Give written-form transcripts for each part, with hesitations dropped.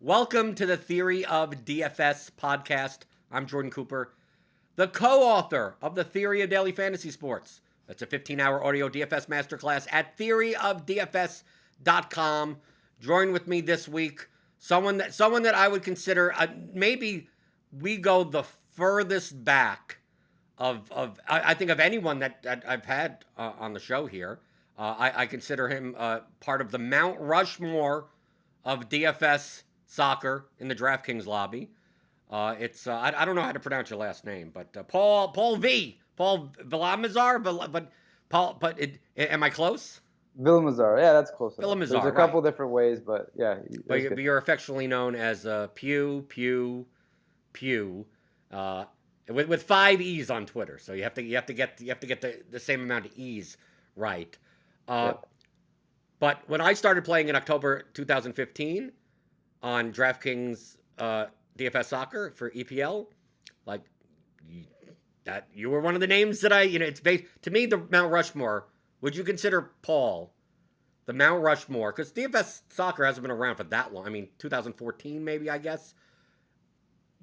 Welcome to the Theory of DFS podcast. I'm Jordan Cooper, the co-author of the Theory of Daily Fantasy Sports. That's a 15-hour audio DFS masterclass at theoryofdfs.com. Join with me this week, someone that I would consider maybe we go the furthest back of I think of anyone that I've had on the show here. I consider him part of the Mount Rushmore of DFS soccer in the DraftKings lobby. It's I don't know how to pronounce your last name, but Paul Villamizar, am I close? Villamizar, yeah, that's close enough. Villamizar, There's a couple different ways, but yeah. But you're affectionately known as Pew, with 5 E's on Twitter. So you have to get the same amount of E's right. But when I started playing in October 2015 on DraftKings DFS Soccer for EPL, like that, you were one of the names that it's based to me the Mount Rushmore. Would you consider Paul the Mount Rushmore? Because DFS Soccer hasn't been around for that long. I mean, 2014 maybe, I guess.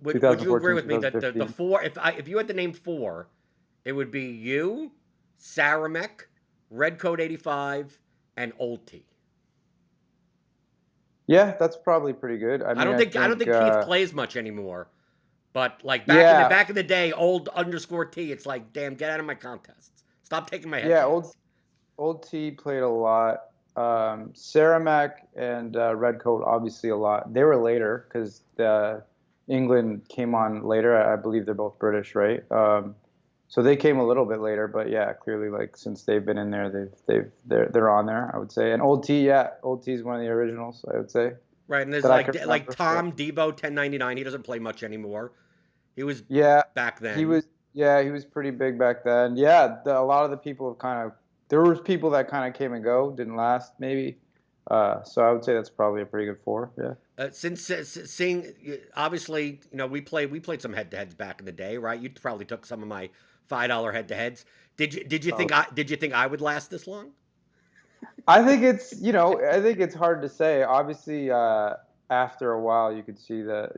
Would you agree with me that the four? If you had to name four, it would be you, Saramek, Redcoat 85, and Old T. Yeah, that's probably pretty good. I don't think Keith plays much anymore. But like back in the day, old _ T, it's like, damn, get out of my contests. Stop taking my head. Yeah, old T played a lot. Saramek and Redcoat obviously a lot. They were later because England came on later. I believe they're both British, right? So they came a little bit later, but yeah, clearly, like since they've been in there, they're on there, I would say. And Old T, yeah, Old T is one of the originals, I would say. Right, and there's like Tom Devo 1099. He doesn't play much anymore. He was back then. He was pretty big back then. Yeah, a lot of the people have there was people that kind of came and go, didn't last maybe. So I would say that's probably a pretty good four. Yeah. Since seeing, obviously, we played some head-to-heads back in the day, right? You probably took some of my $5 head-to-heads. Did you think I would last this long? I think it's hard to say. Obviously, after a while, you could see that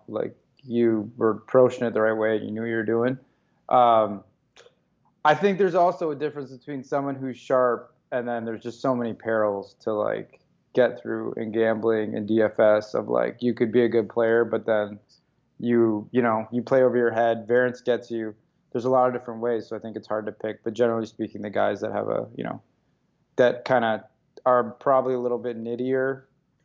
like you were approaching it the right way. You knew what you were doing. I think there's also a difference between someone who's sharp and then there's just so many perils to like get through in gambling and DFS of like you could be a good player, but then you play over your head, variance gets you. There's a lot of different ways, so I think it's hard to pick. But generally speaking, the guys that have that kind of are probably a little bit nittier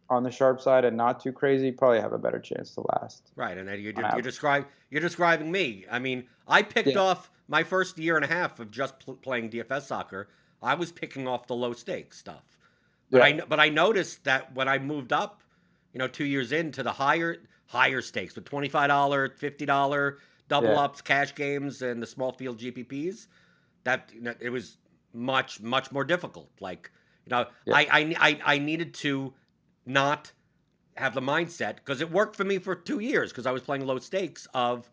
on the sharp side and not too crazy probably have a better chance to last. Right, and then you're describing me. I mean, I picked off my first year and a half of just playing DFS soccer. I was picking off the low stakes stuff. But I noticed that when I moved up, 2 years into the higher stakes with $25, $50 double ups, cash games, and the small field GPPs, that it was much more difficult. Like I needed to not have the mindset because it worked for me for 2 years because I was playing low stakes of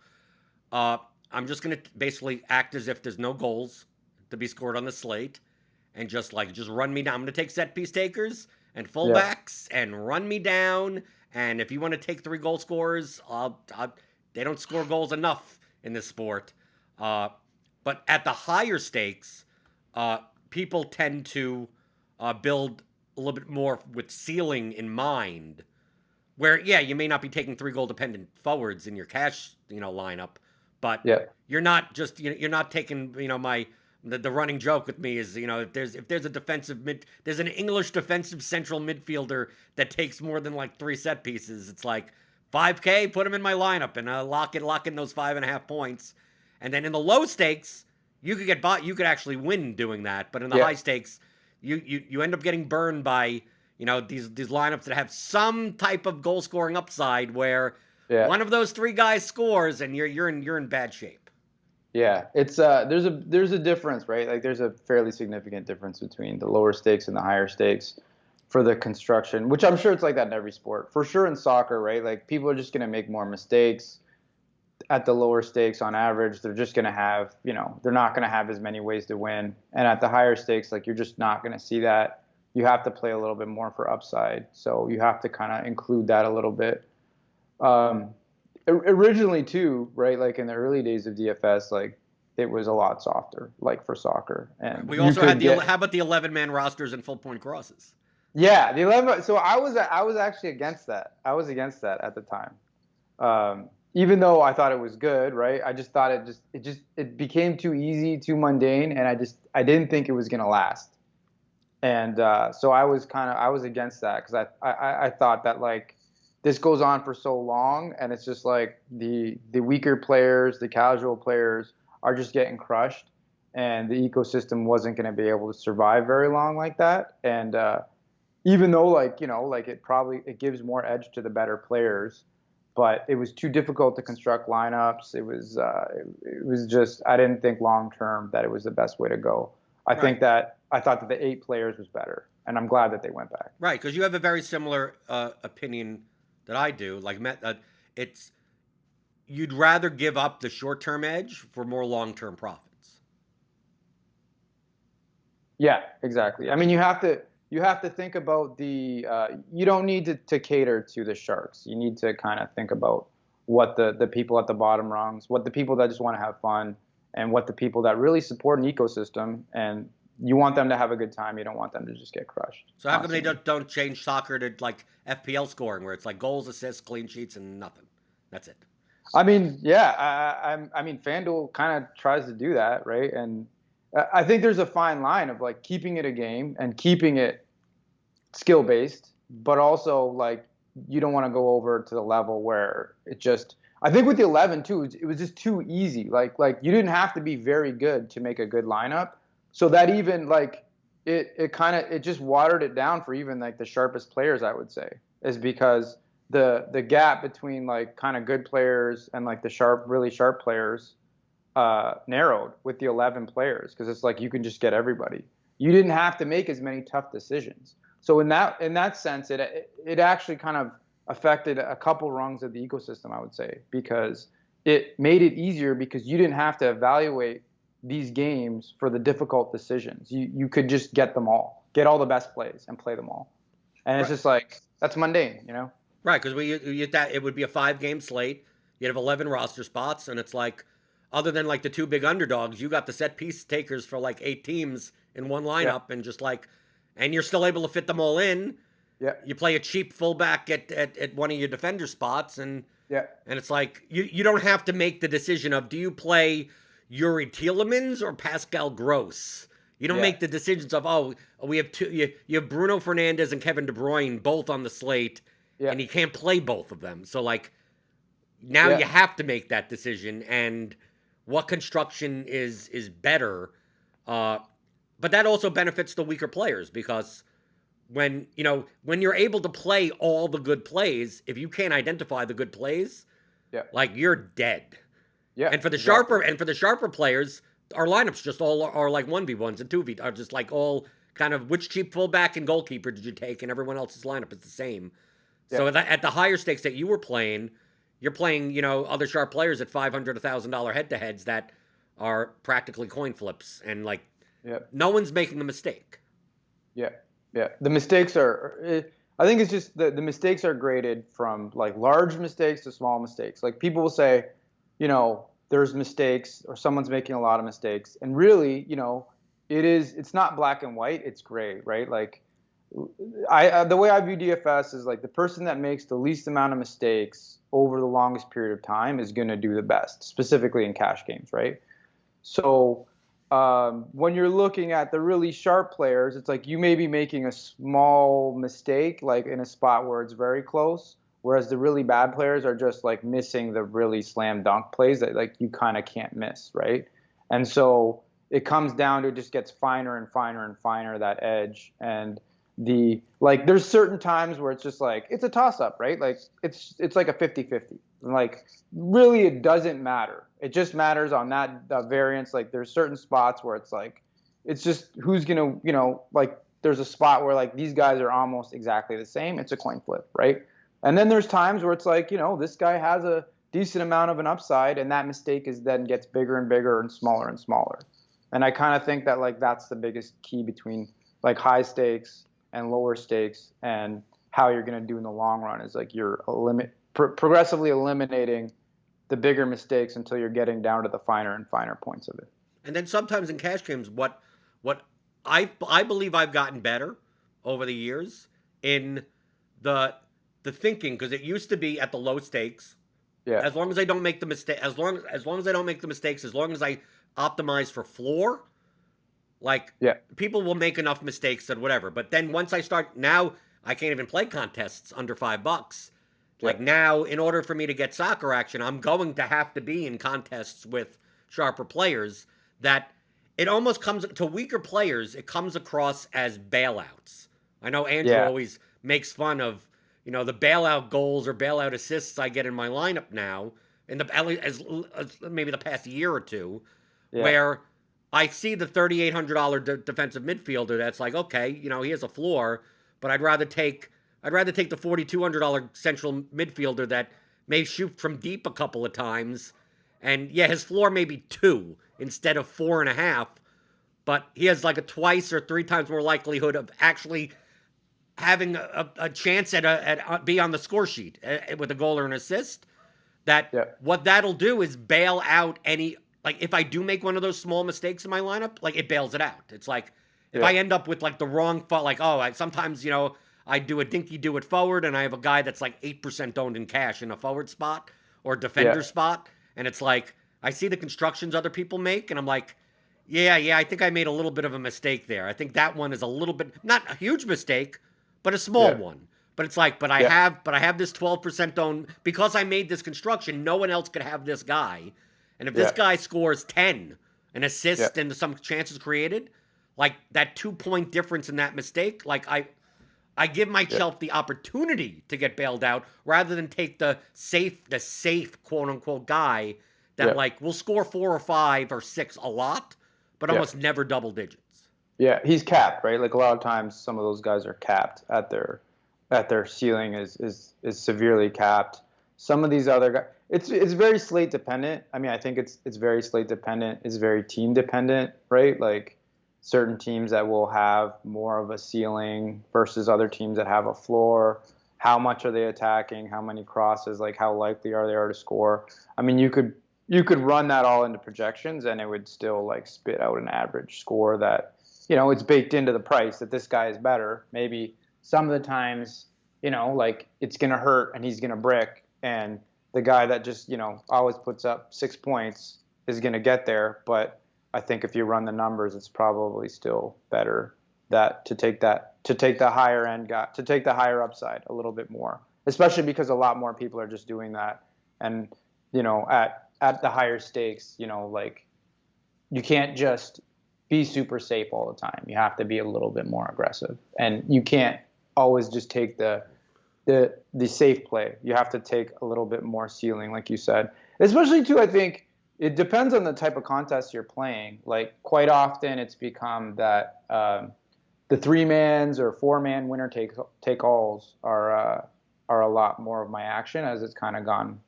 I'm just gonna basically act as if there's no goals to be scored on the slate. And just run me down. I'm going to take set piece takers and fullbacks and run me down. And if you want to take 3 goal scorers, they don't score goals enough in this sport. But at the higher stakes, people tend to build a little bit more with ceiling in mind. Where, you may not be taking 3 goal dependent forwards in your cash, lineup. But you're not just, you're not taking, The running joke with me is, if there's there's an English defensive central midfielder that takes more than like 3 set pieces. It's like $5K, put him in my lineup and lock in those 5.5 points. And then in the low stakes, you could actually win doing that. But in the high stakes, you end up getting burned by these lineups that have some type of goal scoring upside where one of those 3 guys scores and you're in bad shape. Yeah, it's there's a difference, right? Like there's a fairly significant difference between the lower stakes and the higher stakes for the construction, which I'm sure it's like that in every sport. For sure in soccer, right? Like people are just going to make more mistakes at the lower stakes on average. They're just going to have, they're not going to have as many ways to win. And at the higher stakes, like you're just not going to see that. You have to play a little bit more for upside. So you have to kind of include that a little bit. Um, Originally too, right? Like in the early days of DFS, like it was a lot softer, like for soccer, Right. and We you also had could the get how about the 11-man rosters and full point crosses? yeah, the 11. So I was actually against that. I was against that at the time. Even though I thought it was good, right? I just thought it became too easy, too mundane, and I didn't think it was gonna last. And so I was against that because I thought that like this goes on for so long, and it's just like the weaker players, the casual players are just getting crushed, and the ecosystem wasn't going to be able to survive very long like that. And even though like like it gives more edge to the better players, but it was too difficult to construct lineups. It was just I didn't think long term that it was the best way to go. Right. I thought that the 8 players was better, and I'm glad that they went back. Right, because you have a very similar opinion that I do. Like, it's you'd rather give up the short-term edge for more long-term profits. Yeah, exactly. I mean, you have to think about the you don't need to cater to the sharks. You need to kind of think about what the people at the bottom rungs, what the people that just want to have fun, and what the people that really support an ecosystem. And you want them to have a good time. You don't want them to just get crushed So how come they constantly. don't change soccer to like FPL scoring, where it's like goals, assists, clean sheets, and nothing? That's it. I mean, yeah, I mean, FanDuel kind of tries to do that, right? And I think there's a fine line of like keeping it a game and keeping it skill based, but also like you don't want to go over to the level where it just. I think with the 11 too, it was just too easy. Like you didn't have to be very good to make a good lineup, so that even like it just watered it down for even like the sharpest players. I would say is because the gap between like kind of good players and like the really sharp players narrowed with the 11 players because it's like you can just get everybody. You didn't have to make as many tough decisions. So in that sense, it actually kind of affected a couple rungs of the ecosystem, I would say, because it made it easier because you didn't have to evaluate these games for the difficult decisions. You could just get them all, get all the best plays, and play them all. And it's Right. just like that's mundane, you know? Right, because that it would be a 5-game slate. You'd have 11 roster spots, and it's like, other than like the two big underdogs, you got the set piece takers for like 8 teams in one Yeah, lineup, and just like, and you're still able to fit them all in. yeah, You play a cheap fullback at one of your defender spots, yeah, and it's like you don't have to make the decision of do you play Yuri Tielemans or Pascal Gross. You don't yeah, make the decisions of we have two. You have Bruno Fernandez and Kevin De Bruyne both on the slate, yeah, and you can't play both of them. So like now yeah, you have to make that decision, and what construction is better. Uh, but that also benefits the weaker players because when you're able to play all the good plays, if you can't identify the good plays, yeah, like you're dead. yeah, And for the exactly. sharper players, our lineups just all are like 1v1s and 2v are just like all kind of which cheap fullback and goalkeeper did you take, and everyone else's lineup is the same. Yeah, So at the higher stakes that you were playing, you're playing other sharp players at $500 $1,000 head to heads that are practically coin flips, and like yeah, no one's making a mistake. yeah, yeah. The mistakes are. I think it's just the mistakes are graded from like large mistakes to small mistakes. Like people will say, there's mistakes or someone's making a lot of mistakes, and really, it's not black and white. It's gray, right? Like the way I view DFS is like the person that makes the least amount of mistakes over the longest period of time is going to do the best, specifically in cash games, right? So when you're looking at the really sharp players, it's like you may be making a small mistake, like in a spot where it's very close, whereas the really bad players are just like missing the really slam dunk plays that like you kind of can't miss, right? And so it comes down to it just gets finer and finer and finer that edge. And there's certain times where it's just like it's a toss up, right? Like it's like a 50-50. Like really it doesn't matter. It just matters on that variance. Like there's certain spots where it's like it's just who's gonna, like there's a spot where like these guys are almost exactly the same. It's a coin flip, right? And then there's times where it's like, this guy has a decent amount of an upside, and that mistake is then gets bigger and bigger and smaller and smaller. And I kind of think that like that's the biggest key between like high stakes and lower stakes, and how you're going to do in the long run is like you're progressively eliminating the bigger mistakes until you're getting down to the finer and finer points of it. And then sometimes in cash games, what I believe I've gotten better over the years in the thinking, because it used to be at the low stakes. Yeah. As long as I don't make the mistake, as long as I don't make the mistakes, as long as I optimize for floor, like Yeah. people will make enough mistakes and whatever. But then once I start, now I can't even play contests under $5. Like now, in order for me to get soccer action, I'm going to have to be in contests with sharper players. That it almost comes to weaker players. It comes across as bailouts. I know Andrew always makes fun of the bailout goals or bailout assists I get in my lineup now in the as maybe the past year or two, where I see the $3,800 defensive midfielder that's like, okay, he has a floor, but I'd rather take the $4,200 central midfielder that may shoot from deep a couple of times, and his floor may be 2 instead of 4.5, but he has like a twice or 3 times more likelihood of actually having a chance at be on the score sheet with a goal or an assist. What that'll do is bail out any, like if I do make one of those small mistakes in my lineup, like it bails it out. It's like if I end up with like the wrong sometimes I do a dinky do it forward and I have a guy that's like 8% owned in cash in a forward spot or defender spot, and it's like I see the constructions other people make and I'm like, I think I made a little bit of a mistake there. I think that one is a little bit, not a huge mistake, but a small one. But it's like, I have this 12% owned because I made this construction. No one else could have this guy, and if this guy scores 10, an assist and some chances created, like that 2-point difference in that mistake, like I give myself the opportunity to get bailed out rather than take the safe quote unquote guy that like will score 4 or 5 or 6 a lot, but almost never double digits. Yeah, he's capped, right? Like a lot of times, some of those guys are capped at their ceiling is severely capped. Some of these other guys, it's very slate dependent. I mean, I think it's very slate dependent. It's very team dependent, right? Like certain teams that will have more of a ceiling versus other teams that have a floor. How much are they attacking? How many crosses? Like how likely are they to score? I mean, you could run that all into projections and it would still like spit out an average score that, it's baked into the price that this guy is better. Maybe some of the times, like it's going to hurt and he's going to brick, and the guy that just, always puts up 6 points is going to get there. But I think if you run the numbers, it's probably still better to take the higher end guy, to take the higher upside a little bit more, especially because a lot more people are just doing that. And, at the higher stakes, like you can't just be super safe all the time. You have to be a little bit more aggressive, and you can't always just take the safe play. You have to take a little bit more ceiling, like you said. Especially too, I think it depends on the type of contest you're playing. Like quite often, it's become that the 3-mans or 4-man winner take alls are a lot more of my action as it's kind of gone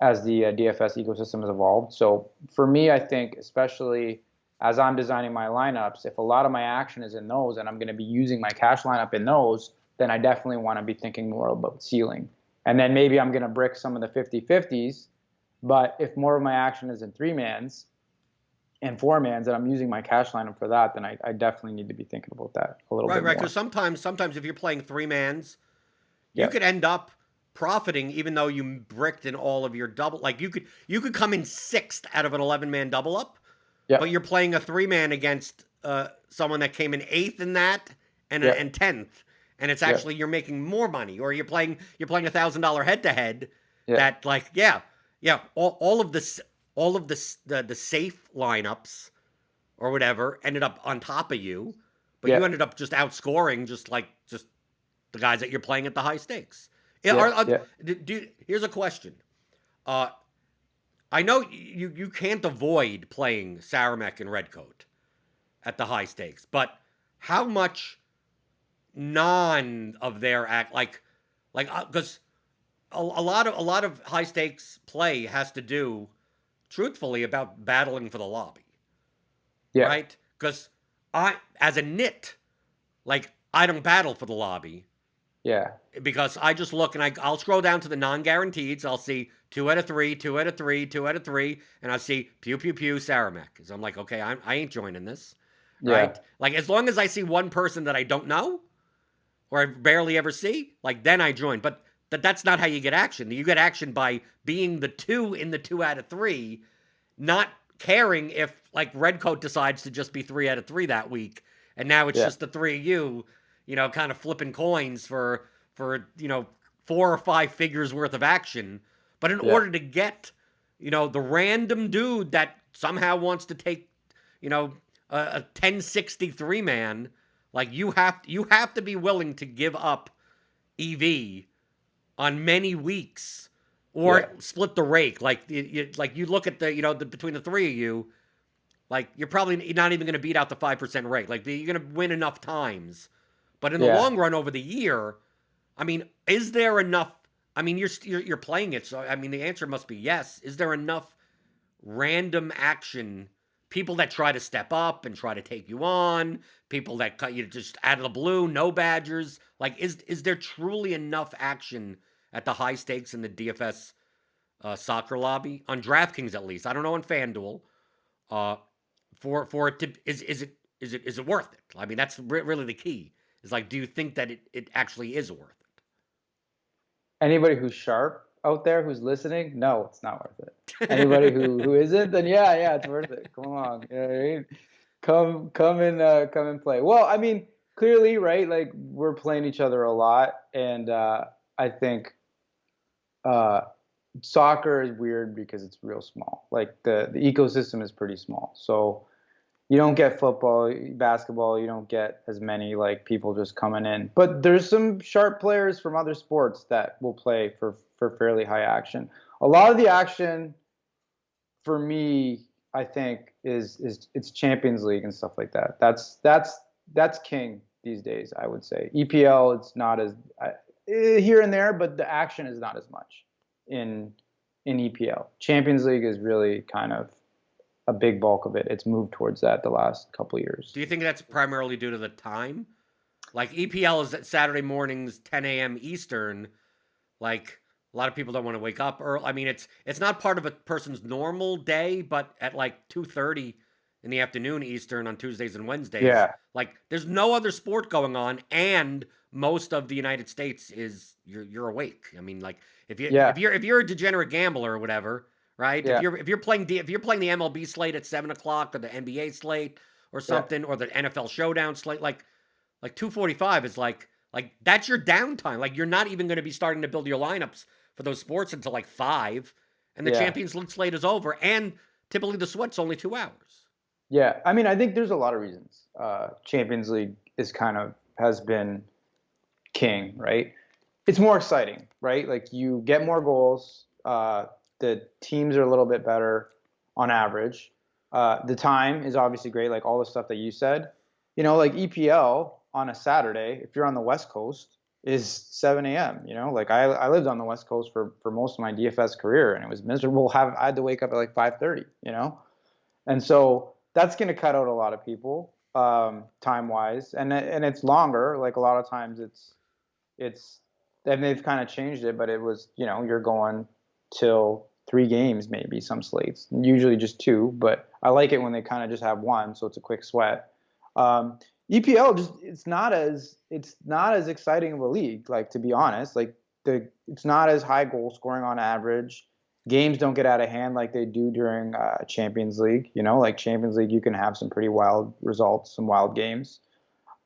as the DFS ecosystem has evolved. So for me, I think especially as I'm designing my lineups, if a lot of my action is in those and I'm going to be using my cash lineup in those, then I definitely want to be thinking more about ceiling. And then maybe I'm going to brick some of the 50-50s, but if more of my action is in 3-mans and 4-mans and I'm using my cash lineup for that, then I definitely need to be thinking about that a little bit more. Right, because sometimes if you're playing 3-mans, you could end up profiting even though you bricked in all of your double. Like you could come in 6th out of an 11-man double up. Yep. But you're playing a 3-man against someone that came in 8th in that and 10th, and it's actually you're making more money, or you're playing $1,000 head to head. That like all of the safe lineups or whatever ended up on top of you, but you ended up just outscoring just the guys that you're playing at the high stakes. Here's a question. I know you can't avoid playing Saramek and Redcoat at the high stakes, but how much of their act because a lot of high stakes play has to do, truthfully, about battling for the lobby, right? Because I, as a nit, like I don't battle for the lobby, Yeah. Because I just look and I'll scroll down to the non-guaranteeds. I'll see 2 out of 3, 2 out of 3, 2 out of 3, and I see pew pew pew Saramek. So I'm like, okay, I ain't joining this, Yeah. right? Like as long as I see one person that I don't know or I barely ever see, like then I join. But that's not how you get action. You get action by being the 2 in the 2 out of 3, not caring if like Redcoat decides to just be 3 out of 3 that week, and now it's Yeah. just the 3 of you, kind of flipping coins for 4 or 5 figures worth of action. But in Yeah. order to get the random dude that somehow wants to take a 1063 man, like you have to be willing to give up EV on many weeks or Yeah. split the rake. Like you look at between the 3 of you, like you're probably not even going to beat out the 5% rate. Like you're going to win enough times, but in the Yeah. long run over the year, I mean, is there enough? I mean, you're playing it, so I mean, the answer must be yes. Is there enough random action? People that try to step up and try to take you on, people that cut you just out of the blue, no badgers. Like, is there truly enough action at the high stakes in the DFS soccer lobby on DraftKings at least? I don't know on FanDuel. Uh, for it to is it worth it? I mean, that's really the key. Is like, do you think that it actually is worth it? Anybody who's sharp out there who's listening, no, it's not worth it. Anybody who isn't, then yeah, it's worth it. Come along. You know what I mean? Come and play. Well, I mean, clearly, right? Like we're playing each other a lot, and I think uh, soccer is weird because it's real small. Like the ecosystem is pretty small. So you don't get football, basketball, you don't get as many like people just coming in. But there's some sharp players from other sports that will play for fairly high action. A lot of the action for me, I think, is it's Champions League and stuff like that. That's king these days, I would say. EPL, it's not as here and there, but the action is not as much in EPL. Champions League is really kind of a big bulk of it. It's moved towards that the last couple of years. Do you think that's primarily due to the time? Like EPL is at Saturday mornings, 10 a.m. Eastern. Like a lot of people don't want to wake up early. I mean, it's not part of a person's normal day, but at like 2:30 in the afternoon Eastern on Tuesdays and Wednesdays, Yeah. like there's no other sport going on, and most of the United States is you're awake. I mean, like if you're a degenerate gambler or whatever, right? Yeah. If you're playing the MLB slate at 7 o'clock or the NBA slate or something or the NFL Showdown slate, like 2:45 is like that's your downtime. Like you're not even going to be starting to build your lineups for those sports until like 5, and the Yeah. Champions League slate is over, and typically the sweat's only 2 hours. Yeah. I mean, I think there's a lot of reasons. Champions League has been king, right? It's more exciting, right? Like you get more goals. The teams are a little bit better on average. The time is obviously great, like all the stuff that you said. Like EPL on a Saturday, if you're on the West Coast, is 7 a.m. Like I lived on the West Coast for most of my DFS career, and it was miserable. I had to wake up at like 5:30, and so that's going to cut out a lot of people time wise, and it's longer. Like a lot of times it's and they've kind of changed it, but it was you're going till 3 games, maybe some slates, usually just 2, but I like it when they kind of just have 1, so it's a quick sweat. EPL it's not as exciting of a league, like, to be honest. Like it's not as high goal scoring on average. Games don't get out of hand like they do during Champions League. Like Champions League, you can have some pretty wild results, some wild games.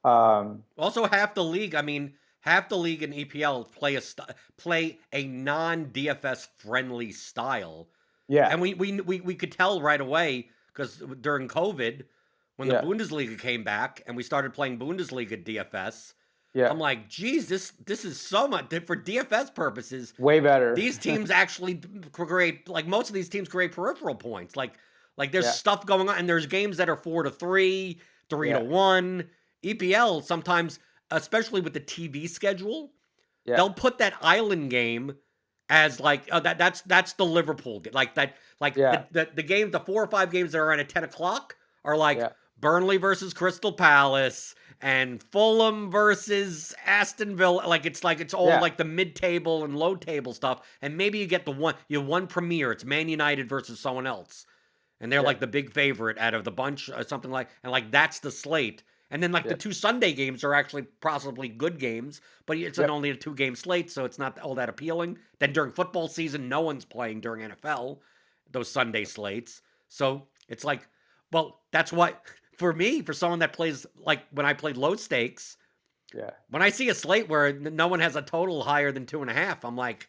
Also, half the league in EPL play a non-DFS friendly style. Yeah. And we could tell right away because during COVID, when the Yeah. Bundesliga came back and we started playing Bundesliga DFS, Yeah. I'm like, geez, this is so much for DFS purposes. Way better. These teams actually create, like most of these teams create peripheral points. Like there's Yeah. stuff going on, and there's games that are 4-3, 3-1. EPL sometimes, especially with the TV schedule, Yeah. they'll put that island game as like that's the Liverpool like that the game, the 4 or 5 games that are on at 10 o'clock are like Yeah. Burnley versus Crystal Palace and Fulham versus Aston Villa. Like it's all Yeah, like the mid-table and low-table stuff. And maybe you get you have one premier. It's Man United versus someone else, and they're yeah, like the big favorite out of the bunch or something like. And like that's the slate. And then like the yeah, two Sunday games are actually possibly good games, but it's yep, only a 2-game slate, so it's not all that appealing. Then during football season, no one's playing during NFL, those Sunday slates. So it's like, well, that's what for me, for someone that plays like when I played low stakes, yeah. when I see a slate where no one has a total higher than 2.5, I'm like,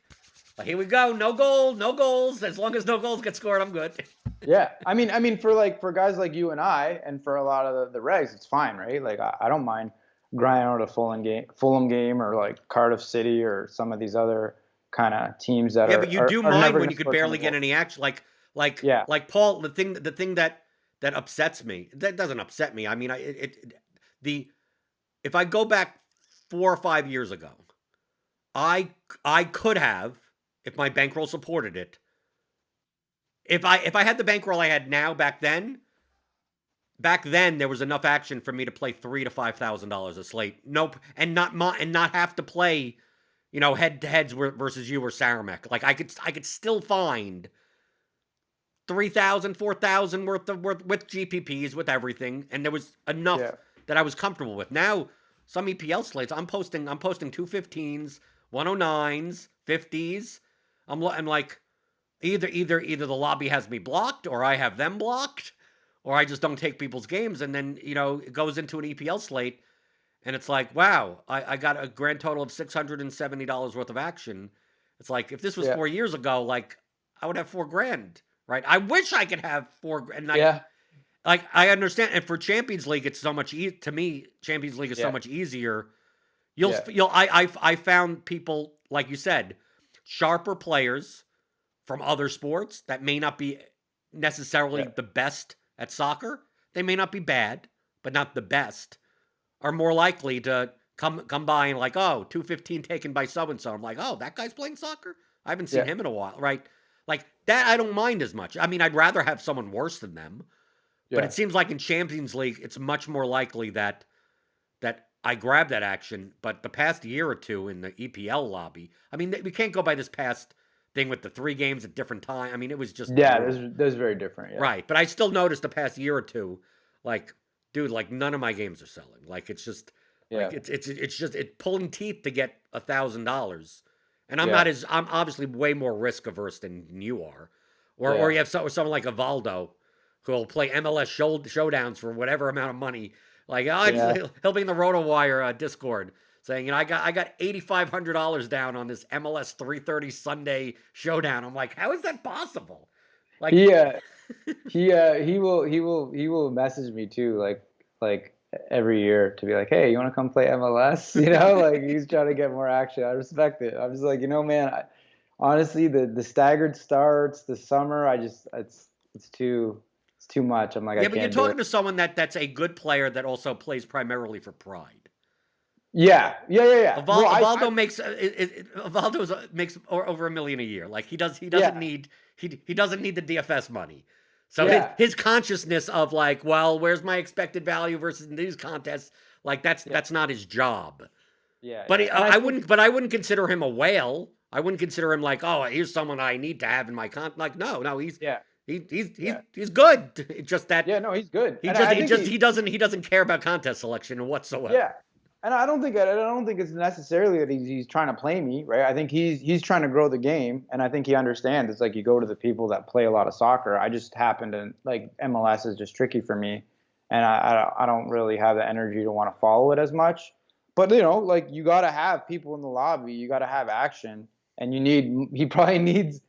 well, here we go, no goal, no goals. As long as no goals get scored, I'm good. Yeah, I mean, for guys like you and I, and for a lot of the regs, it's fine, right? Like I don't mind grinding out a Fulham game, or like Cardiff City, or some of these other kind of teams that Yeah, but you do are mind never when going you to could score a ton barely of get goals. any action. Yeah, Like Paul, the thing that upsets me. That doesn't upset me. I mean, the if I go back 4 or 5 years ago, I could have, if my bankroll supported it, if I had the bankroll I had now back then there was enough action for me to play $3,000 to $5,000 a slate. Nope, and not have to play, head to heads versus you or Saramek. Like I could still find 3,000, 4,000 worth with GPPs with everything, and there was enough yeah, that I was comfortable with. Now some EPL slates, I'm posting 215s, 109s, 50s. I'm like either the lobby has me blocked or I have them blocked or I just don't take people's games, and then it goes into an EPL slate, and it's like, wow, I got a grand total of $670 worth of action. It's like if this was yeah, 4 years ago, like I would have 4 grand, right? I wish I could have and yeah, I understand, and for Champions League, it's so much to me. Champions League is so yeah, much easier. yeah, I found people like you said, sharper players from other sports that may not be necessarily yeah, the best at soccer. They may not be bad, but not the best, are more likely to come by and like, oh, 215 taken by so and so. I'm like, oh, that guy's playing soccer? I haven't seen yeah, him in a while, right? Like that I don't mind as much. I mean, I'd rather have someone worse than them, but yeah, it seems like in Champions League it's much more likely that I grab that action. But the past year or two in the EPL lobby, I mean, we can't go by this past thing with the 3 games at different time. I mean, it was just yeah. brutal. There's very different. Yeah, Right. But I still noticed the past year or two, like, dude, like none of my games are selling. Like it's just yeah, like it's just pulling teeth to get $1,000. And yeah, I'm obviously way more risk averse than you are. Or yeah, you have someone like Evaldo who'll play MLS showdowns for whatever amount of money. Like yeah. he'll be in the RotoWire Discord saying, I got $8,500 down on this MLS 3:30 Sunday showdown. I'm like, how is that possible? Like, He he will message me too, like every year, to be like, hey, you want to come play MLS? Like he's trying to get more action. I respect it. I'm just like, man, honestly, the staggered starts, the summer, it's too much. I'm like, I yeah, but you're can't do talking it. to someone that's a good player that also plays primarily for pride. Yeah, yeah, yeah, yeah. Well, Evaldo makes over $1 million a year. Like he doesn't yeah, need he doesn't need the DFS money. So yeah, his consciousness of like, well, where's my expected value versus in these contests? Like yeah, that's not his job. yeah, But yeah. And I think, I wouldn't consider him a whale. I wouldn't consider him like, oh, here's someone I need to have in my Like, no, yeah, yeah, he's good. It's just that yeah. No, he's good, he and just I think he doesn't care about contest selection whatsoever. yeah. And I don't think it's necessarily that he's trying to play me, right? I think he's trying to grow the game, and I think he understands. It's like you go to the people that play a lot of soccer. I just happen to like MLS is just tricky for me, and I don't really have the energy to want to follow it as much. But like you got to have people in the lobby, you got to have action, and he probably needs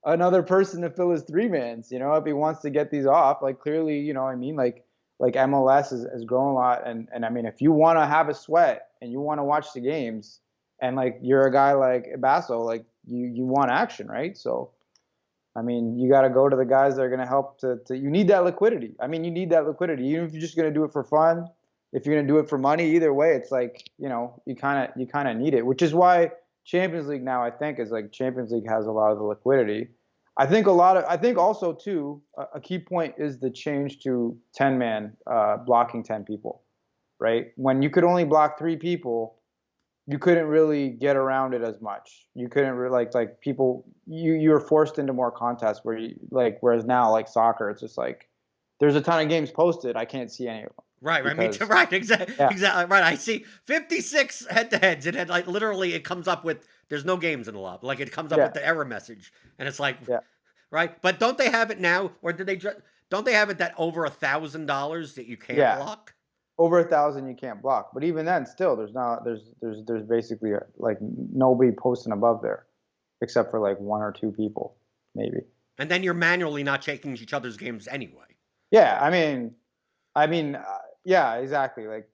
another person to fill his three mans. If he wants to get these off, like clearly, I mean, like MLS has grown a lot, and I mean, if you want to have a sweat and you want to watch the games, and like you're a guy like Basso, like you want action, right? So I mean, you got to go to the guys that are going to help you need that liquidity. I mean, you need that liquidity, even if you're just going to do it for fun. If you're going to do it for money, either way, it's like you kind of need it, which is why Champions League now, I think, is like Champions League has a lot of the liquidity. I think also too, a key point is the change to 10 man blocking 10 people. right? When you could only block 3 people, you couldn't really get around it as much. You couldn't really like people. You were forced into more contests where you like. Whereas now, like soccer, it's just like there's a ton of games posted. I can't see any of them. Right, me too. Because, Right, exactly, yeah, exactly. Right, I see 56 head-to-heads. It had like literally, it comes up with there's no games in the lobby. Like it comes up yeah, with the error message, and it's like, yeah. right. But don't they have it now, or did they just? Don't they have it that over $1,000 that you can't Yeah, block? over 1,000 you can't block. But even then, still, there's basically like nobody posting above there, except for like 1 or 2 people, maybe. And then you're manually not checking each other's games anyway. Yeah, I mean, yeah, exactly. Like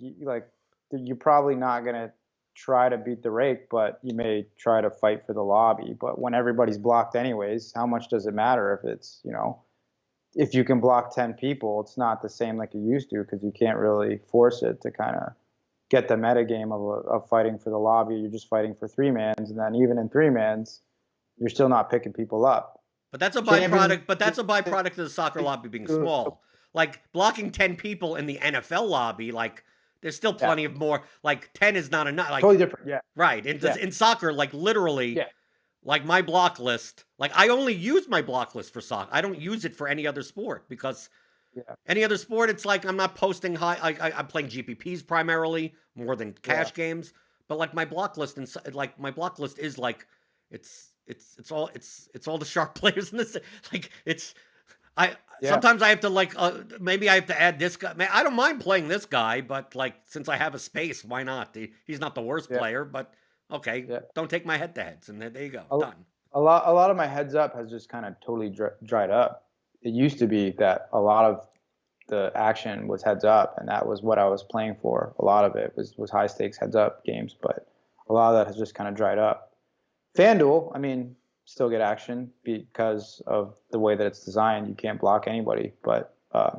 you're probably not gonna try to beat the rake, but you may try to fight for the lobby. But when everybody's blocked anyways, how much does it matter if it's, if you can block 10 people, it's not the same like you used to because you can't really force it to kind of get the meta game of fighting for the lobby. You're just fighting for 3-mans, and then even in 3-mans, you're still not picking people up. But that's a Champions, byproduct. But that's a byproduct of the soccer lobby being small. Like blocking 10 people in the NFL lobby, like there's still plenty yeah, of more. Like 10 is not enough. Like totally different. Yeah, right yeah, in soccer, like literally, yeah, like my block list. Like I only use my block list for soccer. I don't use it for any other sport because yeah, any other sport, it's like I'm not posting high. I'm playing GPPs primarily more than yeah, cash games. But like my block list and like my block list is like it's all the sharp players in this. Like I yeah, sometimes I have to like maybe I have to add this guy. Man, I don't mind playing this guy, but like since I have a space, why not? He's not the worst yeah, player, but okay, yeah. don't take my head to heads, and there you go, A, done. a lot of my heads up has just kind of totally dried up. It used to be that a lot of the action was heads up, and that was what I was playing for. A lot of it was high stakes heads up games, but a lot of that has just kind of dried up. FanDuel, I mean, still get action because of the way that it's designed. You can't block anybody, but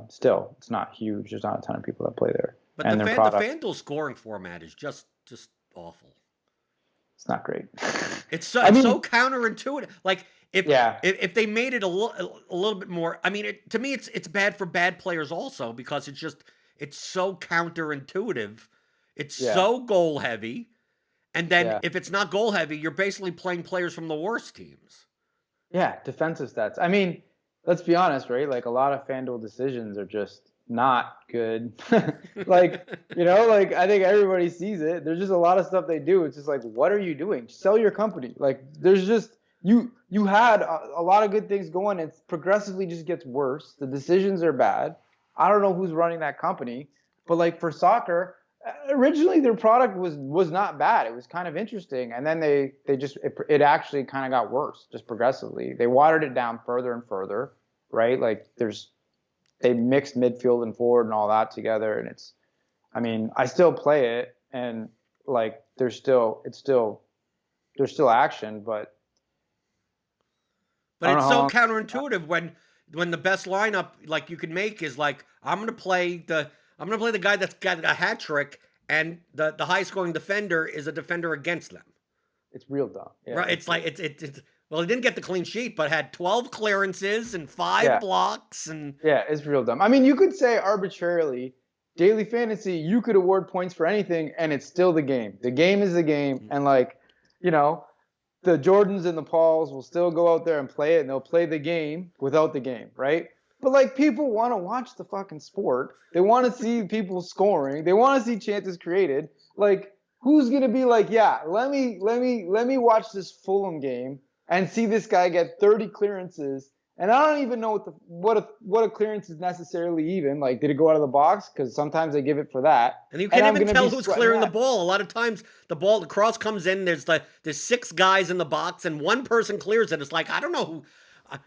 still, it's not huge. There's not a ton of people that play there, But and their the product, FanDuel scoring format is just awful. it's not great. It's so I so mean, counterintuitive. Like yeah, if they made it a little bit more, I mean, to me, it's bad for bad players also because it's so counterintuitive. It's yeah, so goal heavy, and then yeah. if it's not goal heavy, you're basically playing players from the worst teams. Yeah, defensive stats. I mean, let's be honest, right? Like a lot of FanDuel decisions are just not good. Like, like I think everybody sees it. There's just a lot of stuff they do. It's just like, what are you doing? Sell your company. Like, there's just you had a lot of good things going. It progressively just gets worse. The decisions are bad. I don't know who's running that company, but like for soccer, originally their product was not bad. It was kind of interesting, and then they just it actually kind of got worse just progressively. They watered it down further and further, right? Like they mixed midfield and forward and all that together, and I mean, I still play it, and like there's still action, but I But don't know it's how so long. counterintuitive when the best lineup like you could make is like I'm gonna play the guy that's got a hat trick and the high scoring defender is a defender against them. It's real dumb. Yeah, Right? It's like it's well, he didn't get the clean sheet, but had 12 clearances and five yeah. blocks and Yeah, it's real dumb. I mean, you could say arbitrarily, daily fantasy, you could award points for anything, and it's still the game. The game is the game, and like, you know, the Jordans and the Pauls will still go out there and play it, and they'll play the game without the game, right? But like, people want to watch the fucking sport. They want to see people scoring. They want to see chances created. Like, who's gonna be like, yeah, let me watch this Fulham game and see this guy get 30 clearances, and I don't even know what a clearance is necessarily even. Like, did it go out of the box? Because sometimes they give it for that. and you And can't I'm even gonna be tell who's sweating clearing the that. ball. A lot of times the cross comes in, there's six guys in the box and one person clears it. It's like I don't know who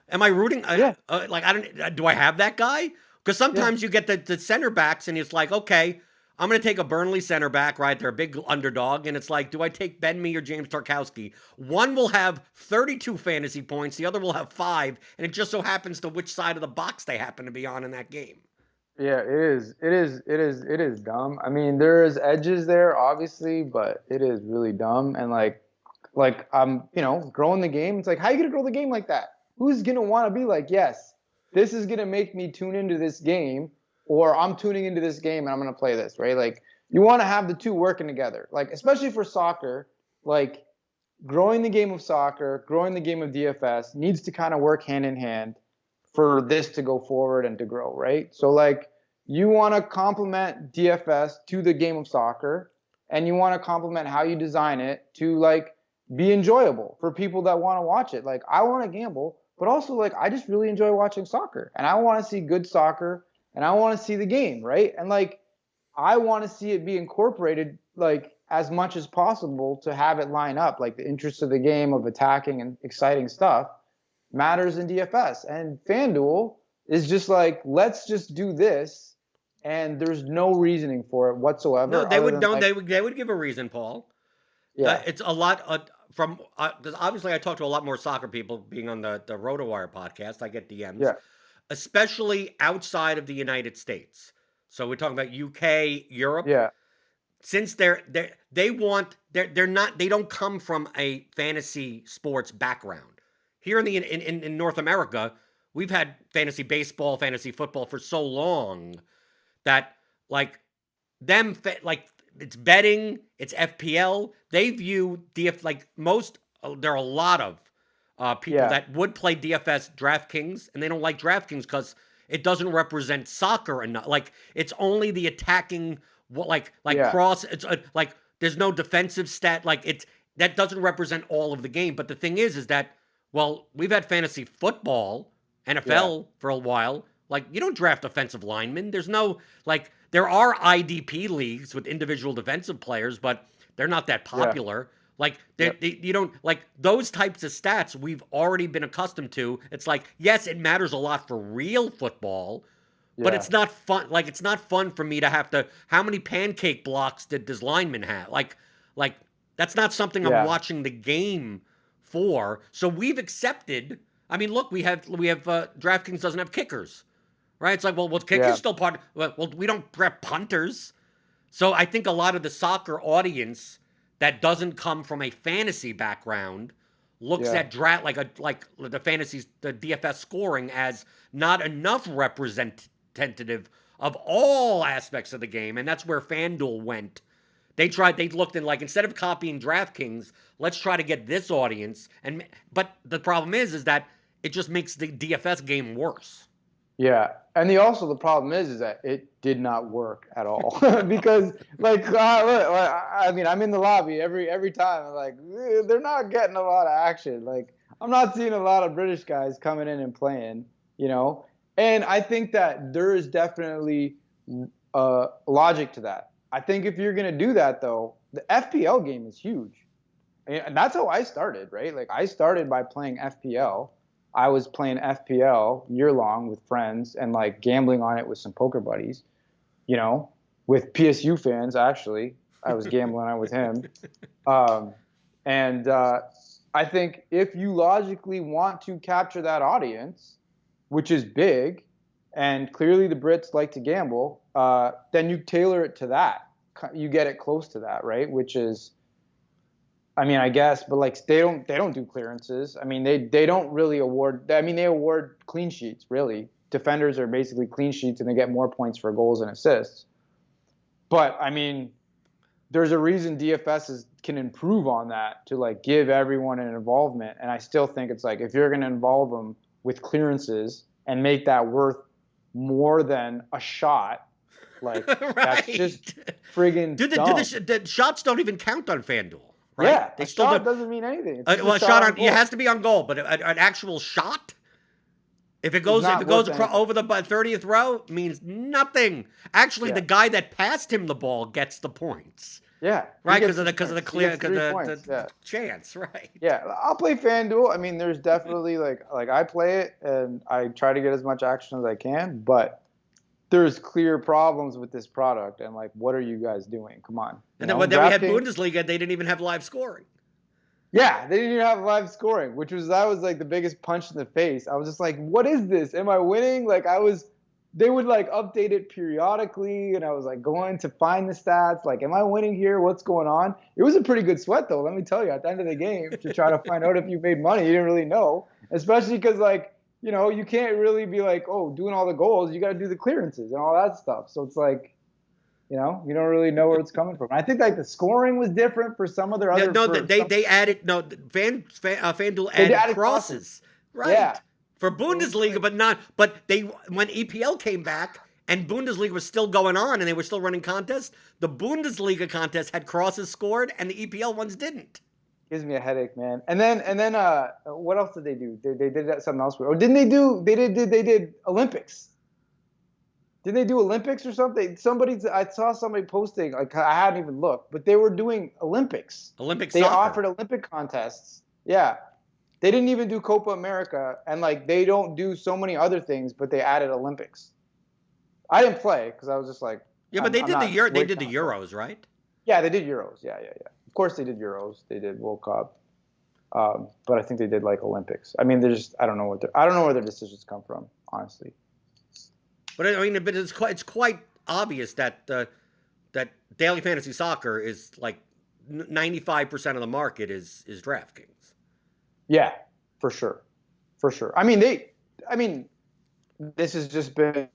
am I rooting Yeah, like I don't do I have that guy? Because yeah. sometimes you get the center backs and it's like, okay, I'm going to take a Burnley center back, right? They're a big underdog. And it's like, do I take Ben Mee or James Tarkowski? One will have 32 fantasy points. The other will have 5. And it just so happens to which side of the box they happen to be on in that game. Yeah, it is. It is dumb. I mean, there is edges there, obviously, but it is really dumb. And like I'm, growing the game. It's like, how you gonna grow the game like that? Who's gonna want to be like, yes, this is gonna make me tune into this game, or I'm tuning into this game and I'm gonna play this, right? Like, You want to have the two working together, like especially for soccer, like growing the game of soccer, growing the game of DFS needs to kind of work hand in hand for this to go forward and to grow, right? So like you want to complement DFS to the game of soccer, and you want to complement how you design it to like be enjoyable for people that want to watch it. Like I want to gamble, but also like I just really enjoy watching soccer, and I want to see good soccer, and I want to see the game, right? And like I want to see it be incorporated like as much as possible to have it line up. Like the interest of the game of attacking and exciting stuff matters in DFS. And FanDuel is just like, let's just do this, and there's no reasoning for it whatsoever. No, they would Than, don't. like, They would give a reason, Paul. yeah, It's a lot from. Obviously, I talk to a lot more soccer people being on the RotoWire podcast. I get DMs, yeah, especially outside of the United States. So we're talking about UK, Europe. yeah, Since they're not, they don't come from a fantasy sports background. Here in North America, we've had fantasy baseball, fantasy football for so long that like like it's betting, it's FPL. They view DF like most. There are a lot of people yeah, that would play DFS DraftKings, and they don't like DraftKings because it doesn't represent soccer enough. Like it's only the attacking, yeah, cross. It's like there's no defensive stat. Like it's that doesn't represent all of the game. But the thing is that well, we've had fantasy football, yeah, NFL for a while. Like you don't draft offensive linemen. There's no like there are IDP leagues with individual defensive players, but they're not that yeah, popular. Like yep, you don't like those types of stats we've already been accustomed to. It's like yes, it matters a lot for real football, but yeah, it's not fun. Like it's not fun for me to have to. How many pancake blocks did this lineman have? Like that's not something I'm yeah, watching the game for. So we've accepted. I mean, look, we have DraftKings doesn't have kickers, right? It's like well, kickers yeah, still part. Well, we don't prep punters. So I think a lot of the soccer audience that doesn't come from a fantasy background looks yeah, at like the fantasies the DFS scoring as not enough representative of all aspects of the game, and that's where FanDuel went. They looked in like instead of copying DraftKings, let's try to get this audience. But the problem is that it just makes the DFS game worse. yeah. And the problem is that it did not work at all because like look, I mean I'm in the lobby every time. I'm like they're not getting a lot of action. Like I'm not seeing a lot of British guys coming in and playing, you know. And I think that there is definitely logic to that. I think if you're gonna do that though, the FPL game is huge, and that's how I started, right? Like I started by playing FPL. I was playing FPL year long with friends and like gambling on it with some poker buddies, you know, with PSU fans. Actually, I was gambling on it with him. Um, and I think if you logically want to capture that audience, which is big, and clearly the Brits like to gamble, then you tailor it to that. You get it close to that, right? Which is, I mean, I guess, but like they don't do clearances. I mean, they don't really award. I mean, they award clean sheets. Really, defenders are basically clean sheets, and they get more points for goals and assists. But I mean, there's a reason DFS can improve on that to like give everyone an involvement. And I still think it's like if you're going to involve them with clearances and make that worth more than a shot, like Right. that's just friggin' dumb. The shots don't even count on FanDuel, right? Yeah, They a still shot do. doesn't mean anything. It's Well, a shot on it goal. has to be on goal, but an actual shot, if it goes not worth anything. over the 30th row, means nothing. Actually, Yeah. the guy that passed him the ball gets the points, Yeah, right? Because of the clear, because yeah. the chance, right? Yeah, I'll play FanDuel. I mean, there's definitely like I play it and I try to get as much action as I can, but there's clear problems with this product. And like, what are you guys doing? Come on. And then we had Bundesliga. They didn't even have live scoring. Yeah, they didn't even have live scoring, that was like the biggest punch in the face. I was just like, what is this? Am I winning? Like they would like update it periodically, and I was like going to find the stats. Like, am I winning here? What's going on? It was a pretty good sweat though. Let me tell you, at the end of the game, to try to find out if you made money, you didn't really know, especially because like, you know, you can't really be like, oh, doing all the goals. You got to do the clearances and all that stuff. So it's like, You know, you don't really know where it's coming from. I think like the scoring was different for some of their other. No, they added FanDuel They added added crosses. crosses, right? Yeah. For Bundesliga, but not. But they when EPL came back and Bundesliga was still going on and they were still running contests, the Bundesliga contest had crosses scored and the EPL ones didn't. Gives me a headache, man. And then what else did they do? They did that something else. Or didn't they do? They did Olympics. Did they do Olympics or something? I saw somebody posting, like I hadn't even looked, but they were doing Olympics. They soccer. offered Olympic contests. Yeah. They didn't even do Copa America, and like they don't do so many other things, but they added Olympics. I didn't play because I was just like, yeah, but they did the Euros, right? Yeah, they did Euros. Yeah. Of course they did Euros. They did World Cup. But I think they did like Olympics. I mean, I don't know where their decisions come from, honestly. But I mean, it's quite obvious that that daily fantasy soccer is like 95% of the market is DraftKings. Yeah, for sure. I mean, this has just been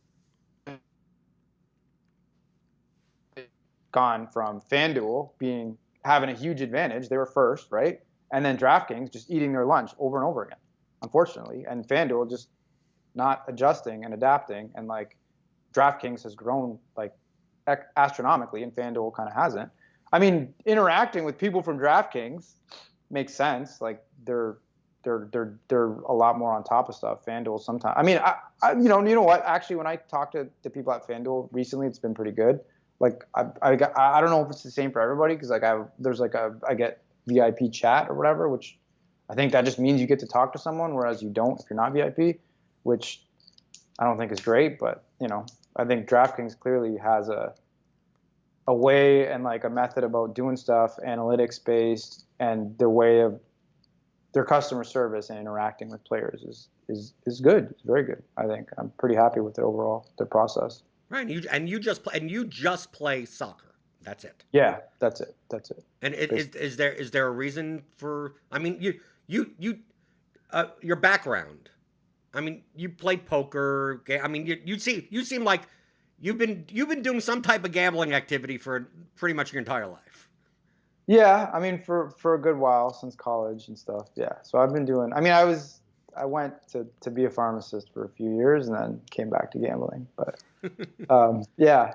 gone from FanDuel having a huge advantage. They were first, right? And then DraftKings just eating their lunch over and over again, unfortunately. And FanDuel just not adjusting and adapting. And like DraftKings has grown like astronomically and FanDuel kind of hasn't. I mean, interacting with people from DraftKings makes sense. Like they're a lot more on top of stuff. FanDuel sometimes. I mean, you know what? Actually, when I talk to people at FanDuel recently, it's been pretty good. Like I don't know if it's the same for everybody because like I get VIP chat or whatever, which I think that just means you get to talk to someone, whereas you don't if you're not VIP, which I don't think is great. But you know, I think DraftKings clearly has a way and like a method about doing stuff, analytics based, and their way of their customer service and interacting with players is good. It's very good. I think I'm pretty happy with it overall, their process. Right, and you just play soccer. That's it. Yeah, that's it. And is there a reason for? I mean, your background. I mean, you played poker. I mean, you seem like you've been doing some type of gambling activity for pretty much your entire life. Yeah, I mean, for a good while since college and stuff. Yeah, so I've been doing. I mean, I went to be a pharmacist for a few years and then came back to gambling. But yeah.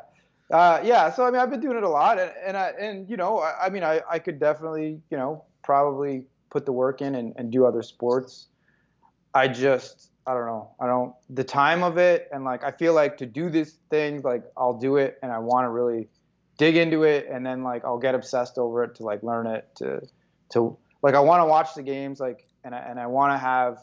So I mean, I've been doing it a lot, and you know, I mean, I could definitely, you know, probably put the work in and do other sports. I don't know. The time of it, and like I feel like to do this thing, like I'll do it, and I want to really dig into it, and then like I'll get obsessed over it to like learn it to like I want to watch the games, like and I want to have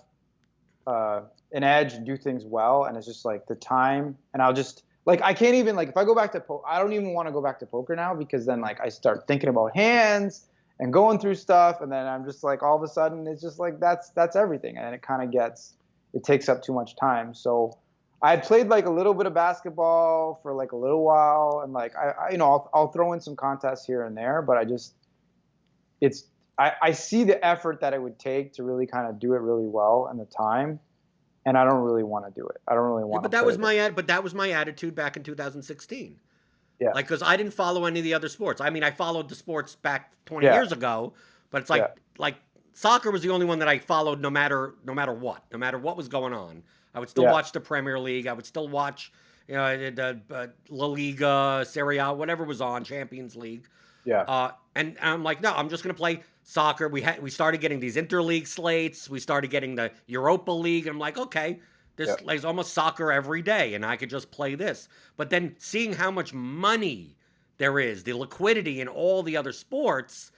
an edge and do things well, and it's just like the time, and I'll just like I can't even like if I go back to I don't even want to go back to poker now because then like I start thinking about hands and going through stuff, and then I'm just like all of a sudden it's just like that's everything, and it takes up too much time. So I played like a little bit of basketball for like a little while, and like I you know I'll throw in some contests here and there, but I see the effort that it would take to really kind of do it really well and the time, and I don't really want to do it. I don't really want. But that was my attitude back in 2016. Yeah. Like, because I didn't follow any of the other sports. I mean, I followed the sports back 20 years ago, but it's like soccer was the only one that I followed no matter what was going on. I would still watch the Premier League. I would still watch, you know, La Liga, Serie A, whatever was on, Champions League. Yeah. And I'm like, no, I'm just going to play soccer. We started getting these interleague slates. We started getting the Europa League. And I'm like, okay, there's almost soccer every day, and I could just play this. But then seeing how much money there is, the liquidity in all the other sports,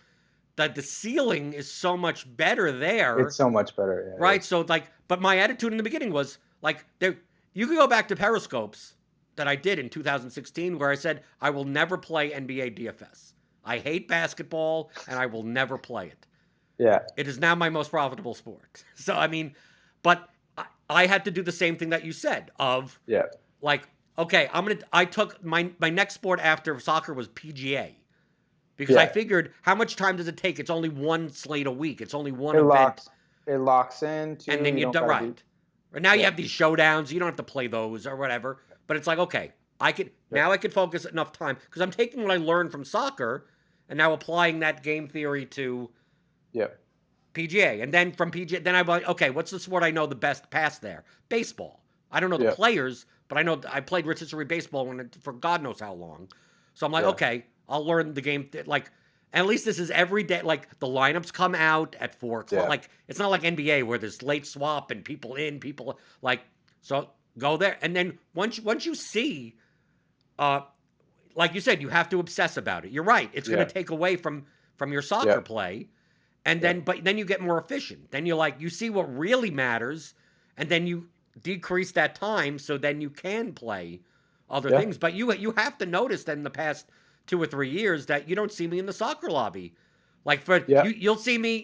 that the ceiling is so much better there. It's so much better, yeah. Right? So like, but my attitude in the beginning was like, you could go back to Periscopes that I did in 2016 where I said, I will never play NBA DFS. I hate basketball, and I will never play it. Yeah. It is now my most profitable sport. So, I mean, but I had to do the same thing that you said of, like, okay, I took my next sport after soccer was PGA. Because I figured, how much time does it take? It's only one slate a week. It's only one event. It locks in. Too, and then you're done, right. Right now you have these showdowns. You don't have to play those or whatever. But it's like, okay, Now I could focus enough time because I'm taking what I learned from soccer and now applying that game theory to PGA. And then from PGA, then I'm like, okay, what's the sport I know the best past there? Baseball. I don't know the players, but I know I played rotisserie baseball for God knows how long. So I'm like, okay, I'll learn the game. Like, and at least this is every day. Like the lineups come out at 4:00. Yeah. Like it's not like NBA where there's late swap and people in, people like. So go there, and then once you see, like you said, you have to obsess about it. You're right. It's going to take away from your soccer play, and then but then you get more efficient. Then you see what really matters, and then you decrease that time so then you can play other things. But you have to notice that in the past 2 or 3 years that you don't see me in the soccer lobby. Like you'll see me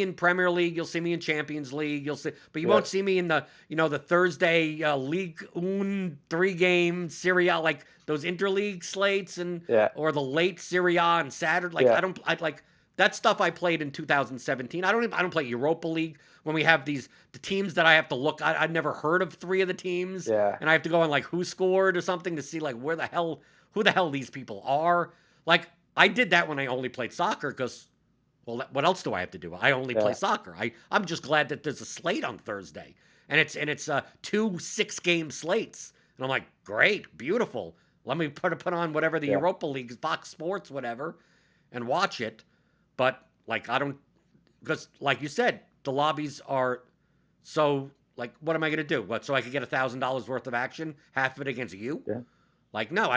in Premier League, you'll see me in Champions League, but you won't see me in the Thursday League 3-game Serie A, like those interleague slates or the late Serie A on Saturday. Like I like that stuff I played in 2017. I don't play Europa League when we have the teams that I have to look. I've never heard of 3 of the teams, and I have to go on like who scored or something to see like who the hell these people are. Like I did that when I only played soccer because. Well, what else do I have to do? I only play soccer. I'm just glad that there's a slate on Thursday, and it's 2 6-game slates, and I'm like, great, beautiful. Let me put on whatever the Europa League, Fox Sports, whatever, and watch it. But like I don't, because like you said, the lobbies are so like, what am I going to do? What, so I could get $1,000 worth of action, half of it against you? Yeah. Like no,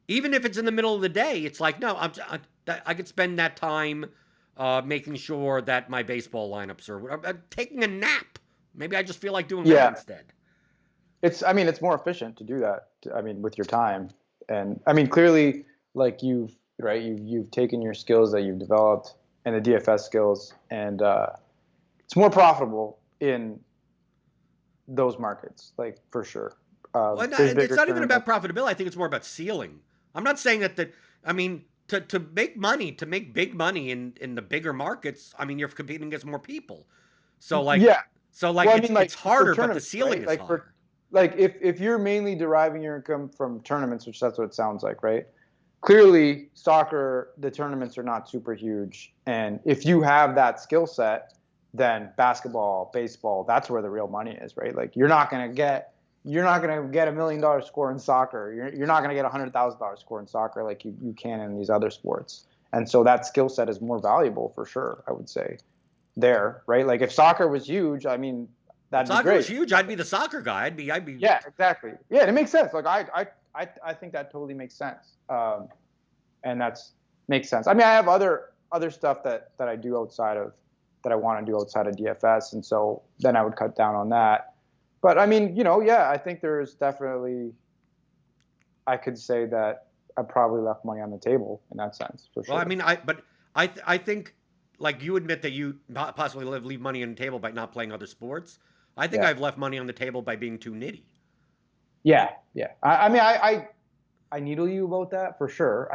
even if it's in the middle of the day, it's like no, I could spend that time. Making sure that my baseball lineups are taking a nap. Maybe I just feel like doing that instead. It's more efficient to do that. With your time, and clearly, like you've taken your skills that you've developed and the DFS skills, and it's more profitable in those markets, like for sure. It's not even about profitability. I think it's more about ceiling. I'm not saying that. To make money, to make big money in the bigger markets, you're competing against more people. So it's harder, but the ceiling is higher. If you're mainly deriving your income from tournaments, which that's what it sounds like, right? Clearly, soccer, the tournaments are not super huge, and if you have that skill set, then basketball, baseball, that's where the real money is, right? Like you're not gonna get $1 million score in soccer. You're not going to get $100,000 score in soccer like you can in these other sports. And so that skill set is more valuable for sure, I would say, there, right? Like if soccer was huge, that'd be great. If soccer was huge, I'd be the soccer guy. I'd be. Yeah, exactly. Yeah, it makes sense. Like I think that totally makes sense. And makes sense. I have other stuff that I do that I want to do outside of DFS, and so then I would cut down on that. But I think there's definitely, I could say that I probably left money on the table in that sense, for sure. Well, I think, like you admit that you possibly leave money on the table by not playing other sports. I think I've left money on the table by being too nitty. Yeah. I needle you about that for sure.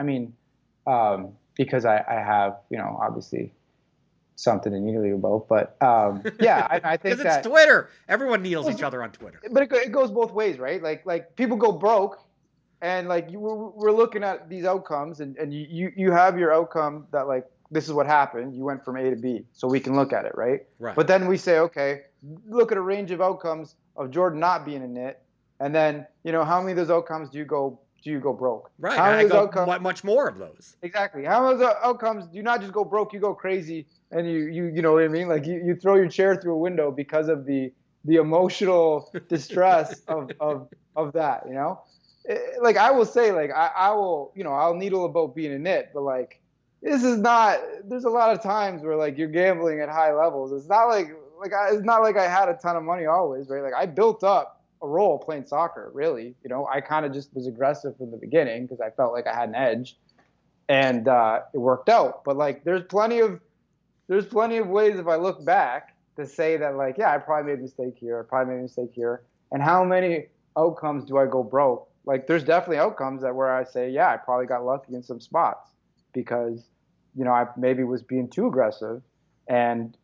Because I have, obviously something to needle you about, but I think because it's Twitter. Everyone needles each other on Twitter. But it goes both ways, right? Like people go broke, and like we're looking at these outcomes, and you have your outcome that like this is what happened. You went from A to B, so we can look at it, right? Right. But then we say, okay, look at a range of outcomes of Jordan not being a nit, and then how many of those outcomes do you go broke? Right. How many much more of those? Exactly. How many of those outcomes do you not just go broke? You go crazy. And you know what I mean? Like you throw your chair through a window because of the emotional distress of that, Like I will say, like I will, I'll needle about being a nit, but like this is not. There's a lot of times where like you're gambling at high levels. It's not it's not like I had a ton of money always, right? Like I built up a role playing soccer, really. I kind of just was aggressive from the beginning because I felt like I had an edge, and it worked out. But like there's plenty of ways if I look back to say that like, yeah, I probably made a mistake here. I probably made a mistake here. And how many outcomes do I go broke? Like there's definitely outcomes where I say, yeah, I probably got lucky in some spots because, I maybe was being too aggressive, and,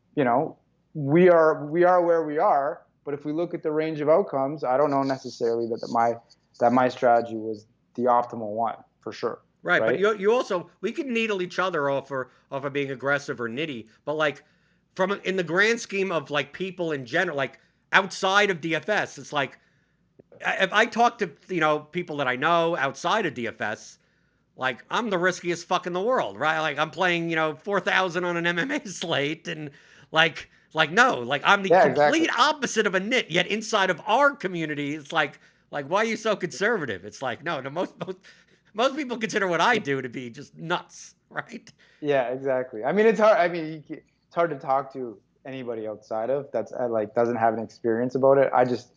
we are where we are. But if we look at the range of outcomes, I don't know necessarily that my strategy was the optimal one for sure. Right, but you also, we can needle each other off of being aggressive or nitty, but like in the grand scheme of like people in general, like outside of DFS, it's like if I talk to people that I know outside of DFS, like I'm the riskiest fuck in the world, right? Like I'm playing 4,000 on an MMA slate, and like no, like I'm the complete opposite of a nit. Yet inside of our community, it's like why are you so conservative? It's like no, most people consider what I do to be just nuts, right? Yeah, exactly. I mean, it's hard. I mean, it's hard to talk to anybody outside of that's like doesn't have an experience about it. I just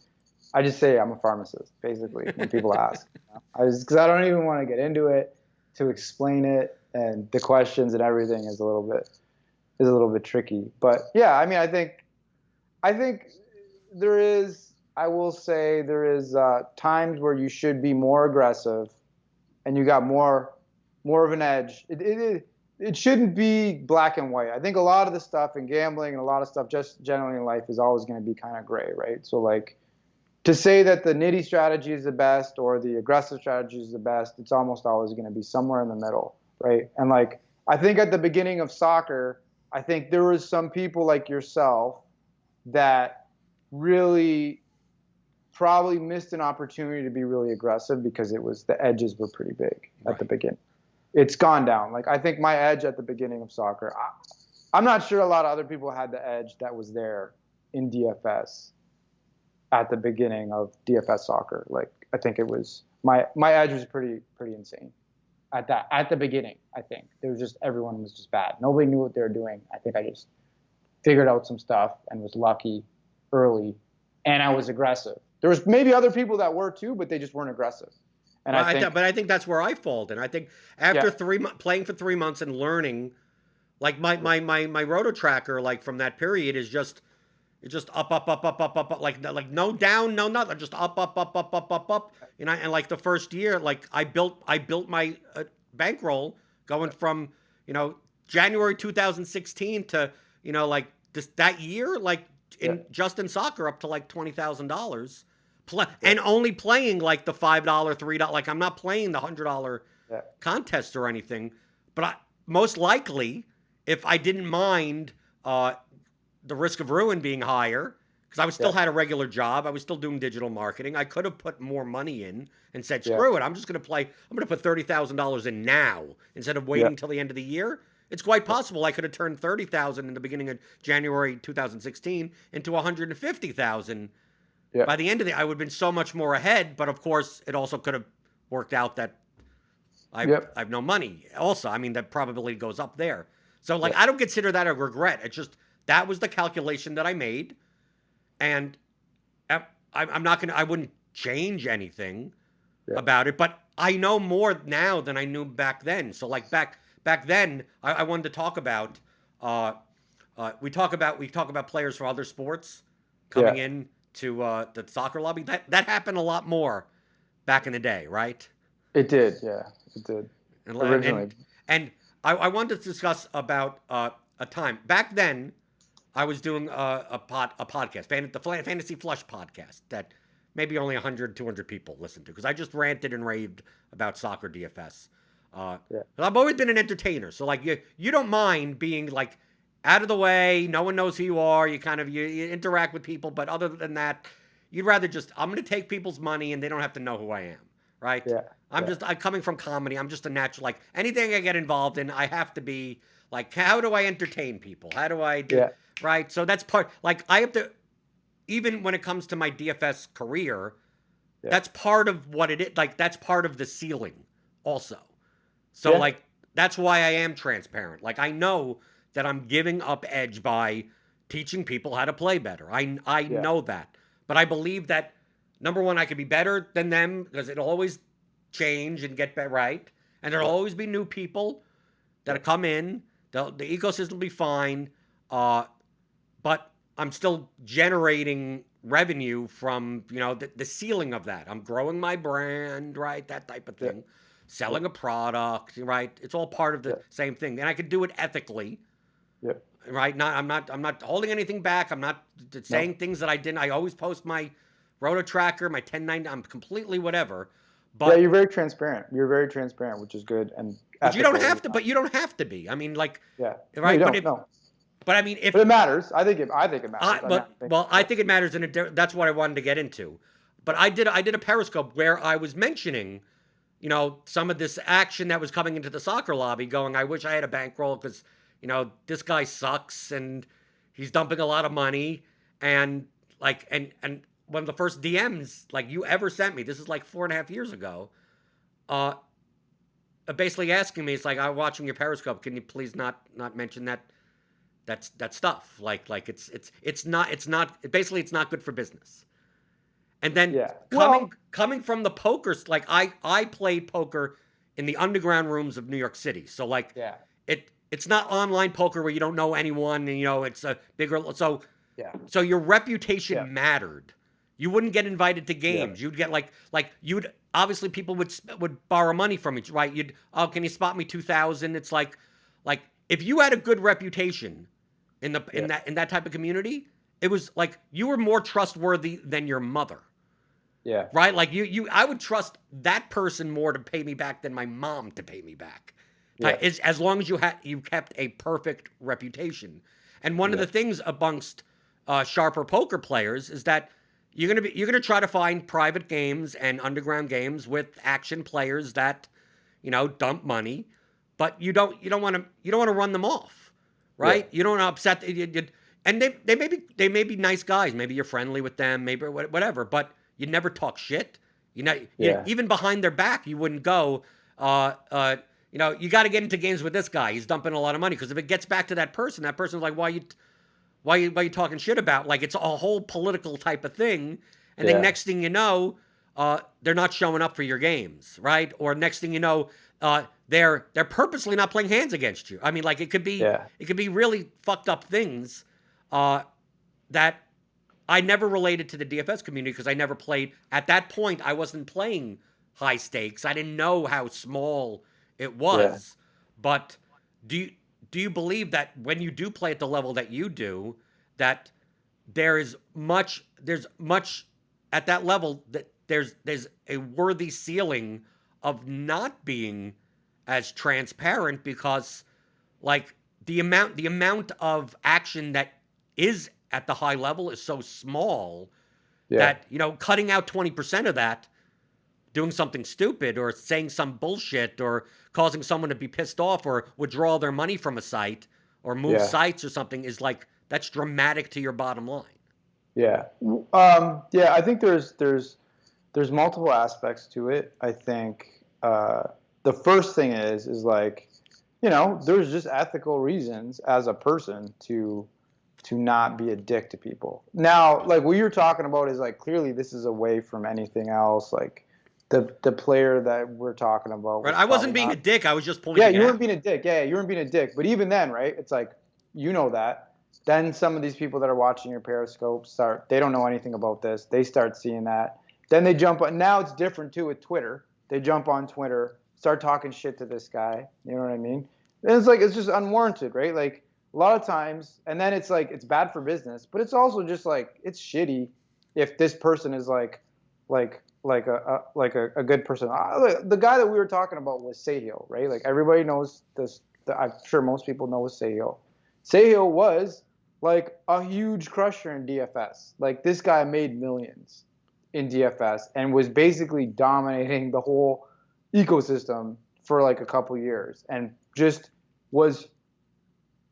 say I'm a pharmacist, basically, when people ask. Because I don't even want to get into it to explain it, and the questions and everything is a little bit tricky. But yeah, I mean, I think there is. I will say there is times where you should be more aggressive, and you got more of an edge. It shouldn't be black and white. I think a lot of the stuff in gambling and a lot of stuff just generally in life is always going to be kind of gray, right? So like to say that the nitty strategy is the best or the aggressive strategy is the best, it's almost always going to be somewhere in the middle, right? And like I think at the beginning of soccer, I think there was some people like yourself that really probably missed an opportunity to be really aggressive because the edges were pretty big at the beginning. It's gone down. Like I think my edge at the beginning of soccer, I'm not sure a lot of other people had the edge that was there in DFS at the beginning of DFS soccer. Like I think it was my edge was pretty insane at the beginning. I think there was just everyone was just bad. Nobody knew what they were doing. I think I just figured out some stuff and was lucky early, and I was aggressive. There was maybe other people that were too, but they just weren't aggressive. And I think that's where I fall. And I think after playing for 3 months and learning, like my roto tracker, like from that period is just up, like no down, no nothing, just up. And like the first year, like I built my bankroll going from January 2016 to like that year, like just in soccer up to like $20,000. And only playing like the $5, $3, like I'm not playing the $100 contest or anything. But most likely, if I didn't mind the risk of ruin being higher, because I was still had a regular job, I was still doing digital marketing, I could have put more money in and said, screw it, I'm just going to play, I'm going to put $30,000 in now instead of waiting till the end of the year. It's quite possible I could have turned $30,000 in the beginning of January 2016 into $150,000. By the end of I would have been so much more ahead, but of course, it also could have worked out that I have no money. Also, I mean, that probability goes up there. So, like, I don't consider that a regret. It's just that was the calculation that I made, and I'm not gonna. I wouldn't change anything about it, but I know more now than I knew back then. So, like back then, I wanted to talk about. We talk about players from other sports coming in to the soccer lobby. That happened a lot more back in the day, right? It did, it did. Originally. And I wanted to discuss about a time. Back then, I was doing a podcast, the Fantasy Flush podcast, that maybe only 100, 200 people listened to, because I just ranted and raved about soccer DFS. I've always been an entertainer, so like you don't mind being like out of the way, no one knows who you are, you interact with people, but other than that, you'd rather just, I'm going to take people's money and they don't have to know who I am, right? I'm coming from comedy, I'm just a natural, like anything I get involved in, I have to be like, how do I entertain people? How do I do, right? So that's part, like I have to, even when it comes to my DFS career, that's part of what it is, like that's part of the ceiling also. So like, that's why I am transparent. Like I know that I'm giving up edge by teaching people how to play better. I know that. But I believe that, number one, I could be better than them because it'll always change and get better, right? And there'll always be new people that'll come in. The ecosystem will be fine. But I'm still generating revenue from, the ceiling of that. I'm growing my brand, right? That type of thing. Selling a product, right? It's all part of the same thing. And I could do it ethically. Right? I'm not holding anything back. I'm not saying things that I didn't. I always post my roto tracker, my 1090. I'm completely whatever. Yeah, But you're very transparent. You're very transparent, which is good and but you don't ethical. have to. But you don't have to be. I mean, like, Yeah. No, you right? don't. No. But I mean, But if it matters. I think it matters. I mean, I think it matters, and that's what I wanted to get into. But I did a Periscope where I was mentioning, some of this action that was coming into the soccer lobby, going, I wish I had a bankroll because, this guy sucks and he's dumping a lot of money, and like, and one of the first DMs like you ever sent me, this is like 4.5 years ago, uh, basically asking me, it's like, I'm watching your Periscope. Can you please not mention that stuff? Like it's not basically it's not good for business. And then yeah. coming from the poker, like I played poker in the underground rooms of New York City. So like Yeah. it's not online poker where you don't know anyone and it's a bigger Yeah. so your reputation Yeah. mattered. You wouldn't get invited to games. Yeah. You'd get like you'd obviously people would borrow money from each, right? You'd, oh, can you spot me 2,000? It's like if you had a good reputation in that type of community, it was like you were more trustworthy than your mother. Yeah. Right? Like I would trust that person more to pay me back than my mom to pay me back. Yeah. As long as you kept a perfect reputation. And one of the things amongst sharper poker players is that you're gonna try to find private games and underground games with action players that dump money, but you don't want to run them off, right? Yeah. You don't want to upset and they may be nice guys, maybe you're friendly with them, maybe whatever, but you never talk shit. Even behind their back, you wouldn't go. You got to get into games with this guy. He's dumping a lot of money, because if it gets back to that person's like, why you talking shit about? Like, it's a whole political type of thing, and then next thing you know, they're not showing up for your games, right? Or next thing you know, they're purposely not playing hands against you. I mean, like, it could be really fucked up things that I never related to the DFS community, because I never played. At that point, I wasn't playing high stakes. I didn't know how small it was. But do you believe that when you do play at the level that you do, that there's much at that level, that there's a worthy ceiling of not being as transparent, because like the amount of action that is at the high level is so small that cutting out 20% of that, doing something stupid or saying some bullshit or causing someone to be pissed off or withdraw their money from a site or move sites or something, is like, that's dramatic to your bottom line. Yeah. I think there's multiple aspects to it. I think the first thing is like, there's just ethical reasons as a person to not be a dick to people. Now, like, what you're talking about is like, clearly this is away from anything else. Like the player that we're talking about. Right. I wasn't being a dick. I was just pointing out. Yeah, you weren't being a dick. Yeah, you weren't being a dick. But even then, right? It's like, that. Then some of these people that are watching your Periscope they don't know anything about this. They start seeing that. Then they jump on. Now it's different too with Twitter. They jump on Twitter, start talking shit to this guy. You know what I mean? And it's like, it's just unwarranted, right? Like, a lot of times, and then it's like, it's bad for business, but it's also just like, it's shitty if this person is like a good person. The guy that we were talking about was Sahil, right? Like, everybody knows this. I'm sure most people know Sahil. Sahil was like a huge crusher in DFS. Like, this guy made millions in DFS and was basically dominating the whole ecosystem for like a couple years, and just was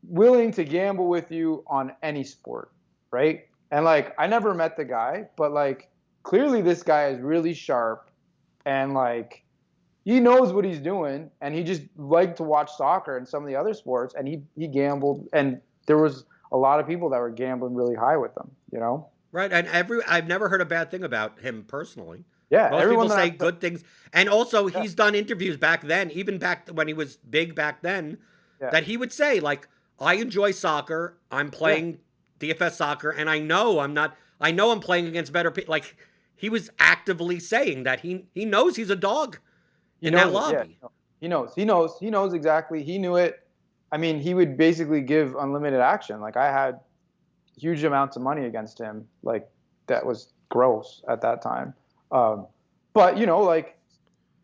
willing to gamble with you on any sport, right? And like, I never met the guy, but like, clearly this guy is really sharp, and like, he knows what he's doing, and he just liked to watch soccer and some of the other sports, and he gambled, and there was a lot of people that were gambling really high with him, Right, and I've never heard a bad thing about him personally. Yeah, most people say good things, and also he's done interviews back then, even back when he was big back then, that he would say like, I enjoy soccer. I'm playing DFS soccer, and I know I'm playing against better people. Like, he was actively saying that he knows he's a dog in that lobby. Yeah. He knows exactly. He knew it. I mean, he would basically give unlimited action. Like, I had huge amounts of money against him. Like, that was gross at that time. But like,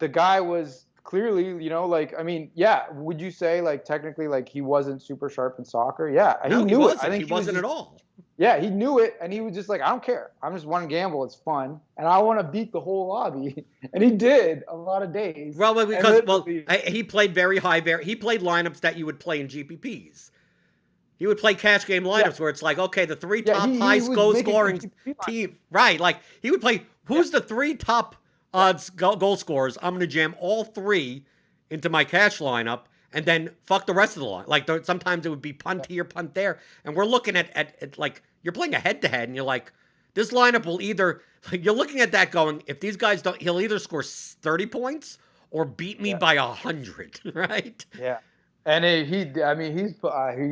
the guy was clearly, like, I mean, yeah, would you say like technically like he wasn't super sharp in soccer? Yeah, he No, he knew it. I wasn't. think He he was wasn't just, at all. yeah, he knew it, and he was just like, I don't care. I'm just want to gamble. It's fun, and I want to beat the whole lobby, and he did a lot of days. Well, And because literally, he played very high. He played lineups that you would play in GPPs. He would play cash game yeah, lineups where it's like, okay, the three yeah, top he high was goal making scoring GP line. team, right? Like he would play. Yeah, Who's the three top odds goal scorers? I'm going to jam all three into my cash lineup, and then fuck the rest of the line. Like sometimes it would be punt here, punt there, and we're looking at like you're playing a head to head, and you're like, this lineup will either like you're looking at that going, if these guys don't, he'll either score 30 points or beat me yeah, by 100, right? yeah. And I mean,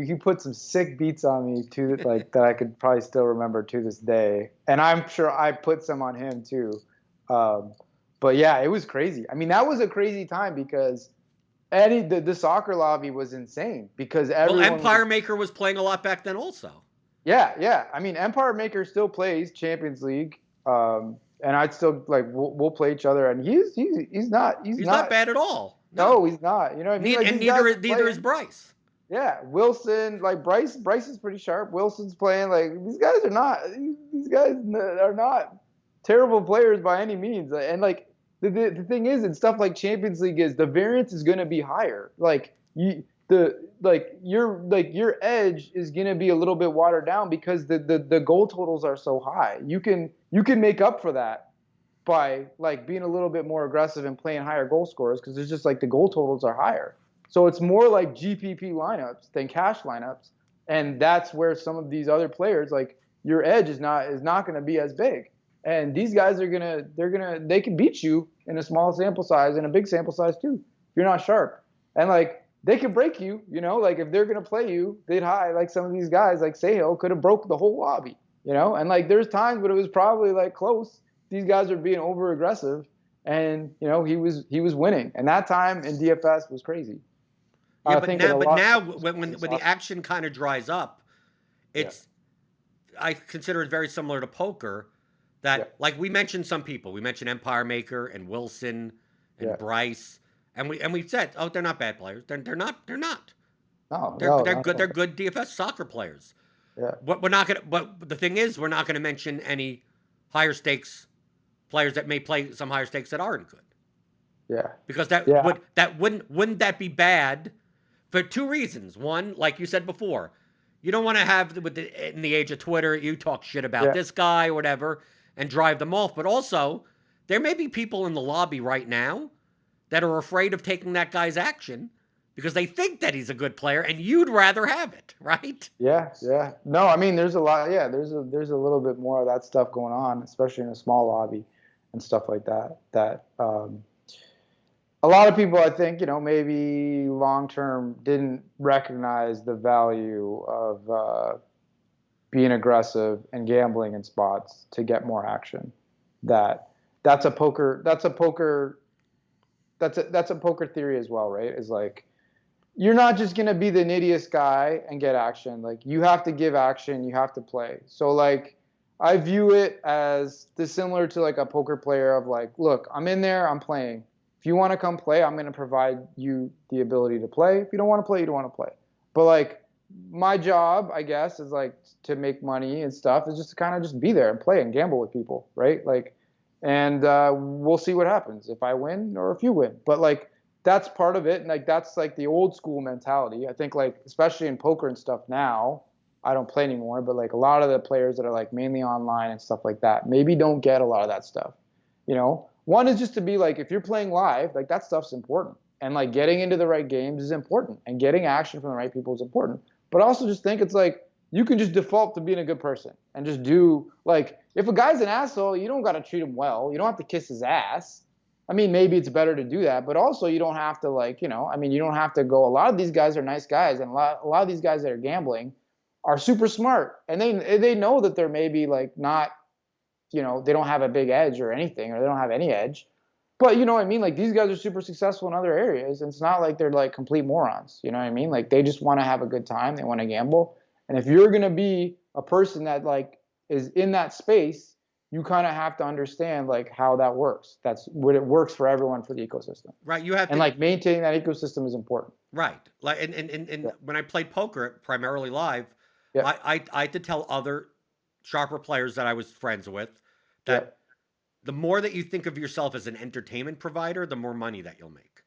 he put some sick beats on me too, like that I could probably still remember to this day. And I'm sure I put some on him too. Um, but yeah, it was crazy. I mean, that was a crazy time because the soccer lobby was insane because Well, everyone Empire was, Maker was playing a lot back then, also. yeah, yeah. I mean, Empire Maker still plays Champions League, and I'd still like we'll play each other, and he's He's not not. bad at all. No, No, he's not. You know what I mean? Like and these guys are neither is playing. Bryce. Yeah, Wilson, like Bryce is pretty sharp. Wilson's playing like these guys are not. These guys are not terrible players by any means. And like the thing is, in stuff like Champions League, is the variance is going to be higher. Like your edge is going to be a little bit watered down because the goal totals are so high. You can make up for that by like being a little bit more aggressive and playing higher goal scorers because it's just like the goal totals are higher. So it's more like GPP lineups than cash lineups, and that's where some of these other players like your edge is not going to be as big. And these guys they can beat you in a small sample size and a big sample size too. If you're not sharp, and like they could break you, like if they're going to play you, they'd high like some of these guys like Sahil could have broke the whole lobby, and like there's times when it was probably like close. These guys are being over aggressive, and he was winning. And that time in DFS was crazy. Yeah, I but think now when the action kind of dries up, it's I consider it very similar to poker. That like we mentioned some people, we mentioned Empire Maker and Wilson and Bryce, and we said, oh, they're not bad players. They're not. No, They're no, good. no. They're good DFS soccer players. Yeah, But we're not gonna. But the thing is, we're not gonna mention any higher stakes players that may play some higher stakes that aren't good. yeah, Because yeah, wouldn't that be bad for two reasons? One, like you said before, you don't want to have in the age of Twitter, you talk shit about yeah, this guy or whatever and drive them off. But also, there may be people in the lobby right now that are afraid of taking that guy's action because they think that he's a good player and you'd rather have it, right? yeah. No, I mean there's a lot. Yeah, there's a little bit more of that stuff going on, especially in a small lobby and stuff like that. A lot of people, I think, maybe long term didn't recognize the value of being aggressive and gambling in spots to get more action. That's a poker theory as well, right? Is like you're not just gonna be the nittiest guy and get action. Like you have to give action, you have to play. So like I view it as similar to like a poker player of like, look, I'm in there, I'm playing. If you want to come play, I'm going to provide you the ability to play. If you don't want to play, you don't want to play. But like my job, I guess, is like to make money and stuff is just to kind of just be there and play and gamble with people, right? Like, and we'll see what happens if I win or if you win. But like that's part of it, and like that's like the old school mentality. I think like especially in poker and stuff now, I don't play anymore, but like a lot of the players that are like mainly online and stuff like that maybe don't get a lot of that stuff. One is just to be like, if you're playing live, like that stuff's important. And like getting into the right games is important. And getting action from the right people is important. But also just think it's like, you can just default to being a good person and just do like, if a guy's an asshole, you don't got to treat him well. You don't have to kiss his ass. I mean, maybe it's better to do that, but also you don't have to like, I mean, you don't have to go, a lot of these guys are nice guys. And a lot of these guys that are gambling are super smart. And they know that they're maybe like not, they don't have a big edge or anything, or they don't have any edge. But you know what I mean? Like these guys are super successful in other areas. And it's not like they're like complete morons. You know what I mean? Like they just want to have a good time. They want to gamble. And if you're going to be a person that like is in that space, you kind of have to understand like how that works. That's what it works for everyone for the ecosystem. Right. You have And to. like maintaining that ecosystem is important. Right. Like, and Yeah. when I played poker primarily live, Yeah. I had to tell other sharper players that I was friends with Yeah. that the more that you think of yourself as an entertainment provider, the more money that you'll make.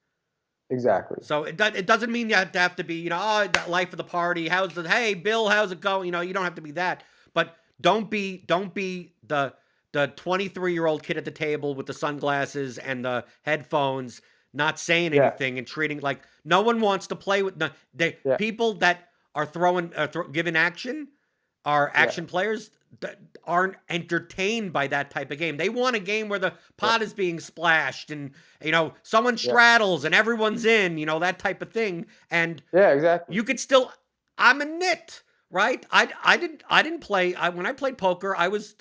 Exactly. So it doesn't mean you have to be, oh, the life of the party. Hey, Bill, how's it going? You don't have to be that. But don't be the 23-year-old kid at the table with the sunglasses and the headphones, not saying Yeah. anything and treating like no one wants to play with Yeah. people that are giving action are Yeah. action players that aren't entertained by that type of game. They want a game where the Yeah. pot is being splashed and someone Yeah. straddles and everyone's in, that type of thing. And Yeah. Exactly. you could still I'm a nit, right? I didn't play when I played poker, I was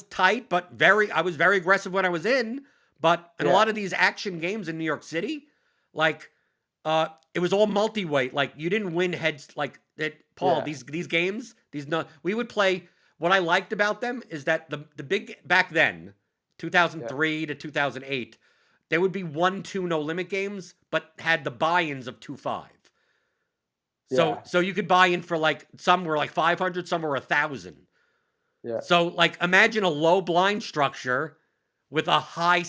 tight but I was very aggressive when I was in, but in a Yeah. lot of these action games in New York City, like it was all multi-weight. Like you didn't win heads like that. Paul, Yeah. these games, we would play. What I liked about them is that the big back then, Yeah. 2003 to 2008, there would be 1-2 no limit games, but had the buy-ins of 2-5. Yeah. So you could buy in for like some were like 500, some were 1,000. Yeah. So like imagine a low blind structure with a high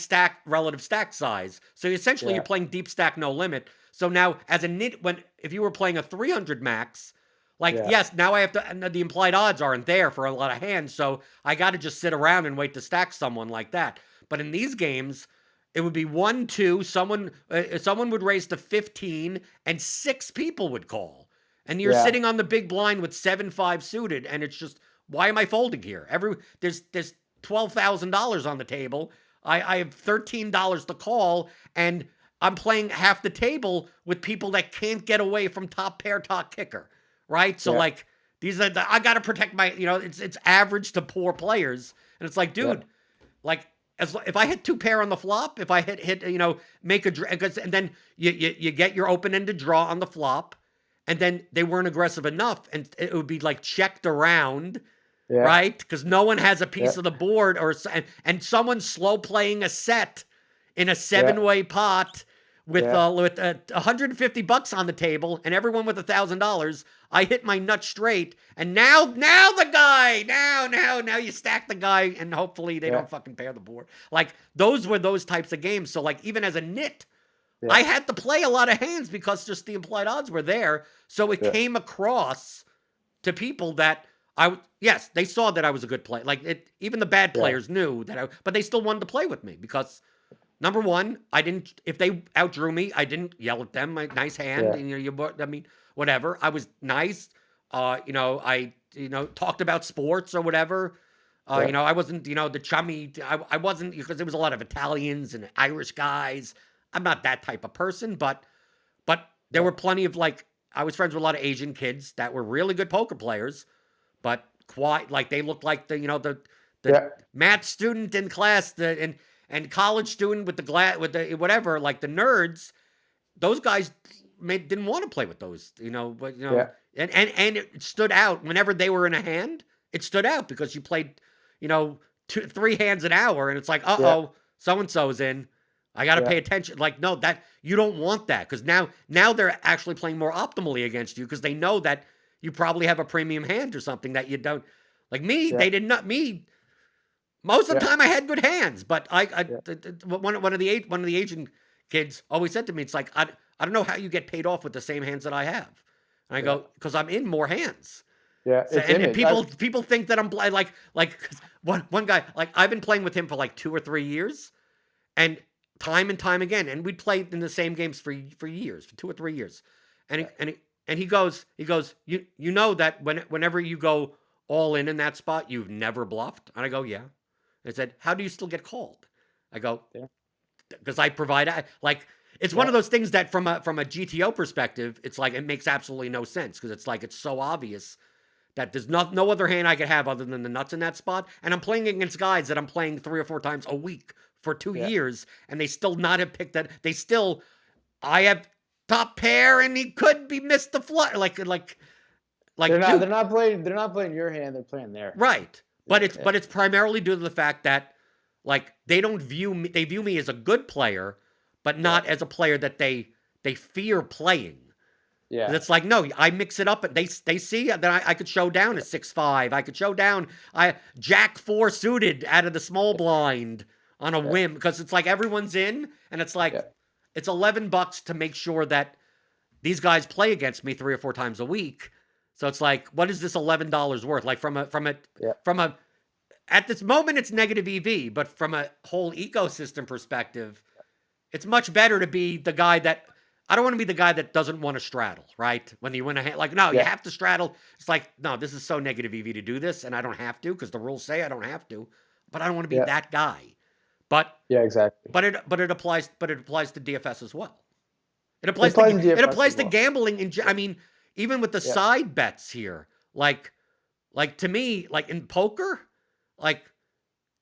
relative stack size. So essentially Yeah. you're playing deep stack no limit. So now as a nit, if you were playing a 300 max, like Yeah. yes, now I have to, and the implied odds aren't there for a lot of hands. So I got to just sit around and wait to stack someone like that. But in these games, it would be 1-2. Someone would raise to 15, and 6 people would call, and you're Yeah. sitting on the big blind with 7-5 suited, and it's just why am I folding here? There's $12,000 on the table. I have $13 to call, and I'm playing half the table with people that can't get away from top pair, top kicker, right? So Yeah. like these are I got to protect my, it's average to poor players, and it's like, dude, Yeah. like if I hit 2 pair on the flop, if I hit make and then you get your open ended draw on the flop, and then they weren't aggressive enough, and it would be like checked around. Yeah. Right? Because no one has a piece Yeah. of the board, and someone's slow playing a set in a 7-way pot with Yeah. with $150 on the table, and everyone with $1,000. I hit my nut straight, and now the guy, now you stack the guy, and hopefully they Yeah. don't fucking pair the board. Like those were those types of games. So like even as a nit, Yeah. I had to play a lot of hands because just the implied odds were there. So it Yeah. came across to people that yes, they saw that I was a good player. Like even the bad Yeah. players knew that but they still wanted to play with me because number one, if they outdrew me, I didn't yell at them. My nice hand, Yeah. and I mean, whatever. I was nice. I talked about sports or whatever. Yeah. I wasn't, the chummy. I wasn't because there was a lot of Italians and Irish guys. I'm not that type of person, but there were plenty of I was friends with a lot of Asian kids that were really good poker players, but quite like they looked like the Yeah. math student in class, and college student with the whatever, like the nerds. Those guys didn't want to play with those, but Yeah. and it stood out whenever they were in a hand. It stood out because you played, 2-3 hands an hour, and it's like, Yeah. so and so's in. I got to Yeah. pay attention. Like, no, that you don't want that because now they're actually playing more optimally against you because they know that you probably have a premium hand or something that you don't. Like me, Yeah. they did not me. Most of the Yeah. time, I had good hands, but Yeah. one of the Asian kids always said to me, "It's like I don't know how you get paid off with the same hands that I have." And I Yeah. go, "Because I'm in more hands." Yeah. So, It's and image. people think that I'm like 'cause one guy, like I've been playing with him for like 2 or 3 years, and time again, and we'd played in the same games for years, for 2 or 3 years, and he goes, you know that whenever you go all in that spot, you've never bluffed, and I go, yeah. They said, how do you still get called? I go, Yeah. because I provide like. It's one Yeah. of those things that from a GTO perspective, it's like it makes absolutely no sense because it's like it's so obvious that there's no other hand I could have other than the nuts in that spot. And I'm playing against guys that I'm playing 3 or 4 times a week for 2 Yeah. years, and they still not have picked that. I have top pair, and he could be missed the flush. Like, They're dude, not playing your hand. They're playing theirs. right. but it's primarily due to the fact that like they don't view me, they view me as a good player, but not as a player that they fear playing. Yeah. It's like, no, I mix it up, and they see that I could show down a 6-5. I could show down Jack 4 suited out of the small blind on a whim, because it's like everyone's in, and it's like it's $11 to make sure that these guys play against me 3 or 4 times a week. So it's like, what is this $11 worth? Like from a at this moment it's negative EV, but from a whole ecosystem perspective, it's much better to be the guy that I don't want to be the guy that doesn't want to straddle, right? When you win a hand, like, no, you have to straddle. It's like, no, this is so negative EV to do this, and I don't have to because the rules say I don't have to. But I don't want to be that guy. But exactly. But it applies to DFS as well. It applies to gambling. I mean, even with the side bets here, like to me, like in poker, like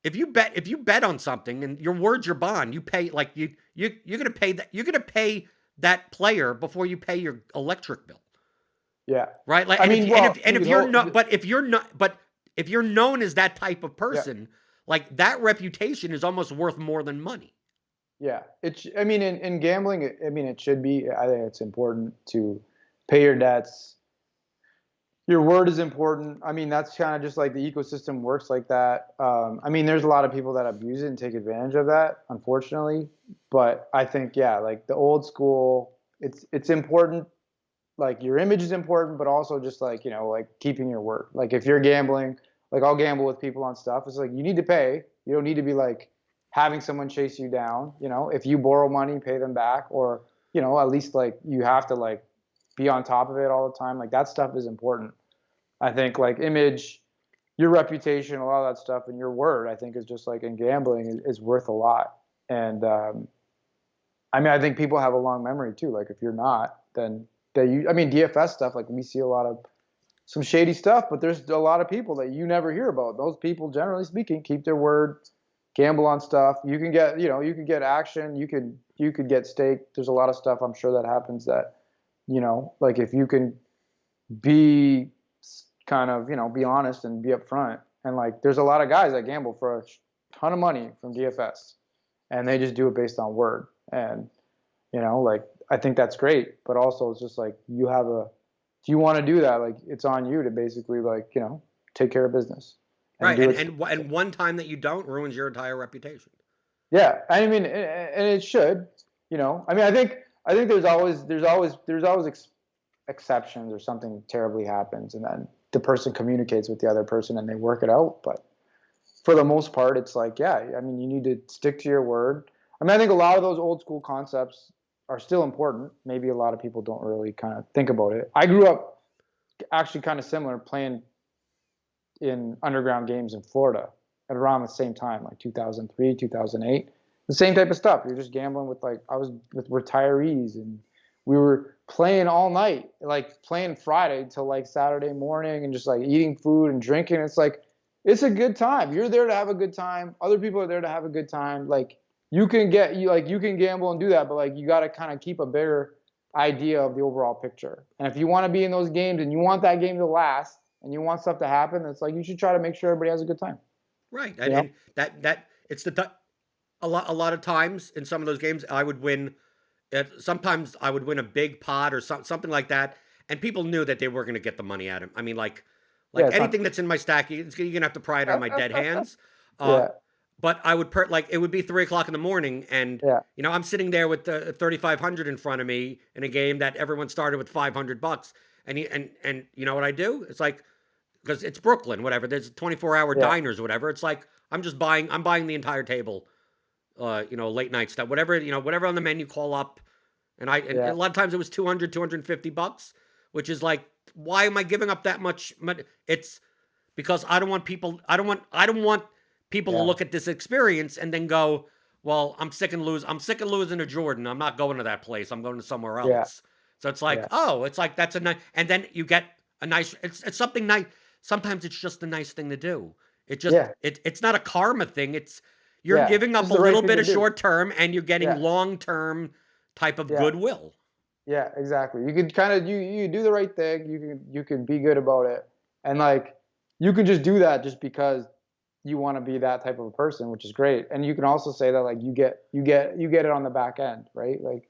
if you bet on something and your word's your bond, you pay like you're gonna pay that player before you pay your electric bill. Yeah. Right. Like, if you're known as that type of person, like that reputation is almost worth more than money. Yeah. I mean, in gambling, it should be. I think it's important to pay your debts. Your word is important. I mean, that's kind of just like the ecosystem works like that. I mean, there's a lot of people that abuse it and take advantage of that, unfortunately. But I think, like the old school, it's important. Like your image is important, but also just like, like keeping your word. Like if you're gambling, like I'll gamble with people on stuff. It's like, you need to pay. You don't need to be like having someone chase you down. If you borrow money, pay them back, or, at least like you have to like be on top of it all the time. Like that stuff is important. I think like image, your reputation, a lot of that stuff, and your word, I think is just like in gambling is worth a lot. And I mean, I think people have a long memory too. Like if you're not, then DFS stuff, like we see a lot of some shady stuff, but there's a lot of people that you never hear about. Those people, generally speaking, keep their word, gamble on stuff. You can get, you can get action. You could get staked. There's a lot of stuff I'm sure that happens that, like if you can be kind of, be honest and be upfront. And like, there's a lot of guys that gamble for a ton of money from DFS, and they just do it based on word. And, like, I think that's great, but also it's just like, if you want to do that, like it's on you to basically like, take care of business. Right. And one time that you don't ruins your entire reputation. Yeah. I mean, and it should, I mean, I think there's always exceptions or something terribly happens and then the person communicates with the other person and they work it out. But for the most part, it's like, I mean, you need to stick to your word. I mean, I think a lot of those old school concepts are still important. Maybe a lot of people don't really kind of think about it. I grew up actually kind of similar, playing in underground games in Florida at around the same time, like 2003, 2008. The same type of stuff. You're just gambling with I was with retirees, and we were playing all night, like playing Friday till like Saturday morning and just like eating food and drinking. It's like, it's a good time. You're there to have a good time. Other people are there to have a good time. Like you can gamble and do that, but like you got to kind of keep a bigger idea of the overall picture. And if you want to be in those games and you want that game to last and you want stuff to happen, it's like you should try to make sure everybody has a good time. Right. And that it's a lot of times in some of those games I would win. Sometimes I would win a big pot or something like that, and people knew that they were going to get the money at him. I mean, like anything that's in my stack, you're going to have to pry it out of my dead hands. But I would it would be 3 o'clock in the morning, and I'm sitting there with the 3,500 in front of me in a game that everyone started with $500, and you know what I do? It's like, because it's Brooklyn, whatever. There's 24-hour diners, whatever. It's like I'm buying the entire table, late night stuff, whatever on the menu, call up, and a lot of times it was $250, which is like, why am I giving up that much money? It's because I don't want people to look at this experience and then go, well, I'm sick of losing to Jordan. I'm not going to that place. I'm going to somewhere else. Yeah. So it's like, it's like, that's a nice, and then you get a nice, it's something nice. Sometimes it's just a nice thing to do. It just, it's not a karma thing. You're giving up a little bit of short term and you're getting long-term type of goodwill. Yeah, exactly. You could kind of, you do the right thing. You can be good about it. And like, you can just do that just because you want to be that type of a person, which is great. And you can also say that like you get it on the back end, right? Like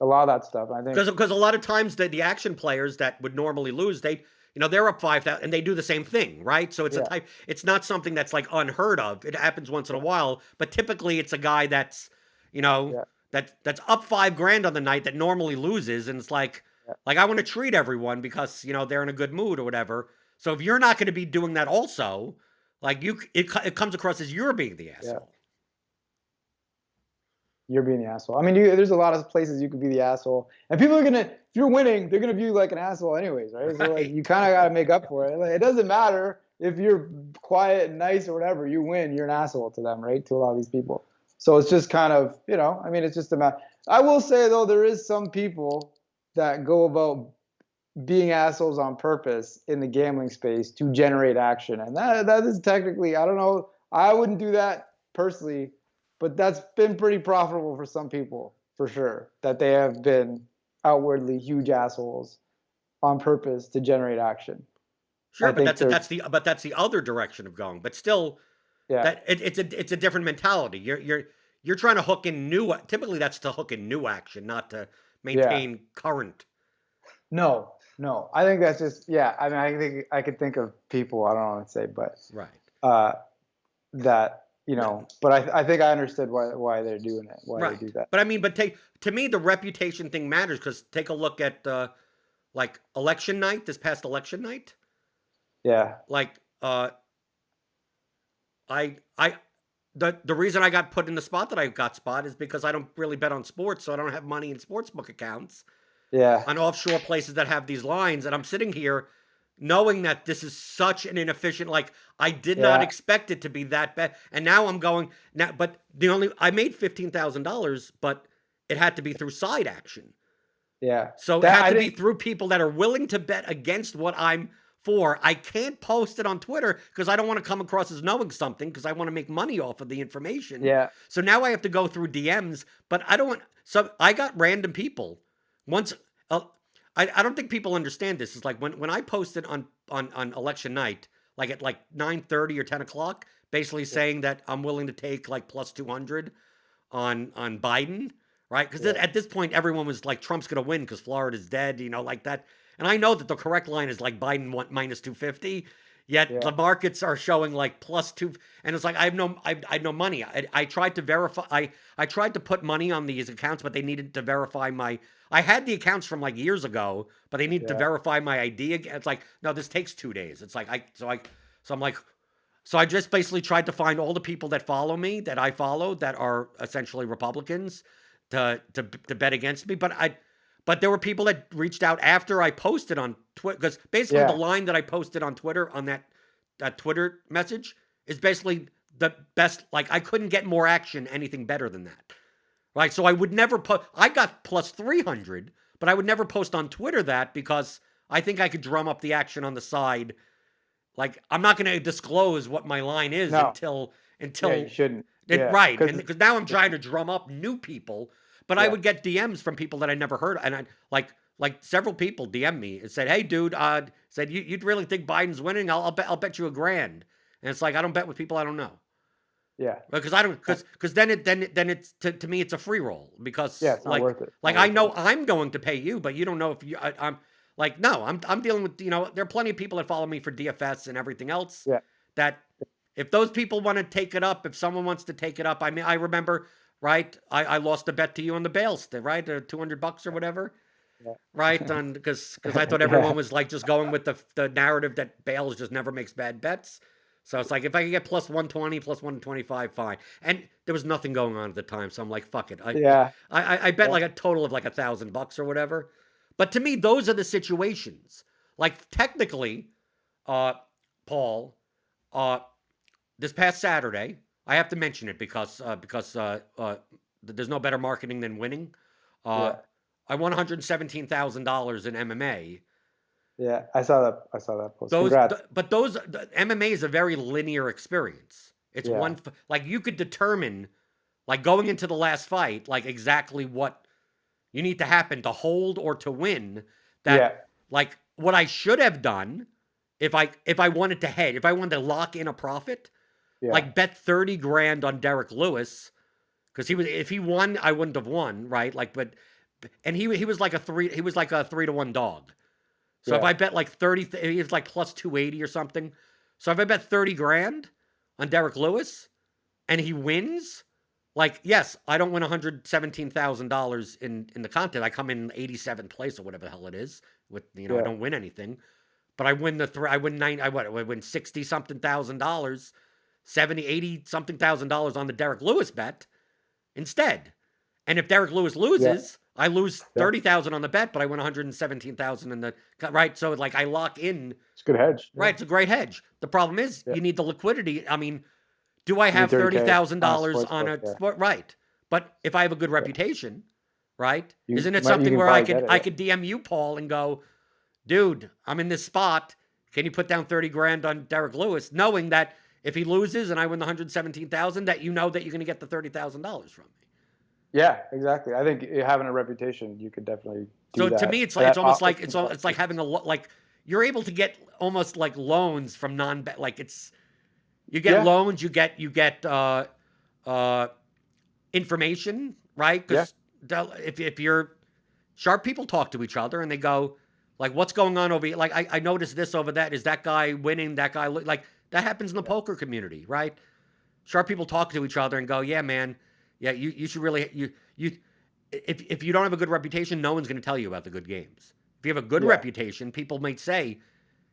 a lot of that stuff. I think because a lot of times the action players that would normally lose, they're up 5,000 and they do the same thing, right? So it's yeah, it's not something that's like unheard of. It happens once in a while, but typically it's a guy that's, you know, yeah, that's up 5 grand on the night that normally loses, and it's yeah, like I want to treat everyone because they're in a good mood or whatever. So if you're not going to be doing that also, like it comes across as you're being the yeah. asshole. You're being the asshole. I mean, there's a lot of places you could be the asshole, and people are gonna, if you're winning, they're gonna view you like an asshole anyways, right? So like, Right. you kind of got to make up for it. Like, it doesn't matter if you're quiet and nice or whatever. You win, you're an asshole to them, right? To a lot of these people. So it's just kind of, I mean, it's just a matter. I will say though, there is some people that go about being assholes on purpose in the gambling space to generate action, and that is technically, I don't know, I wouldn't do that personally, but that's been pretty profitable for some people for sure, that they have been outwardly huge assholes on purpose to generate action. I Sure, but think there's that's the other direction of going. But still, yeah, it's a different mentality. You're trying to hook in new. Typically, that's to hook in new action, not to yeah, maintain current. no, I think that's just, yeah, I mean, I think I could think of people, I don't know what to say, but Right. uh that, No. but I think I understood why they're doing it, why they Right. do that. But I mean, to me, the reputation thing matters because take a look at like election night, this past election night. Yeah, Like I the reason I got put in the spot that I got spot is because I don't really bet on sports, so I don't have money in sportsbook accounts yeah, on offshore places that have these lines, and I'm sitting here knowing that this is such an inefficient. Like I did not yeah, expect it to be that bad, and now I'm going now. But I made $15,000, but it had to be through side action. yeah. So it That had I to be think, through people that are willing to bet against what I'm for. I can't post it on Twitter because I don't want to come across as knowing something because I want to make money off of the information. yeah, So now I have to go through DMs, but I don't want. So I got random people. Once I don't think people understand this. It's like when I posted on election night, like at like 9:30 or 10 o'clock, basically yeah, saying that I'm willing to take like plus 200 on Biden, right? Because yeah, at this point, everyone was like, Trump's going to win because Florida's dead, like that. And I know that the correct line is like Biden minus 250. Yet yeah, the markets are showing like plus two, and it's like I have no money. I tried to verify. I tried to put money on these accounts, but they needed to verify my. I had the accounts from like years ago, but they needed to yeah, verify my ID again. It's like no, this takes 2 days. It's like so I'm like so I just basically tried to find all the people that follow me, that I follow, that are essentially Republicans, to bet against me. But there were people that reached out after I posted on Twitter because basically the yeah, line that I posted on Twitter on that Twitter message is basically the best. Like I couldn't get more action, anything better than that. Right? So I would never put. I got plus 300, but I would never post on Twitter that because I think I could drum up the action on the side. Like I'm not going to disclose what my line is no, yeah, you until shouldn't, it yeah, right, and because because now I'm trying to drum up new people, but I yeah, would get DMs from people that I never heard, and I like several people DM me and said, "Hey, dude, said you'd really think Biden's winning? I'll bet you $1,000." And it's like I don't bet with people I don't know yeah, because I don't because then it's to me it's a free roll yeah, because it's not worth it. It's like not I worth know it. I'm going to pay you, but you don't know if I'm like no I'm dealing with there are plenty of people that follow me for DFS and everything else Yeah, that if those people want to take it up, if someone wants to take it up, I mean I remember right I lost a bet to you on the Bales right $200 or whatever right yeah, on because I thought everyone yeah, was like just going with the narrative that Bales just never makes bad bets. So it's like if I could get plus 120, plus 125, fine. And there was nothing going on at the time, so I'm like, fuck it. yeah, I bet yeah, like a total of like $1,000 or whatever. But to me, those are the situations. Like technically, uh, Paul, uh, this past Saturday, I have to mention it because there's no better marketing than winning. Uh, yeah, I won $117,000 in MMA. yeah. I saw that post. Those, Congrats. but the MMA is a very linear experience. It's Yeah, like you could determine, like going into the last fight, like exactly what you need to happen to hold or to win. That yeah, like what I should have done if I wanted to hedge, if I wanted to lock in a profit, like bet 30 grand on Derek Lewis because if he won, I wouldn't have won, right? Like, and he was like a 3-to-1 dog. So if I bet like 30, he was like plus 280 or something. So if I bet 30 grand on Derek Lewis and he wins, like, yes, I don't win $117,000 in the contest. I come in 87th place or whatever the hell it is. With I don't win anything, but I win I win I win 60 something thousand dollars, 70, 80 something $1,000 on the Derek Lewis bet instead. And if Derek Lewis loses, I lose 30,000 on the bet, but I win 117,000 in the right. So like I lock in. It's a good hedge. Right, it's a great hedge. The problem is you need the liquidity. I mean, do I have $30,000 on a sport? Right, but if I have a good reputation, right, isn't it something where I could DM you, Paul, and go, dude, I'm in this spot. Can you put down 30 grand on Derek Lewis, knowing that if he loses and I win the 117,000, that you know that you're going to get the $30,000 from me. Yeah, exactly. I think having a reputation, you could definitely do that. So to me, it's like it's almost like it's like having like you're able to get almost like loans from non-bet. Like you get loans, you get information, right? Because if you're sharp, people talk to each other and they go like, "What's going on over here?" Like I noticed this over that. Is that guy winning? That guy like that happens in the poker community, right? Sharp people talk to each other and go, "Yeah, man." Yeah, you should really if you don't have a good reputation, no one's going to tell you about the good games. If you have a good reputation, people might say,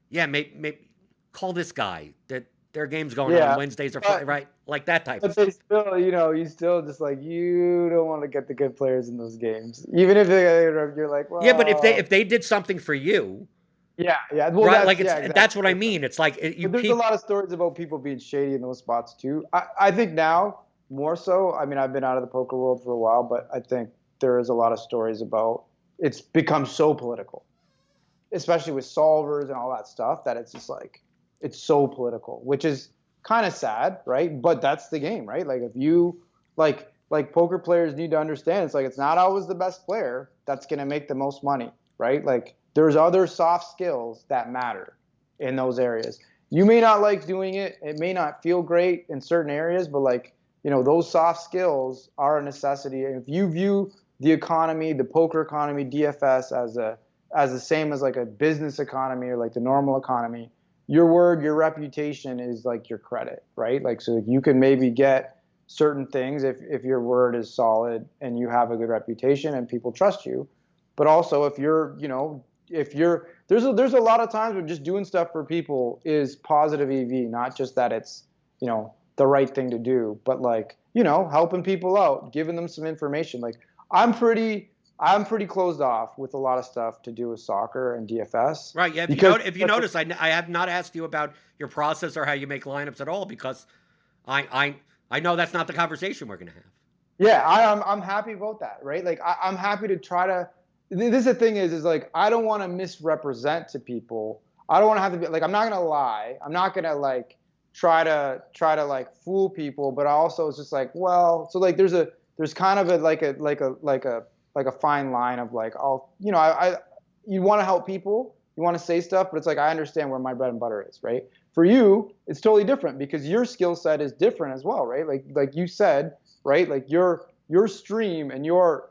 "Yeah, maybe call this guy. That their game's going on Wednesdays or Friday, right?" Like that type of stuff. But still, you still just like you don't want to get the good players in those games, even if you're like, well, yeah, but if they did something for you. Yeah. Well, right? Like that's what I mean. It's like there's a lot of stories about people being shady in those spots too. I think now. More so, I mean, I've been out of the poker world for a while, but I think there is a lot of stories about it's become so political, especially with solvers and all that stuff, that it's just like it's so political, which is kind of sad, right? But that's the game, right? Like if you like poker players need to understand, it's like it's not always the best player that's going to make the most money, right? Like there's other soft skills that matter in those areas. You may not like doing it. It may not feel great in certain areas, but like, those soft skills are a necessity. And if you view the economy, the poker economy, DFS as the same as like a business economy or like the normal economy, your word, your reputation is like your credit, right? Like, so you can maybe get certain things if your word is solid and you have a good reputation and people trust you. But also if you're, there's a lot of times when just doing stuff for people is positive EV, not just that it's, the right thing to do, but like, helping people out, giving them some information. Like I'm pretty closed off with a lot of stuff to do with soccer and DFS. Right. Yeah. If you notice, I have not asked you about your process or how you make lineups at all, because I know that's not the conversation we're going to have. Yeah. I'm happy about that. Right. Like I'm happy to try to, this is the thing is like, I don't want to misrepresent to people. I don't want to have to be like, I'm not going to lie. I'm not going to like, try to like fool people, but also it's just like, well, so like there's kind of a fine line of like, you want to help people, you want to say stuff, but it's like I understand where my bread and butter is, right? For you, it's totally different because your skill set is different as well, right? Like you said, right? Like your stream and your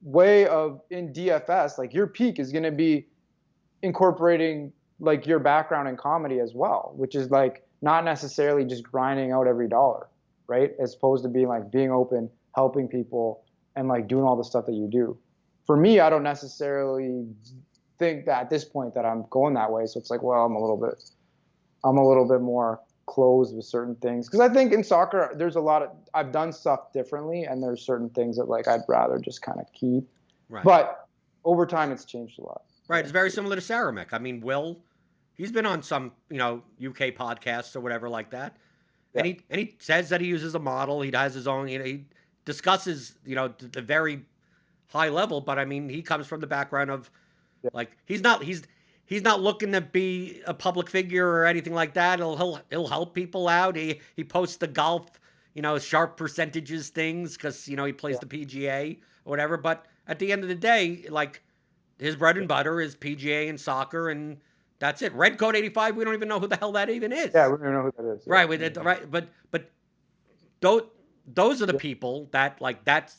way of in DFS, like your peak is going to be incorporating like your background in comedy as well, which is like not necessarily just grinding out every dollar, right? As opposed to being open, helping people, and like doing all the stuff that you do. For me, I don't necessarily think that at this point that I'm going that way. So it's like, well, I'm a little bit more closed with certain things. Because I think in soccer, there's I've done stuff differently, and there's certain things that like I'd rather just kind of keep. Right. But over time, it's changed a lot. Right, it's very similar to Saramek. I mean, he's been on some, UK podcasts or whatever like that, and he says that he uses a model. He has his own. He discusses, the very high level. But I mean, he comes from the background of, like, he's not looking to be a public figure or anything like that. He'll help people out. He posts the golf, sharp percentages things because he plays the PGA or whatever. But at the end of the day, like, his bread and butter is PGA and soccer, and That's it. Red Code 85. We don't even know who the hell that even is. Yeah, we don't know who that is. Right. Right. But those are the people that that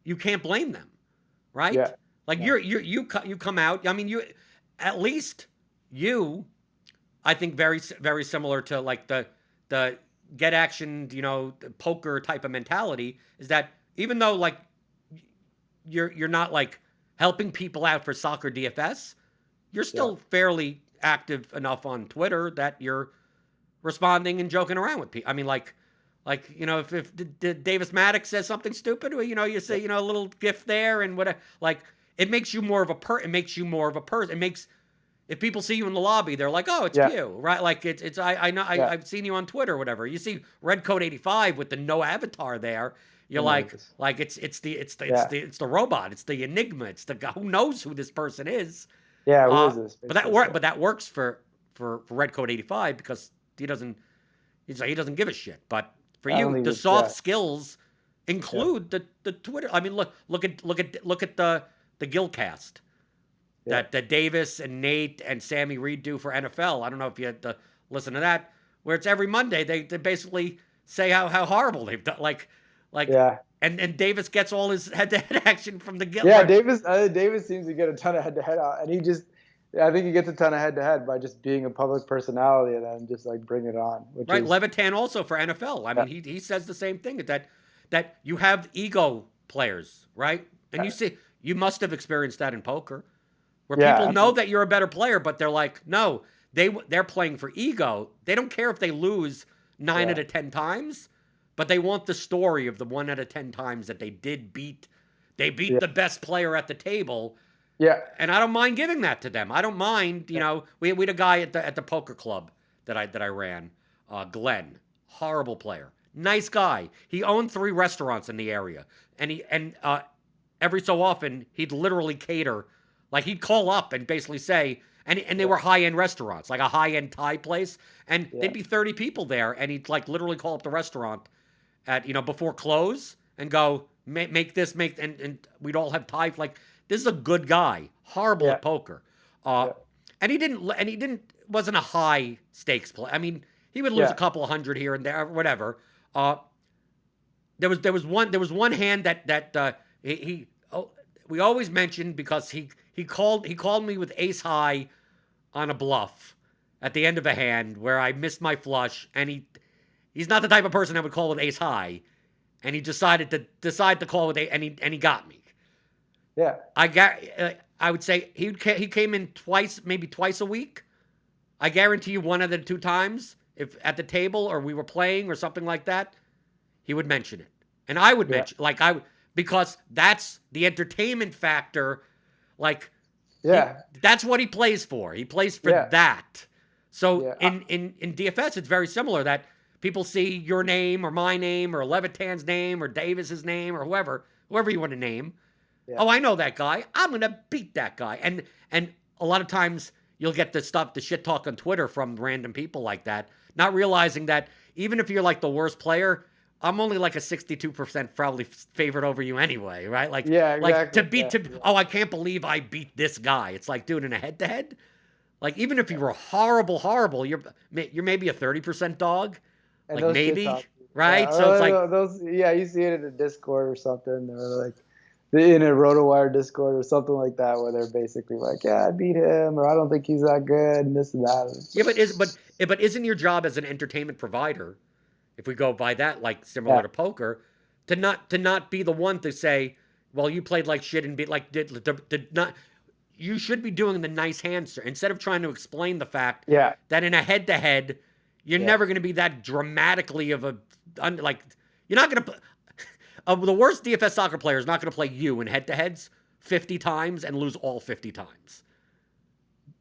you can't blame them, right? Yeah. Like you come out. I mean, you at least you, I think very similar to like the get action, the poker type of mentality is that even though like you're not like helping people out for soccer DFS, you're still fairly active enough on Twitter that you're responding and joking around with people. I mean, if Davis Maddox says something stupid, you say, a little gift there and whatever. Like, it makes you more of a person. It makes, if people see you in the lobby, they're like, oh, it's you, right? Like I know, I've seen you on Twitter or whatever. You see Red Code 85 with the no avatar there. You're like it's the robot. It's the enigma. It's the guy who knows who this person is. Yeah, who is this? But that works for Red Code 85 because he doesn't give a shit. But for you, the soft skills include the Twitter. I mean, look at the Gilcast that Davis and Nate and Sammy Reed do for NFL. I don't know if you had to listen to that, where it's every Monday they basically say how horrible they've done. And Davis gets all his head-to-head action from the Gil. Yeah, Davis seems to get a ton of head-to-head out, and I think he gets a ton of head-to-head by just being a public personality and then just like bring it on. Levitan also for NFL. I mean, he says the same thing that you have ego players, right? And you must have experienced that in poker, where people know that you're a better player, but they're like, no, they're playing for ego. They don't care if they lose 9 out of 10 times, but they want the story of the 1 out of 10 times that they did beat. They beat the best player at the table. Yeah, and I don't mind giving that to them. I don't mind. We had a guy at the poker club that I ran, Glenn, horrible player, nice guy. He owned 3 restaurants in the area, and every so often he'd literally cater, like he'd call up and basically say, and they were high-end restaurants, like a high-end Thai place, and there'd be 30 people there, and he'd like literally call up the restaurant at before close and go make this and we'd all have Thai like. This is a good guy, horrible at poker, and he wasn't a high stakes play. I mean, he would lose a couple of hundred here and there, whatever. There was one hand that we always mentioned because he called me with ace high on a bluff at the end of a hand where I missed my flush, and he's not the type of person that would call with ace high, and he decided to call with and he got me. Yeah, I would say he came in maybe twice a week. I guarantee you 1 of the 2 times, if at the table or we were playing or something like that, he would mention it, and I would mention because that's the entertainment factor. That's what he plays for. He plays for that. So in DFS, it's very similar that people see your name or my name or Levitan's name or Davis's name or whoever you want to name. Yeah. Oh, I know that guy. I'm going to beat that guy. And a lot of times you'll get the shit talk on Twitter from random people like that, not realizing that even if you're like the worst player, I'm only like a 62% probably favorite over you anyway, right? Like, exactly. I can't believe I beat this guy. It's like, dude, in a head-to-head, like even if you were horrible, you're maybe a 30% dog, and like maybe, right? So it's like you see it in a Discord or something, or like in a RotoWire Discord or something like that, where they're basically like, yeah, I beat him, or I don't think he's that good, and this and that. Yeah, but isn't your job as an entertainment provider, if we go by that, like similar to poker, to not be the one to say, well, you played like shit and be like did not. You should be doing the nice answer instead of trying to explain the fact that in a head-to-head, you're never going to be that dramatically of a like. You're not going to. The worst DFS soccer player is not going to play you in head-to-heads 50 times and lose all 50 times.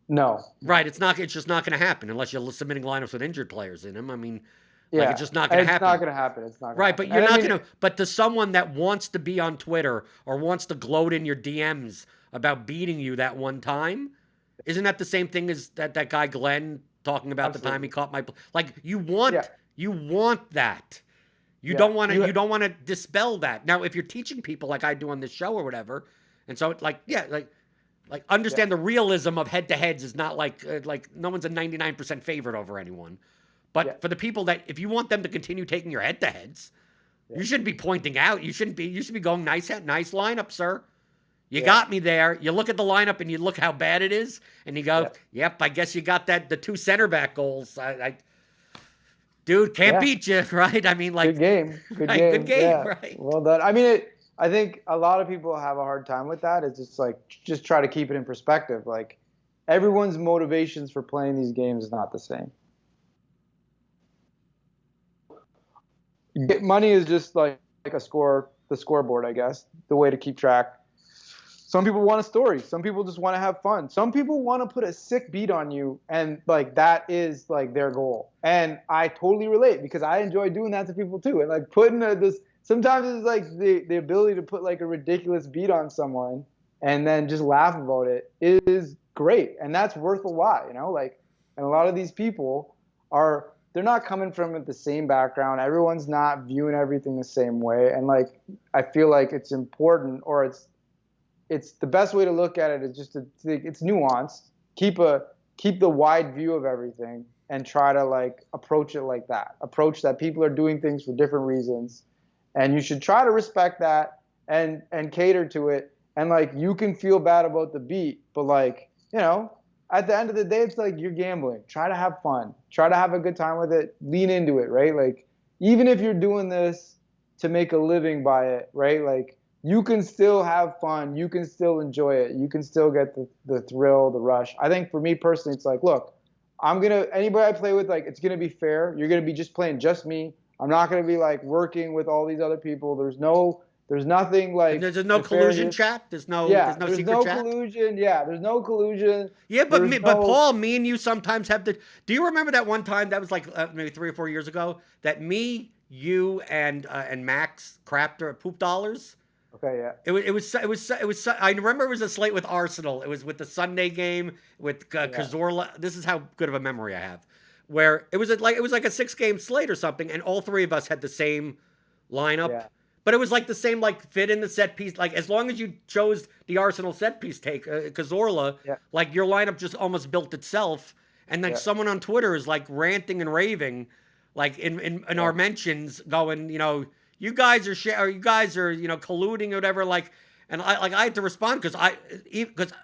No. Right. It's just not going to happen unless you're submitting lineups with injured players in them. I mean, it's just not going to happen. It's not going to happen. It's not going to happen. But you're not going to. But to someone that wants to be on Twitter or wants to gloat in your DMs about beating you that one time, isn't that the same thing as that guy Glenn talking about the time he caught my like? You want that. You don't want to dispel that. Now, if you're teaching people like I do on this show or whatever, and so Like, understand the realism of head-to-heads is not like no one's a 99% favorite over anyone. But for the people that, if you want them to continue taking your head-to-heads, you shouldn't be pointing out. You should be going nice lineup, sir. You got me there. You look at the lineup and you look how bad it is, and you go, "Yep, I guess you got the 2 center back goals." Dude, can't beat you, right? I mean, like, good game, good game, right? Well done. I mean, I think a lot of people have a hard time with that. It's just like, just try to keep it in perspective. Like, everyone's motivations for playing these games is not the same. Money is just like the scoreboard, I guess, the way to keep track. Some people want a story. Some people just want to have fun. Some people want to put a sick beat on you, and like that is like their goal. And I totally relate, because I enjoy doing that to people too. And like putting this, sometimes it's like the ability to put like a ridiculous beat on someone and then just laugh about it is great, and that's worth a lot, you know. Like, and a lot of these people they're not coming from the same background. Everyone's not viewing everything the same way, and like I feel like it's important, or it's the best way to look at it is just to think it's nuanced. Keep the wide view of everything and try to like approach it like that. Approach that people are doing things for different reasons, and you should try to respect that and cater to it. And like, you can feel bad about the beat, but like, you know, at the end of the day, it's like you're gambling. Try to have fun. Try to have a good time with it. Lean into it, right? Like, even if you're doing this to make a living by it, right? Like, you can still have fun. You can still enjoy it. You can still get the thrill, the rush. I think for me personally, it's like, look, anybody I play with, like, it's going to be fair. You're going to be just playing just me. I'm not going to be like working with all these other people. There's nothing like. There's no collusion chat. There's no secret chat. Collusion. Yeah, there's no collusion. Yeah, but Paul, me and you sometimes have to. Do you remember that one time that was like maybe 3 or 4 years ago that me, you, and Max Crafter poop dollars? Okay, yeah. It was. I remember it was a slate with Arsenal. It was with the Sunday game with Cazorla. This is how good of a memory I have. Where it was like a 6-game slate or something, and all 3 of us had the same lineup. Yeah. But it was like the same, like, fit in the set piece. Like, as long as you chose the Arsenal set piece take, Cazorla, like, your lineup just almost built itself. And like someone on Twitter is like ranting and raving, like in our mentions, going, you know, you guys are colluding or whatever. Like, and I had to respond because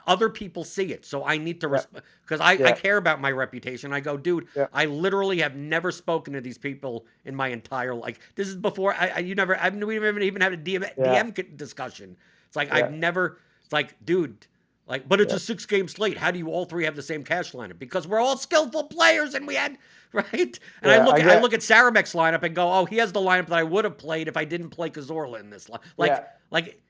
other people see it, so I need to respond because I care about my reputation. I go, dude, I literally have never spoken to these people in my entire life. This is before we never even had a DM discussion. It's like I've never. It's like, dude, like, but it's a 6-game slate. How do you all 3 have the same cash lineup? Because we're all skillful players, and we had right. And I look at Saramek's lineup and go, oh, he has the lineup that I would have played if I didn't play Cazorla in this line. Like.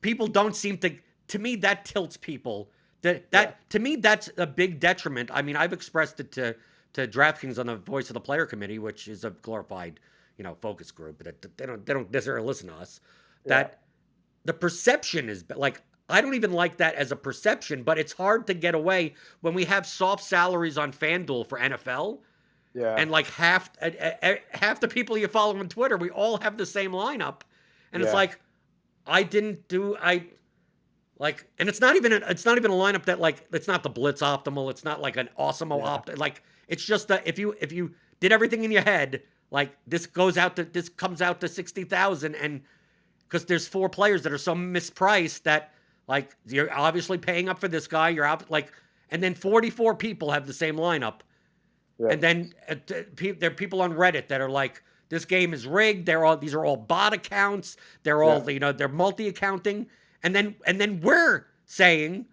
People don't seem to me, that tilts people. To me, that's a big detriment. I mean, I've expressed it to DraftKings on the Voice of the Player Committee, which is a glorified, focus group, but they don't necessarily listen to us. That the perception is like, I don't even like that as a perception, but it's hard to get away when we have soft salaries on FanDuel for NFL. Yeah. And like half the people you follow on Twitter, we all have the same lineup. And it's like, and it's not even a lineup that, like, it's not the blitz optimal. It's not like an awesome like, it's just that if you did everything in your head, like, this comes out to 60,000, and because there's 4 players that are so mispriced that, like, you're obviously paying up for this guy. You're out, like, and then 44 people have the same lineup, and then there are people on Reddit that are like, this game is rigged. These are all bot accounts. They're all, they're multi-accounting. And then we're saying,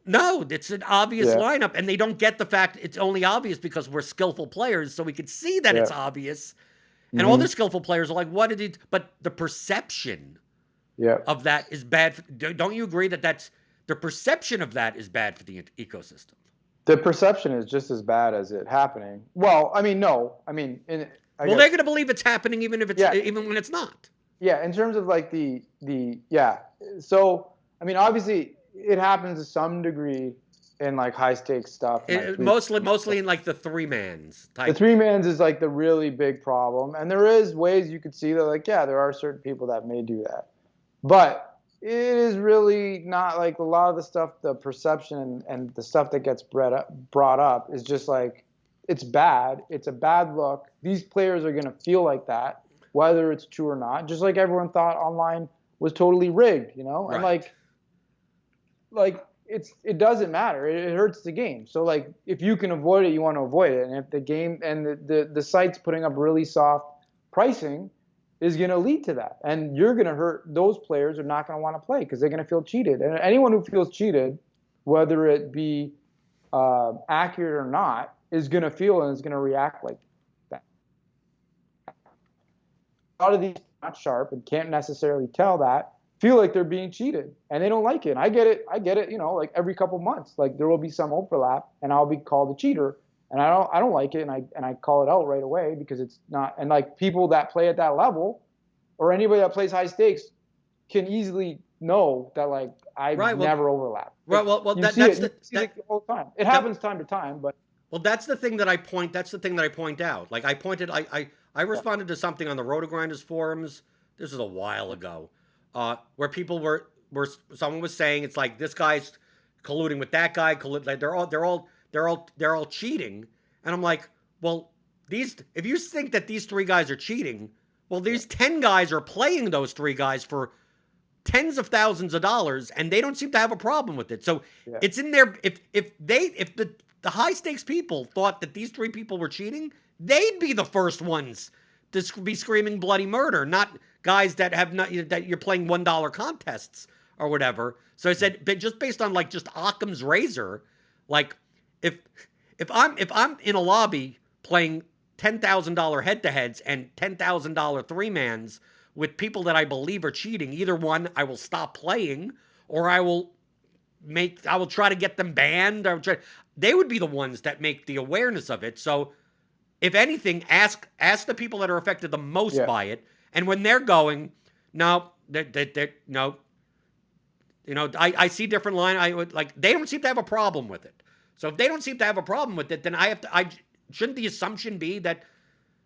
no, it's an obvious lineup. And they don't get the fact it's only obvious because we're skillful players. So we could see that it's obvious. And all the skillful players are like, what did he, but the perception of that is bad. Don't you agree that the perception of that is bad for the ecosystem? The perception is just as bad as it happening. Well, I mean, no. I mean, they're going to believe it's happening even if it's even when it's not. Yeah, in terms of like the So, I mean, obviously it happens to some degree in like high stakes stuff. Mostly in like the 3-mans type. The 3-mans is like the really big problem, and there is ways you could see that, like, there are certain people that may do that. But it is really not like a lot of the stuff, the perception and the stuff that gets brought up is just like, it's bad. It's a bad look. These players are going to feel like that, whether it's true or not. Just like everyone thought online was totally rigged, you know? And Right. it doesn't matter. It hurts the game. So like if you can avoid it, you want to avoid it. And if the game and the site's putting up really soft pricing is going to lead to that. And you're going to hurt those players are not going to want to play because they're going to feel cheated. And anyone who feels cheated, whether it be accurate or not, is going to feel and is going to react like that. A lot of these are not sharp and can't necessarily tell that, feel like they're being cheated and they don't like it. And I get it, you know, like every couple months, like there will be some overlap and I'll be called a cheater and I don't like it. And I call it out right away because it's not, and like people that play at that level or anybody that plays high stakes can easily know that like I never overlap. Right. Well, that's the whole time. It happens time to time, but that's the thing that I point out. Like I responded to something on the Rotogrinders forums. This was a while ago. Where people were someone was saying it's like this guy's colluding with that guy. Like they're all cheating, and I'm like, well, if you think that these three guys are cheating, well, these 10 guys are playing those three guys for tens of thousands of dollars, and they don't seem to have a problem with it. So it's in there. If the high stakes people thought that these three people were cheating, they'd be the first ones to be screaming bloody murder, not guys that have not that you're playing $1 contests or whatever. So I said, but just based on like just Occam's razor, like if I'm in a lobby playing $10,000 head-to-heads and $10,000 three-mans with people that I believe are cheating, either one, I will stop playing, or I will try to get them banned. They would be the ones that make the awareness of it. So if anything, ask the people that are affected the most by it. And when they're going, no, no, you know, I see different line. They don't seem to have a problem with it. So if they don't seem to have a problem with it, then shouldn't the assumption be that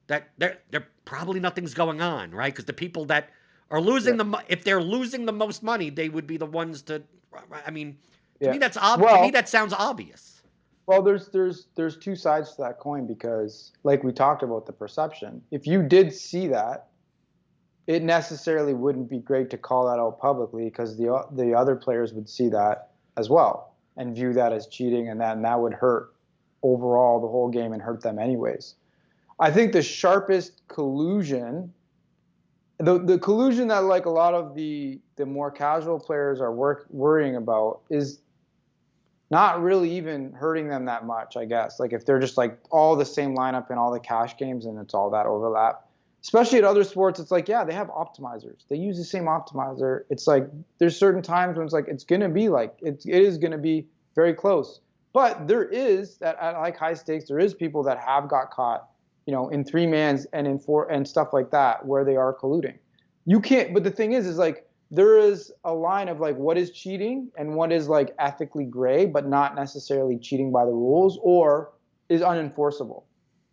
they're probably nothing's going on, right? Because the people that are losing if they're losing the most money, they would be the ones to. I mean, to me that's obvious. To me that sounds obvious. Well, there's two sides to that coin because, like we talked about the perception. If you did see that, it necessarily wouldn't be great to call that out publicly because the other players would see that as well and view that as cheating, and that would hurt overall the whole game and hurt them anyways. I think the sharpest collusion, the collusion that like a lot of the more casual players are worrying about is not really even hurting them that much, I guess. Like if they're just like all the same lineup in all the cash games and it's all that overlap. Especially at other sports, it's like, yeah, they have optimizers. They use the same optimizer. It's like there's certain times when it's like it's going to be like it is going to be very close. But there is at like high stakes, there is people that have got caught, you know, in three mans and in four and stuff like that where they are colluding. You can't. But the thing is like there is a line of like what is cheating and what is like ethically gray, but not necessarily cheating by the rules or is unenforceable,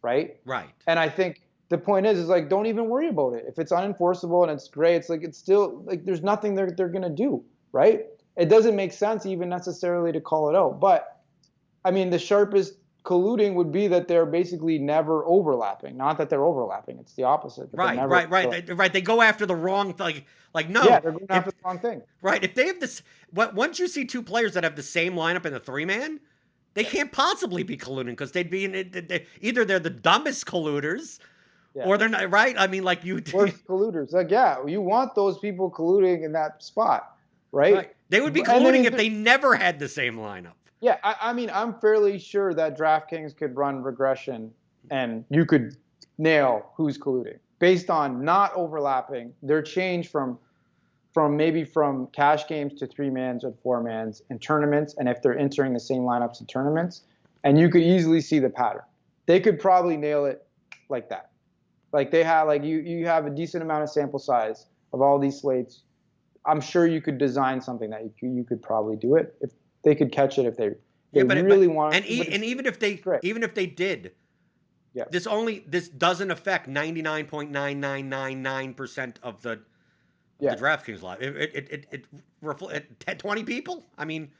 right? Right. And I think the point is like don't even worry about it. If it's unenforceable and it's gray, it's like it's still like there's nothing they're gonna do, right? It doesn't make sense even necessarily to call it out. But I mean, the sharpest colluding would be that they're basically never overlapping. Not that they're overlapping; it's the opposite. Right. They go after the wrong like no. Yeah, they're going after the wrong thing. Right. If they have this, once you see two players that have the same lineup in the three-man, they can't possibly be colluding because they'd be either they're the dumbest colluders. Yeah. Or they're not, right? I mean, like you. Worst colluders. Like, yeah, you want those people colluding in that spot, right? They would be colluding if they never had the same lineup. Yeah, I mean, I'm fairly sure that DraftKings could run regression and you could nail who's colluding based on not overlapping their change from cash games to three mans or four mans in tournaments, and if they're entering the same lineups in tournaments, and you could easily see the pattern. They could probably nail it like that. Like they have, like you have a decent amount of sample size of all these slates. I'm sure you could design something that you could probably do it if they could catch it if they really want. And even if they did, this doesn't affect 99.9999% of the DraftKings line. It 20 people. I mean,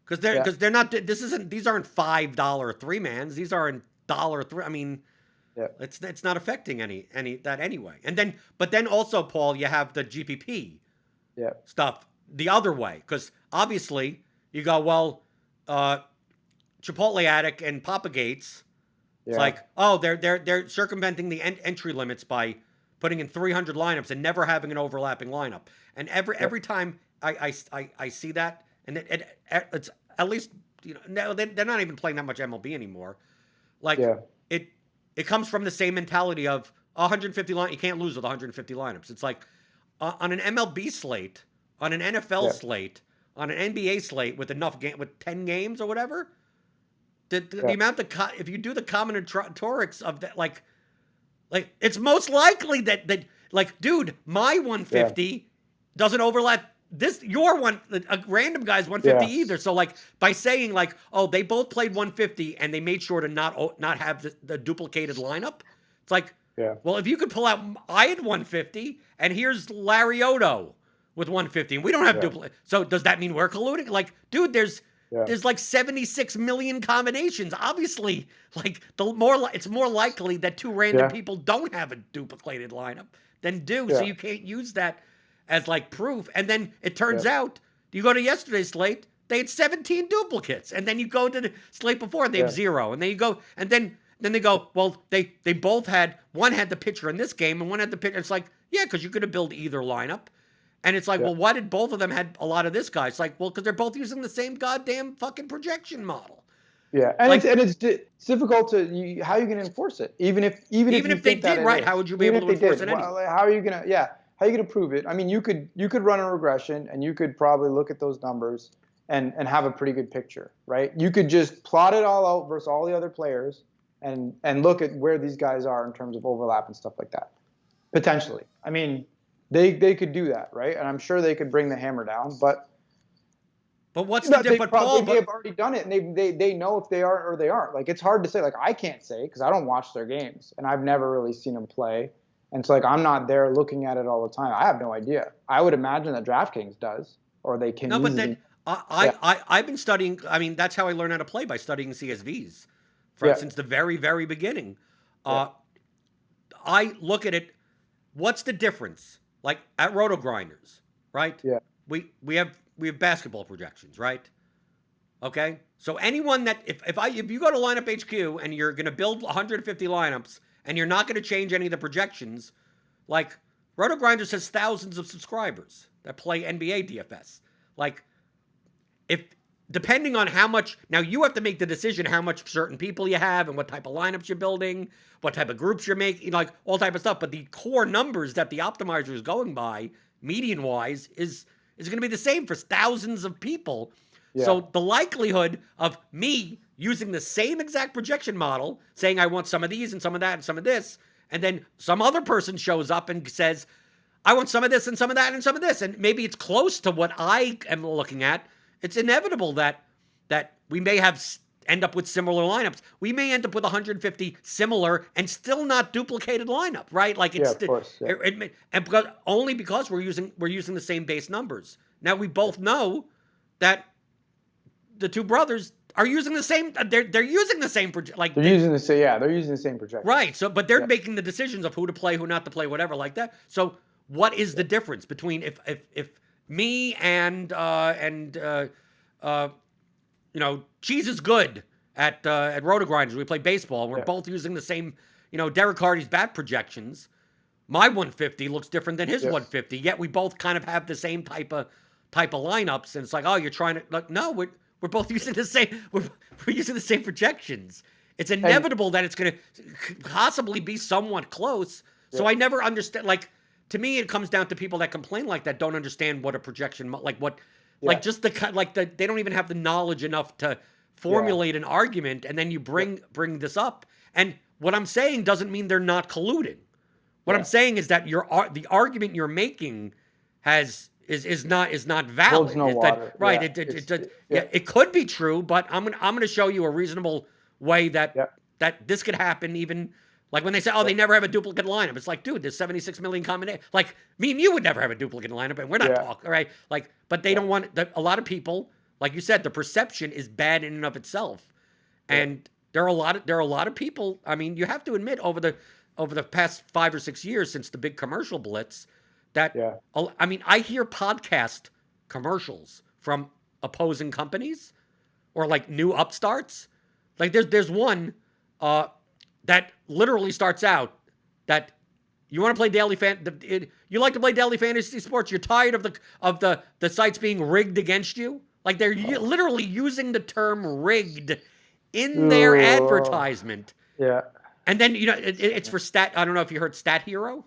because they're not. These aren't $5 3-mans. These are in $3. I mean, it's not affecting any that anyway. And but then also, Paul, you have the GPP stuff the other way, because obviously you go, well, Chipotle Attic and Papa Gates. It's like, oh, they're circumventing the entry limits by putting in 300 lineups and never having an overlapping lineup. And every time I see that, and it's at least, no, they're not even playing that much MLB anymore. Like it comes from the same mentality of 150 line. You can't lose with 150 lineups. It's like on an MLB slate, on an NFL slate, on an NBA slate with with 10 games or whatever. The amount of if you do the combinatorics of that, like it's most likely that like, dude, my 150 doesn't overlap your a random guy's 150 either. So like, by saying like, oh, they both played 150 and they made sure to not have the duplicated lineup. It's like, well, if you could pull out, I had 150 and here's Larry Odo with 150 and we don't have duplicate. So does that mean we're colluding? Like, dude, there's like 76 million combinations. Obviously, like it's more likely that two random people don't have a duplicated lineup than do. So you can't use that as like proof. And then it turns out, you go to yesterday's slate, they had 17 duplicates. And then you go to the slate before and they have 0. And then you go, and then they go, well, they both had, one had the pitcher in this game and one had the pitcher. It's like, yeah, because you could have built either lineup. And it's like, well, why did both of them had a lot of this guy? It's like, well, because they're both using the same goddamn fucking projection model. Yeah, and like, it's difficult to how are you going to enforce it? Even if they did, right? How would you be able to enforce it? Well, how are you going to? How are you going to prove it? I mean, you could run a regression, and you could probably look at those numbers and have a pretty good picture, right? You could just plot it all out versus all the other players, and look at where these guys are in terms of overlap and stuff like that. Potentially, I mean. They could do that, right? And I'm sure they could bring the hammer down, but what's the difference? They have already done it, and they know if they are or they aren't. Like, it's hard to say. Like, I can't say because I don't watch their games, and I've never really seen them play, and so like I'm not there looking at it all the time. I have no idea. I would imagine that DraftKings does, or they can. No, but then I've been studying. I mean, that's how I learned how to play, by studying CSVs since the very, very beginning. I look at it. What's the difference? Like at Roto Grinders, right? Yeah. We have basketball projections, right? Okay. So anyone that if you go to Lineup HQ and you're going to build 150 lineups and you're not going to change any of the projections, like Roto Grinders has thousands of subscribers that play NBA DFS. Like, depending on how much, now you have to make the decision how much certain people you have and what type of lineups you're building, what type of groups you're making, like all type of stuff. But the core numbers that the optimizer is going by, median-wise, is going to be the same for thousands of people. Yeah. So the likelihood of me using the same exact projection model, saying I want some of these and some of that and some of this, and then some other person shows up and says, I want some of this and some of that and some of this, and maybe it's close to what I am looking at, it's inevitable that we may end up with similar lineups. We may end up with 150 similar and still not duplicated lineup, right? Like it's of course. Yeah. Only because we're using the same base numbers. Now we both know that the two brothers are using the same. They're using the same they're using the same projection. Right. So, but they're making the decisions of who to play, who not to play, whatever, like that. So, what is the difference between if me and Cheese is good at Roto Grinders, we play baseball, and we're both using the same, Derek Hardy's bat projections. My 150 looks different than his 150, yet we both kind of have the same type of lineups, and it's like, oh, you're trying to, like, no, we're both using the same, we're using the same projections. It's inevitable that it's going to possibly be somewhat close. So I never understand, like, to me, it comes down to people that complain like that don't understand what a projection, like just they don't even have the knowledge enough to formulate an argument, and then you bring this up. And what I'm saying doesn't mean they're not colluding. What I'm saying is that the argument you're making is not valid. Holds no water. Right? It could be true, but I'm gonna show you a reasonable way that this could happen even Like when they say, oh, they never have a duplicate lineup. It's like, dude, there's 76 million combinations. Like me and you would never have a duplicate lineup, and we're not talking, right? Like, but they don't want a lot of people, like you said, the perception is bad in and of itself. And there are a lot of people, I mean, you have to admit over the past 5 or 6 years since the big commercial blitz that I mean, I hear podcast commercials from opposing companies or like new upstarts. Like there's one that literally starts out that you want to play you like to play daily fantasy sports. You're tired of the sites being rigged against you. Like they're literally using the term rigged in their advertisement. Yeah. And then, it's for Stat. I don't know if you heard Stat Hero.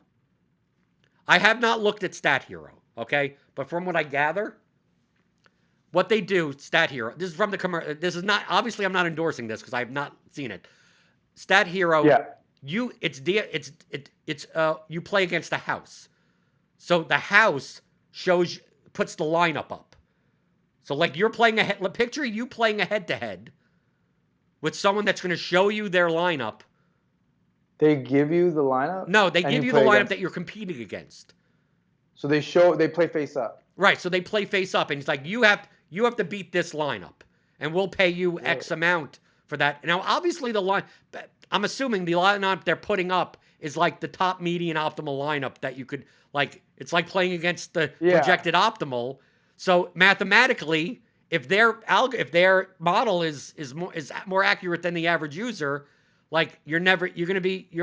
I have not looked at Stat Hero. Okay. But from what I gather, what they do, Stat Hero, this is from the commercial. This is not, obviously I'm not endorsing this because I have not seen it. Stat Hero, you play against the house. So the house puts the lineup up. So like you're playing picture you playing a head-to-head with someone that's going to show you their lineup. They give you the lineup? No, they give you the lineup that you're competing against. So they play face up. Right, so they play face up, and it's like you have to beat this lineup, and we'll pay you X amount for that. Now, obviously, I'm assuming the lineup they're putting up is like the top median optimal lineup that you could, like, it's like playing against the projected optimal. So mathematically, if their model is more accurate than the average user, like you're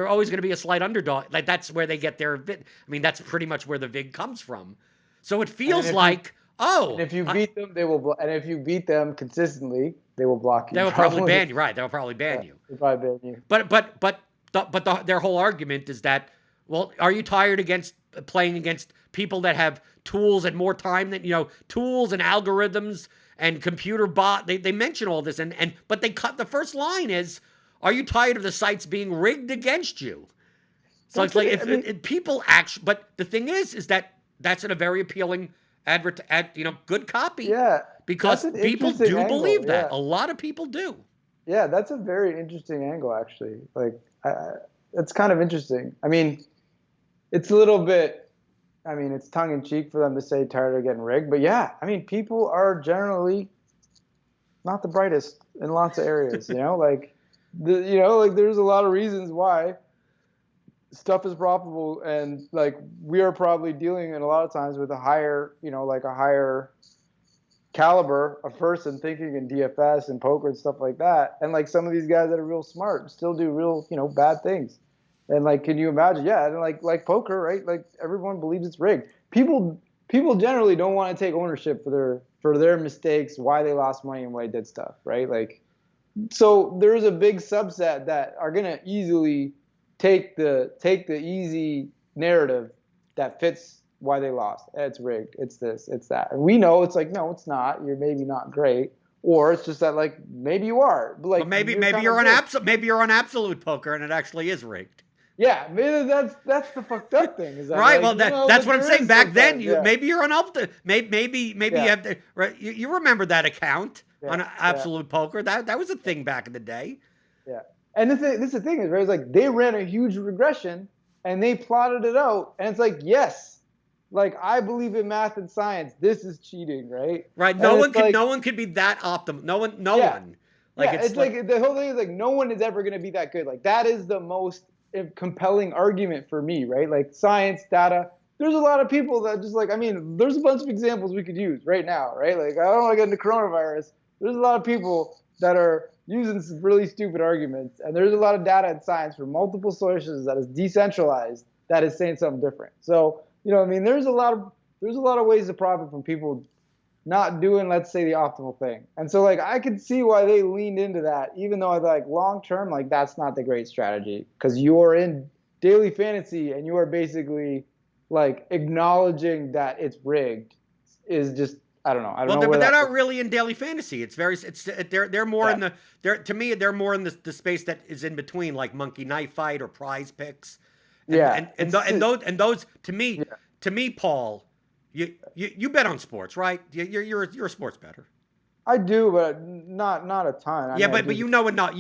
always going to be a slight underdog. Like that's where they get their VIG. I mean, that's pretty much where the VIG comes from. So it feels like, and if you beat them, they will. And if you beat them consistently, they will block you. They will probably ban you. Right? They'll probably ban you. They'll probably ban you. But their whole argument is that, well, are you tired playing against people that have tools and more time than tools and algorithms and computer bot? They mention all this but they cut the first line is, are you tired of the sites being rigged against you? So it's like if people actually, but the thing is that that's a very appealing good copy. Yeah. Because people do believe that. A lot of people do. Yeah, that's a very interesting angle, actually. Like, it's kind of interesting. I mean, it's a little bit, it's tongue in cheek for them to say tired of getting rigged. But yeah, I mean, people are generally not the brightest in lots of areas, like, there's a lot of reasons why stuff is profitable, and like we are probably dealing in a lot of times with a higher caliber of person thinking in DFS and poker and stuff like that. And like some of these guys that are real smart still do real, bad things. And like, can you imagine? Yeah. And like poker, right? Like everyone believes it's rigged. People generally don't want to take ownership for their mistakes, why they lost money and why they did stuff, right? Like, so there's a big subset that are going to easily take the easy narrative that fits why they lost. It's rigged. It's this, it's that. And we know it's like, no, it's not. You're maybe not great. Or it's just that like, maybe you are. But like, maybe you're on absolute poker and it actually is rigged. Yeah, maybe that's the fucked up thing. Is that right. Like, well, that's what I'm saying. Back then, maybe you're on maybe you have to. Right, you remember that account on absolute poker? That was a thing back in the day. Yeah, and this is the thing is, right? It's like they ran a huge regression and they plotted it out, and it's like, yes, like I believe in math and science. This is cheating, right? Right. No one could be that optimal. No one. Like it's like the whole thing is like no one is ever going to be that good. Like that is the most compelling argument for me, right? Like science, data. There's a lot of people that just like, there's a bunch of examples we could use right now, right? Like I don't want to get into coronavirus. There's a lot of people that are using some really stupid arguments, and there's a lot of data and science from multiple sources that is decentralized that is saying something different. So, there's a lot of ways to profit from people not doing, let's say, the optimal thing. And so like I could see why they leaned into that, even though like long term, like that's not the great strategy, because you're in daily fantasy and you are basically like acknowledging that it's rigged is just, I don't know. But they're not really in daily fantasy. They're more in to me they're more in the space that is in between, like Monkey Knife Fight or Prize Picks. And those to me, Paul, you bet on sports, right? You're a sports bettor. I do, but not a ton. But you know enough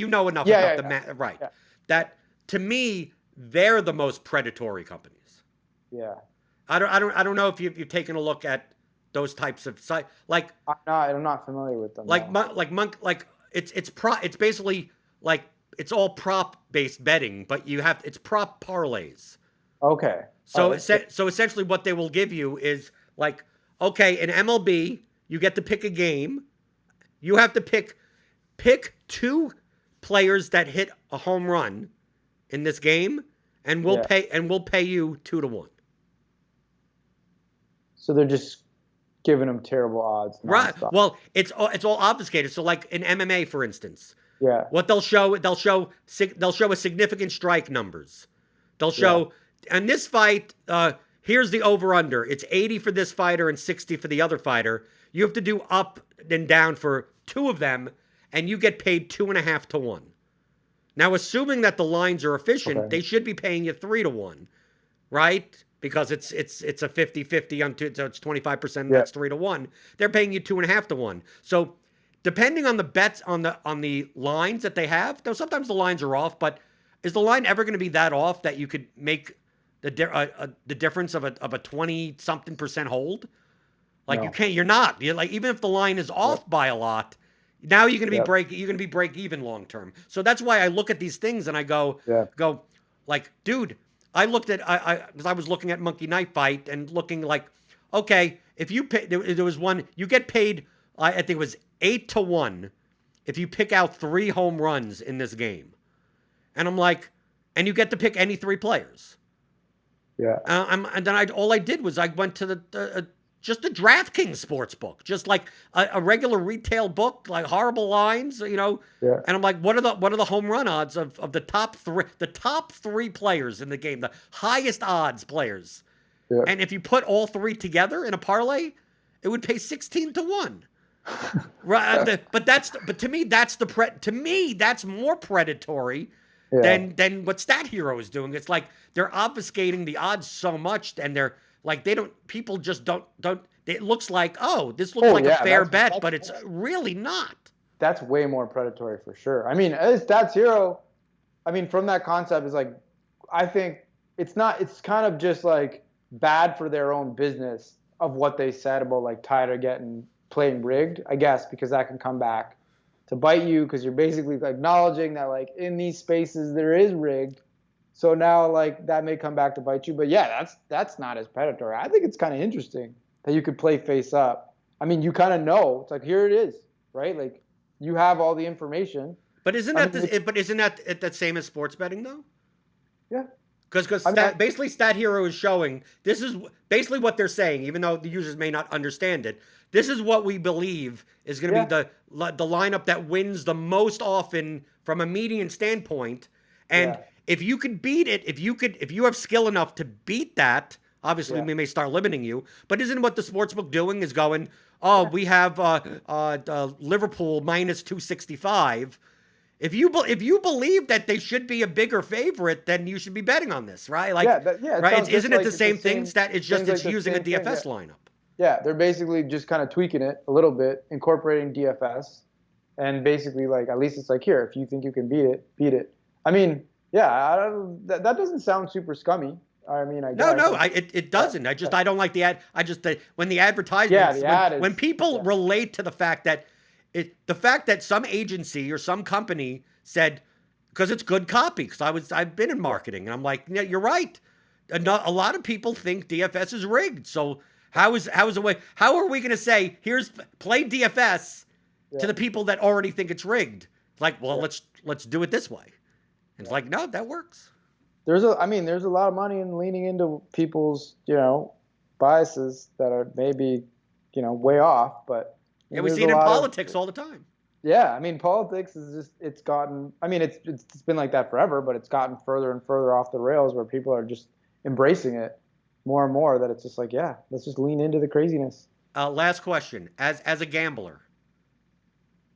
about the math, right? Yeah. to me, they're the most predatory companies. Yeah. I don't know if you've taken a look at those types of site, like I'm not familiar with them. it's basically like it's all prop based betting, but it's prop parlays. Okay. So so essentially, what they will give you is like, okay, in MLB, you get to pick a game. You have to pick 2 players that hit a home run in this game, and we'll pay you 2-1. So they're just giving them terrible odds. Right. Well, it's all obfuscated. So, like in MMA, for instance, what they'll show a significant strike numbers. They'll show, and this fight, here's the over/under. It's 80 for this fighter and 60 for the other fighter. You have to do up and down for 2 of them, and you get paid 2.5-1. Now, assuming that the lines are efficient, they should be paying you 3-1, right? Because it's a 50-50 so it's 25%. That's 3-1. They're paying you 2.5-1. So, depending on the bets on the lines that they have, though sometimes the lines are off, but is the line ever going to be that off that you could make the difference of a 20-something% hold? Like you can't. You're not. Like even if the line is off by a lot, now you're going to be break even long term. So that's why I look at these things and I go like, dude. I looked at because I was looking at Monkey Knife Fight and looking like, okay, if you pay, there was one you get paid. I think it was 8-1 if you pick out 3 home runs in this game, and I'm like, and you get to pick any 3 players. Yeah. And then all I did was I went to the just a DraftKings sports book, just like a regular retail book, like horrible lines, Yeah. And I'm like, what are the home run odds of the top 3 players in the game, the highest odds players? Yeah. And if you put all 3 together in a parlay, it would pay 16-1. Right? But to me that's more predatory than what Stat Hero is doing. It's like they're obfuscating the odds so much, and they're like people just don't. It looks like this looks like a fair bet, but it's really not. That's way more predatory for sure. I mean, Stats Hero. I mean, from that concept is like, I think it's not. It's kind of just like bad for their own business of what they said about like Tyler playing rigged. I guess because that can come back to bite you because you're basically acknowledging that like in these spaces there is rigged. So now, like, that may come back to bite you. But, yeah, that's not as predatory. I think it's kind of interesting that you could play face up. I mean, you kind of know. It's like, here it is, right? Like, you have all the information. But isn't that the same as sports betting, though? Yeah. Because basically Stat Hero is showing, this is basically what they're saying, even though the users may not understand it. This is what we believe is going to be the lineup that wins the most often from a median standpoint. And if you could beat it, if you have skill enough to beat that, obviously we may start limiting you. But isn't what the sportsbook doing is going, we have Liverpool minus 265. If you believe that they should be a bigger favorite, then you should be betting on this, right? Like, right? Isn't it the same thing? It's just it's using a DFS lineup. Yeah, they're basically just kind of tweaking it a little bit, incorporating DFS, and basically like at least it's like here, if you think you can beat it, beat it. I mean. Yeah, that doesn't sound super scummy. I mean, I guess. No, it doesn't. I don't like the ad. When the advertisements, when people relate to the fact that some agency or some company said, because it's good copy. Because I've been in marketing, and I'm like, yeah, you're right. A lot of people think DFS is rigged. So how are we going to say play DFS to the people that already think it's rigged? Like, well, let's do it this way. It's like, no, that works. There's a lot of money in leaning into people's, biases that are maybe, way off. But we see it in politics all the time. Yeah, I mean, politics is just it's gotten. I mean, it's been like that forever, but it's gotten further and further off the rails where people are just embracing it more and more. That it's just like, let's just lean into the craziness. Last question: as a gambler,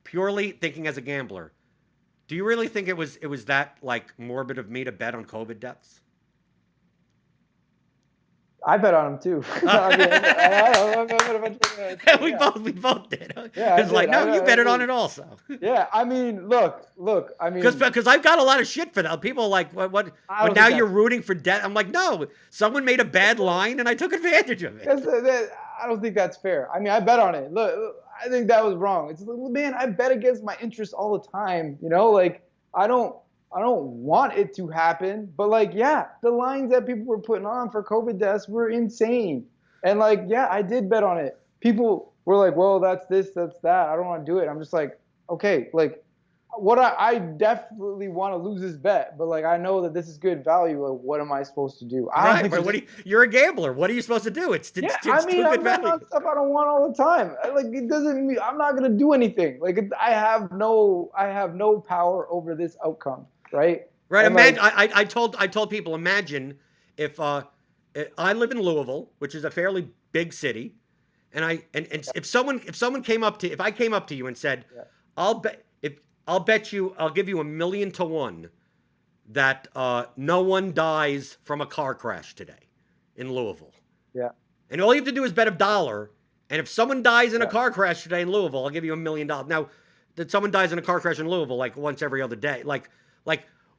purely thinking as a gambler. Do you really think it was that like morbid of me to bet on COVID deaths? I bet on him too. I mean, I bet a bunch of too. We both did. Yeah, I It's like, did. no, you betted on it also. Yeah, I mean, look. I mean, Because I've got a lot of shit for that. People are like, what I don't now think you're that's. rooting for debt. I'm like, no, someone made a bad line and I took advantage of it. I don't think that's fair. I mean, I bet on it. Look, I think that was wrong. It's like, man, I bet against my interests all the time. You know, like I don't, I don't want it to happen. But like, yeah, the lines that people were putting on for COVID deaths were insane. And like, yeah, I did bet on it. People were like, well, that's this, that's that. I don't want to do it. I'm just like, okay, like what I definitely want to lose this bet, but like I know that this is good value. Like, what am I supposed to do? I don't Right, think but you're a gambler. What are you supposed to do? It's yeah, it's I mean, too good I'm betting value. on stuff I don't want all the time. Like, it doesn't mean I'm not gonna do anything. Like, I have no power over this outcome, right? Right. And Imagine. like, I told people. Imagine if I live in Louisville, which is a fairly big city, and and if someone came up to if I came up to you and said, yeah, I'll bet you I'll give you 1,000,000 to 1 that no one dies from a car crash today in Louisville, yeah, and all you have to do is bet $1. And if someone dies in a yeah, car crash today in Louisville, I'll give you $1,000,000. Now, that someone dies in a car crash in Louisville like once every other day, like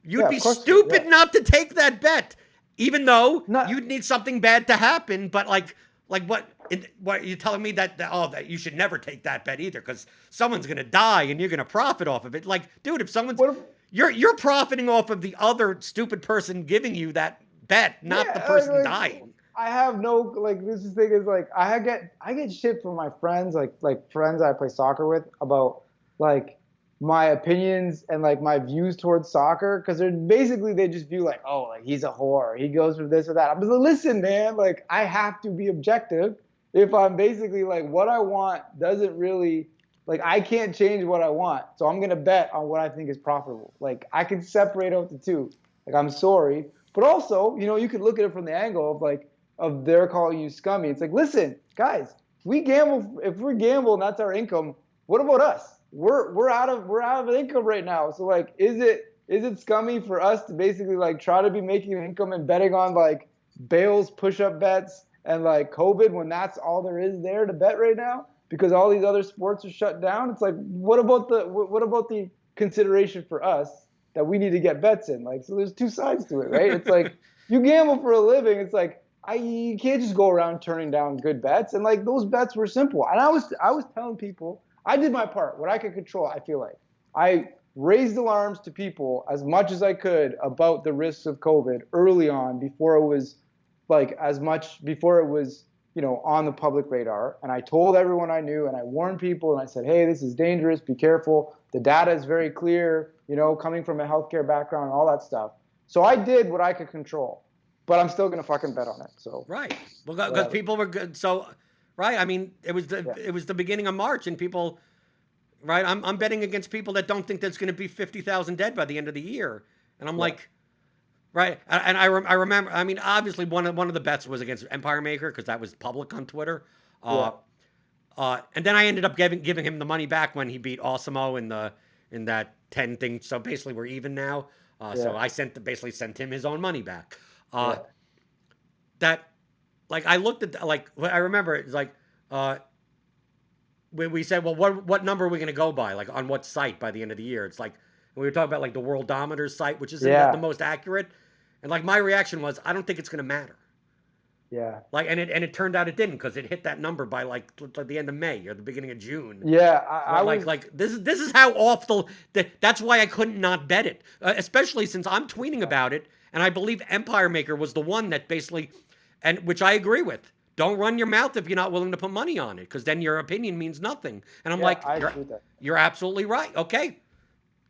you'd yeah. be Of course, you do. Yeah. stupid not to take that bet, even though Not, you'd need something bad to happen. But what you're telling me that you should never take that bet either because someone's gonna die and you're gonna profit off of it. Like, dude, if someone's what? If, you're profiting off of the other stupid person giving you that bet, not the yeah, person dying. I have no like. This thing is like I get shit from my friends, like friends I play soccer with about like my opinions and like my views towards soccer because they're basically they just view like, oh, like he's a whore, he goes for this or that. I'm just like, listen, man, like I have to be objective if I'm basically like what I want doesn't really like I can't change what I want, so I'm gonna bet on what I think is profitable. Like I can separate out the two. Like I'm sorry, but also you could look at it from the angle of like of they're calling you scummy. It's like, listen, guys, we gamble. If we gamble and that's our income, what about us? We're out of income right now. So like, is it scummy for us to basically like try to be making an income and betting on like Bale's push-up bets and like COVID when that's all there is there to bet right now because all these other sports are shut down? It's like, what about the consideration for us that we need to get bets in? Like, so there's two sides to it, right? It's like you gamble for a living. It's like you can't just go around turning down good bets. And like those bets were simple. And I was telling people, I did my part, what I could control. I feel like I raised alarms to people as much as I could about the risks of COVID early on before it was on the public radar. And I told everyone I knew and I warned people and I said, hey, this is dangerous. Be careful. The data is very clear, coming from a healthcare background and all that stuff. So I did what I could control. But I'm still gonna fucking bet on it. So right, well, because people were good. So, right, I mean, it was the beginning of March, and people, right, I'm betting against people that don't think there's going to be 50,000 dead by the end of the year, and I'm like, right, and I remember, I mean, obviously one of the bets was against Empire Maker because that was public on Twitter, and then I ended up giving him the money back when he beat Osimo in that 10 thing. So basically, we're even now. So I basically sent him his own money back. That, like, I looked at, like, I remember it's like, we said, well, what number are we going to go by? Like, on what site by the end of the year? It's like, we were talking about, like, the Worldometer site, which isn't the most accurate. And, like, my reaction was, I don't think it's going to matter. Yeah. Like, and it turned out it didn't because it hit that number by, like the end of May or the beginning of June. Yeah. This is how awful, that's why I couldn't not bet it. Especially since I'm tweeting about it. And I believe Empire Maker was the one that basically, and which I agree with. Don't run your mouth if you're not willing to put money on it, because then your opinion means nothing. And I'm like, you're absolutely right. Okay,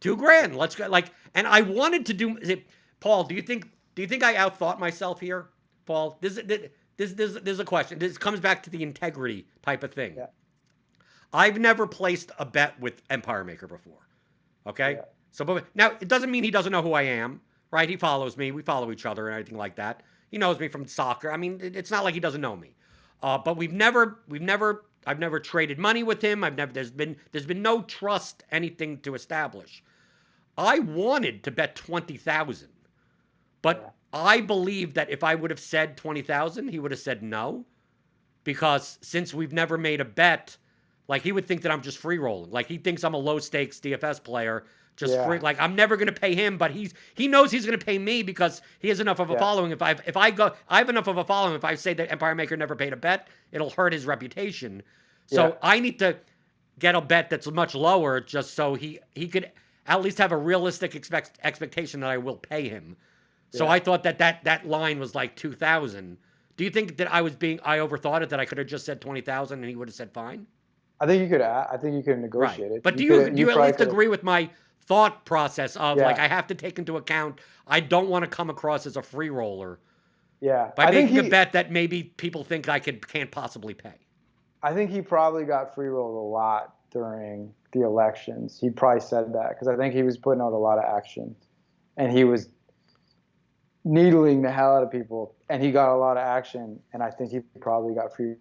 $2,000. Let's go. Like, and I wanted to do. Paul, do you think I outthought myself here, Paul? This is a question. This comes back to the integrity type of thing. Yeah. I've never placed a bet with Empire Maker before. Okay, so but now it doesn't mean he doesn't know who I am. Right, he follows me. We follow each other and everything like that. He knows me from soccer. I mean, it's not like he doesn't know me. But I've never traded money with him. There's been no trust, anything to establish. I wanted to bet 20,000, but I believe that if I would have said 20,000, he would have said no, because since we've never made a bet, like he would think that I'm just free rolling. Like he thinks I'm a low stakes DFS player, just free. Like I'm never going to pay him, but he knows he's going to pay me because he has enough of a following. If I have enough of a following. If I say that Empire Maker never paid a bet, it'll hurt his reputation. So I need to get a bet that's much lower, just so he could at least have a realistic expectation that I will pay him. So I thought that line was like 2,000. Do you think that I overthought it, that I could have just said 20,000 and he would have said fine? I think you could negotiate it. But do you at least agree with my thought process of like, I have to take into account, I don't want to come across as a free roller. Yeah. By making a bet that maybe people think I can't possibly pay. I think he probably got free rolled a lot during the elections. He probably said that because I think he was putting out a lot of action, and he was needling the hell out of people, and he got a lot of action, and I think he probably got free.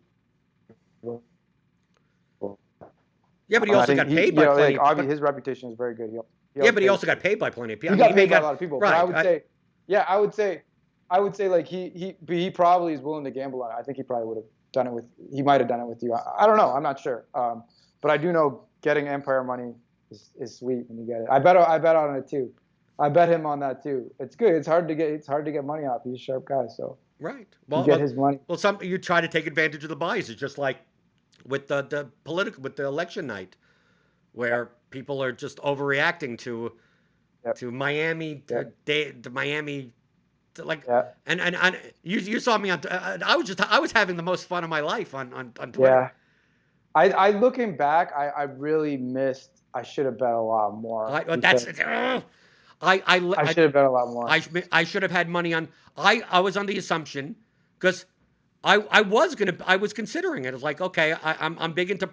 Yeah, but he also got paid by plenty. Obviously, his reputation is very good. But he also got paid by plenty of people. He got paid by a lot of people. Right. But I would say like he probably is willing to gamble on it. I think he probably would have done it with. He might have done it with you. I don't know. I'm not sure. But I do know getting Empire money is sweet when you get it. I bet on it too. I bet him on that too. It's good. It's hard to get money off. He's a sharp guy. So right. Well, you get his money. Well, you try to take advantage of the bias. It's just like with the election night, where people are just overreacting to Miami, to Miami, and you saw me on. I was having the most fun of my life on Twitter. Yeah, I looking back, I really missed. I should have bet a lot more. I should have bet a lot more. I should have had money on. I was on the assumption, because I was considering it. It's like, okay, I'm big into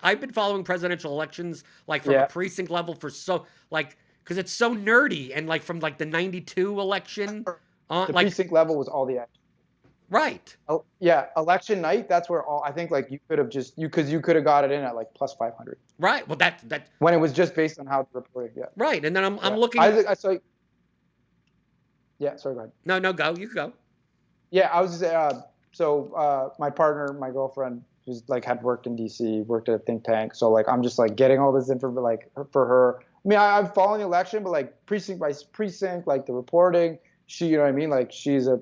I've been following presidential elections like from a precinct level for because it's so nerdy, and like from like the 92 election the precinct level was all the action. Right. Oh, yeah, election night, that's where I think like you could have because you could have got it in at like plus 500. Right. Well, that when it was just based on how it's reported. Yeah. Right. And then I'm looking. I saw. Yeah. Sorry. Go ahead. No. Go. You go. Yeah, I was just so my partner, my girlfriend, who's like had worked in DC, worked at a think tank. So like I'm just like getting all this info like for her. I mean, I'm following the election, but like precinct by precinct, like the reporting. You know what I mean? Like she's a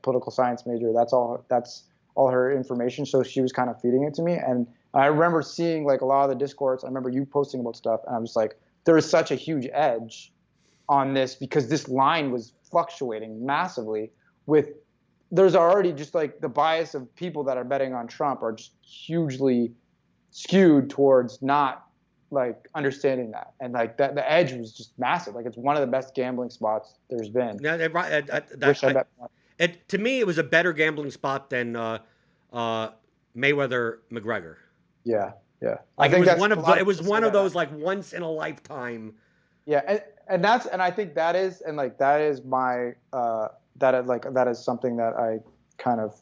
political science major. That's all her information. So she was kind of feeding it to me. And I remember seeing like a lot of the discourse. I remember you posting about stuff, and I'm just like, there is such a huge edge on this because this line was fluctuating massively there's already just like the bias of people that are betting on Trump are just hugely skewed towards not like understanding that, and like that the edge was just massive. Like it's one of the best gambling spots there's been. Yeah, to me, it was a better gambling spot than Mayweather McGregor. Yeah. Like it was one of those like once in a lifetime. Yeah, and I think that is my that is something that I kind of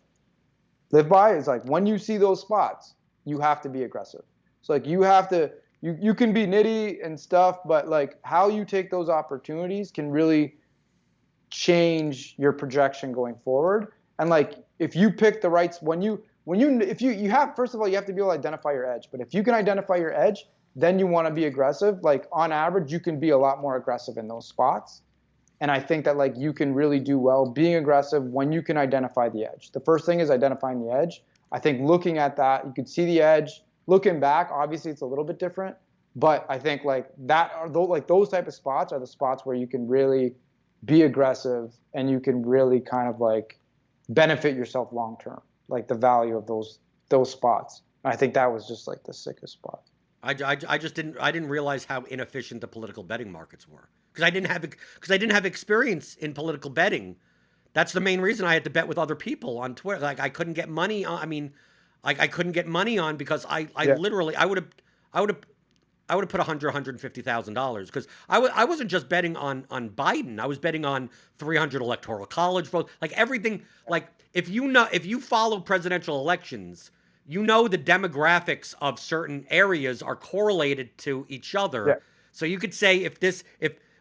live by, is like when you see those spots, you have to be aggressive. So like you have to. You can be nitty and stuff, but like how you take those opportunities can really change your projection going forward. And like if you pick the right if you have, first of all, you have to be able to identify your edge. But if you can identify your edge, then you want to be aggressive. Like on average, you can be a lot more aggressive in those spots. And I think that like you can really do well being aggressive when you can identify the edge. The first thing is identifying the edge. I think looking at that, you can see the edge. Looking back, obviously it's a little bit different, but I think like those type of spots are the spots where you can really be aggressive and you can really kind of like benefit yourself long term, like the value of those spots. And I think that was just like the sickest spot. I didn't realize how inefficient the political betting markets were because I didn't have experience in political betting. That's the main reason I had to bet with other people on Twitter. Like I couldn't get money on. I mean. I couldn't get money on because literally I would have put $150,000 because I wasn't just betting on Biden. I was betting on 300 electoral college votes, like everything. Like if you follow presidential elections, you know the demographics of certain areas are correlated to each other. Yeah. So you could say if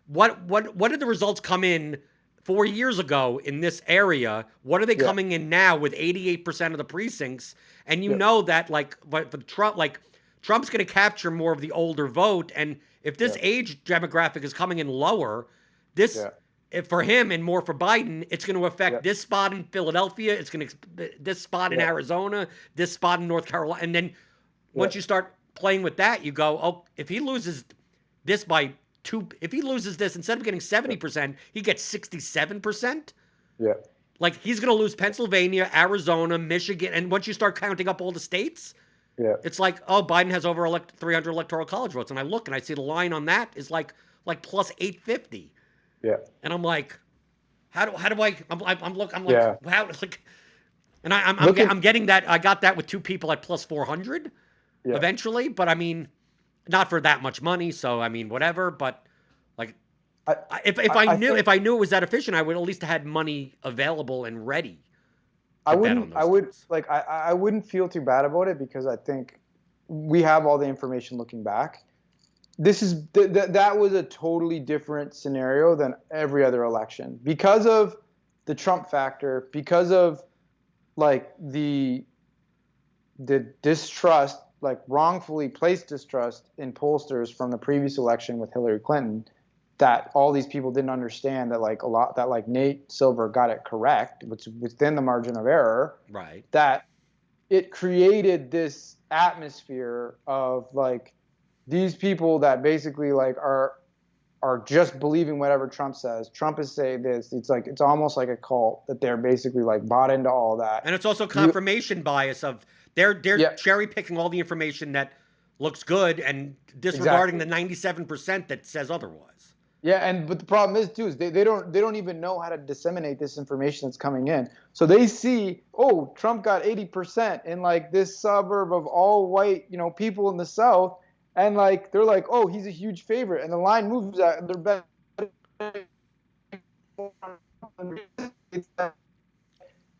what did the results come in 4 years ago in this area. What are they coming in now with 88% of the precincts? And you know that but for Trump, Trump's going to capture more of the older vote. And if this age demographic is coming in lower, if for him and more for Biden, it's going to affect this spot in Philadelphia. It's going to this spot in Arizona, this spot in North Carolina. And then once you start playing with that, you go, oh, if he loses this by if he loses this, instead of getting 70%, he gets 67%. Yeah. Like, he's going to lose Pennsylvania, Arizona, Michigan. And once you start counting up all the states, it's like, oh, Biden has over 300 electoral college votes. And I look and I see the line on that is like plus 850. Yeah. And I'm like, how do I, I'm like, how, like, and I'm getting that. I got that with two people at plus 400 eventually. But I mean, not for that much money, so I mean, whatever. But like, if I knew it was that efficient, I would at least have had money available and ready. I wouldn't feel too bad about it because I think we have all the information looking back. That was a totally different scenario than every other election because of the Trump factor, because of like the distrust. Like wrongfully placed distrust in pollsters from the previous election with Hillary Clinton, that all these people didn't understand that Nate Silver got it correct, which within the margin of error. Right. That it created this atmosphere of like these people that basically like are just believing whatever Trump says. Trump is saying this. It's almost like a cult that they're basically like bought into all that. And it's also confirmation bias of they're cherry picking all the information that looks good and disregarding the 97% that says otherwise. Yeah, but the problem is they don't even know how to disseminate this information that's coming in. So they see, oh, Trump got 80% in like this suburb of all white, people in the South, and like they're like, oh, he's a huge favorite, and the line moves out, and they're betting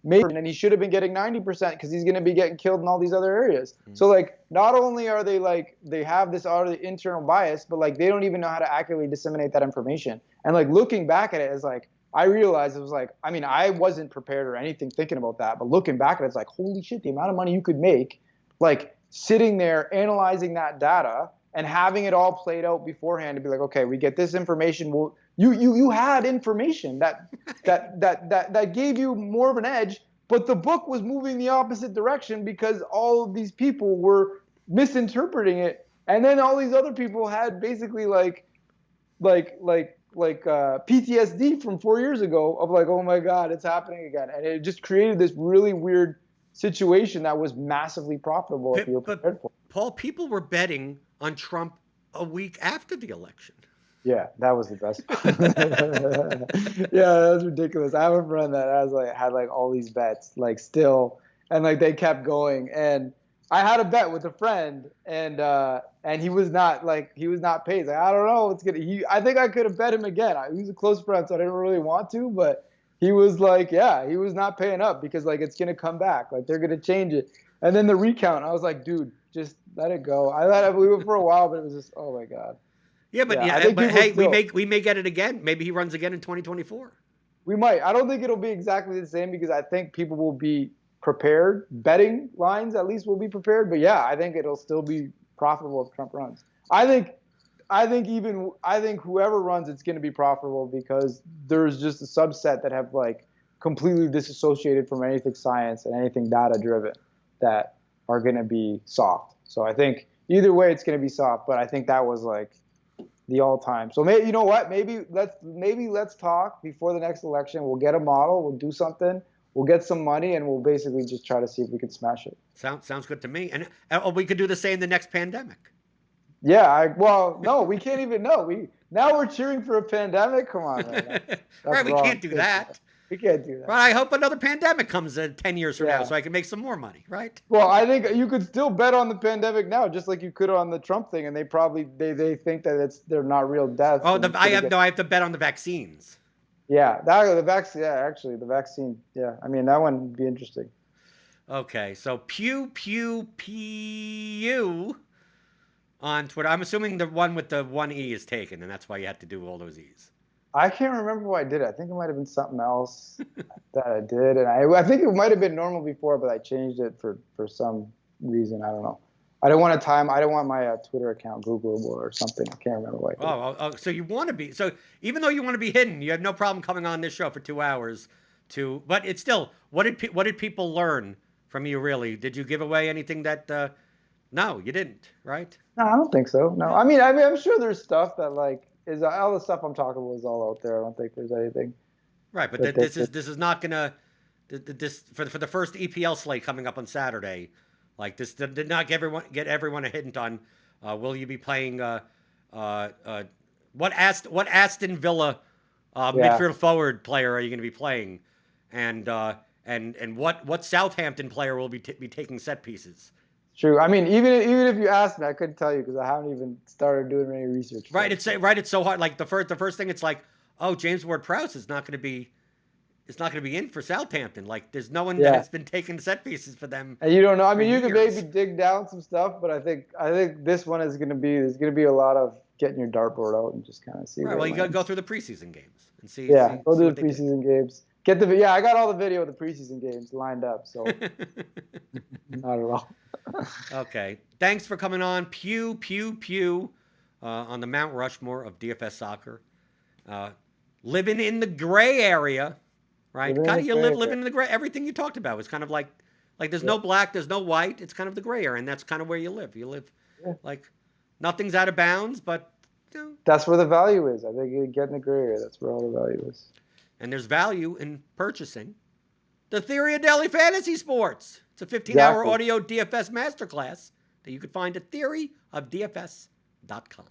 maybe, and he should have been getting 90% because he's going to be getting killed in all these other areas. Mm-hmm. So like, not only are they like, they have this internal bias, but like they don't even know how to accurately disseminate that information. And like looking back at it is like, I realized it was like, I mean, I wasn't prepared or anything thinking about that, but looking back at it, it's like, holy shit, the amount of money you could make, like sitting there analyzing that data and having it all played out beforehand to be like, okay, we get this information. You had information that gave you more of an edge, but the book was moving the opposite direction because all of these people were misinterpreting it, and then all these other people had basically like PTSD from 4 years ago of like, oh my God, it's happening again, and it just created this really weird situation that was massively profitable if you were prepared for it. Paul, people were betting on Trump a week after the election. Yeah, that was the best. Yeah, that was ridiculous. I have a friend that had all these bets still, and like they kept going. And I had a bet with a friend, and he was not paid. Like, I don't know what's gonna. I think I could have bet him again. He was a close friend, so I didn't really want to, but he was like, yeah, he was not paying up because like it's gonna come back. Like they're gonna change it. And then the recount, I was like, dude, just let it go. I let it believe it for a while, but it was just, oh my God. Yeah, but hey, we may get it again. Maybe he runs again in 2024. We might. I don't think it'll be exactly the same because I think people will be prepared. Betting lines at least will be prepared. But yeah, I think it'll still be profitable if Trump runs. I think whoever runs, it's going to be profitable because there's just a subset that have like completely disassociated from anything science and anything data driven that are going to be soft. So I think either way it's going to be soft. But I think that was like the all-time. So maybe, you know what? Maybe let's talk before the next election. We'll get a model. We'll do something. We'll get some money, and we'll basically just try to see if we can smash it. Sounds good to me. And we could do the same the next pandemic. Yeah. No, we can't even. No, now we're cheering for a pandemic. Come on, man. Right? We can't do that. We can't do that. Right. I hope another pandemic comes 10 years from now, so I can make some more money. Right. Well, I think you could still bet on the pandemic now, just like you could on the Trump thing, and they probably they think that they're not real deaths. Oh, I have to bet on the vaccines. Yeah, the vaccine. Yeah, actually, the vaccine. Yeah, I mean that one would be interesting. Okay, so pew on Twitter. I'm assuming the one with the one E is taken, and that's why you have to do all those E's. I can't remember why I did it. I think it might have been something else that I did, and I think it might have been normal before, but I changed it for some reason. I don't know. I don't want my Twitter account Googleable or something. I can't remember why. So you want to be, so even though you want to be hidden, you have no problem coming on this show for 2 hours but it's still, what did people learn from you, really? Did you give away anything that, no, you didn't, right? No, I don't think so. No, I mean, I'm sure there's stuff that like is all the stuff I'm talking about is all out there. I don't think there's anything. Right, but this is not gonna, this for the first EPL slate coming up on Saturday, like this did not get everyone a hint on. Will you be playing? What Aston Villa midfield forward player are you going to be playing? And what Southampton player will be taking set pieces? True. I mean, even if you asked me, I couldn't tell you because I haven't even started doing any research. Right. It's so hard. Like the first thing, it's like, oh, James Ward-Prowse is not going to be. It's not going to be in for Southampton. Like, there's no one that's been taking set pieces for them. And you don't know. I mean, you could maybe dig down some stuff, but I think this one is going to be. There's going to be a lot of getting your dartboard out and just kind of see. Right. Well, you got to go through the preseason games and see. Yeah, go through the preseason games. I got all the video of the preseason games lined up. So not at all. Okay. Thanks for coming on. Pew on the Mount Rushmore of DFS soccer. Living in the gray area. Right, living in the gray. Everything you talked about was kind of like there's no black, there's no white. It's kind of the gray area, and that's kind of where you live. You live like nothing's out of bounds, but that's where the value is. I think you get in the gray area. That's where all the value is. And there's value in purchasing the Theory of Daily Fantasy Sports. It's a 15-hour audio DFS masterclass that you can find at theoryofdfs.com.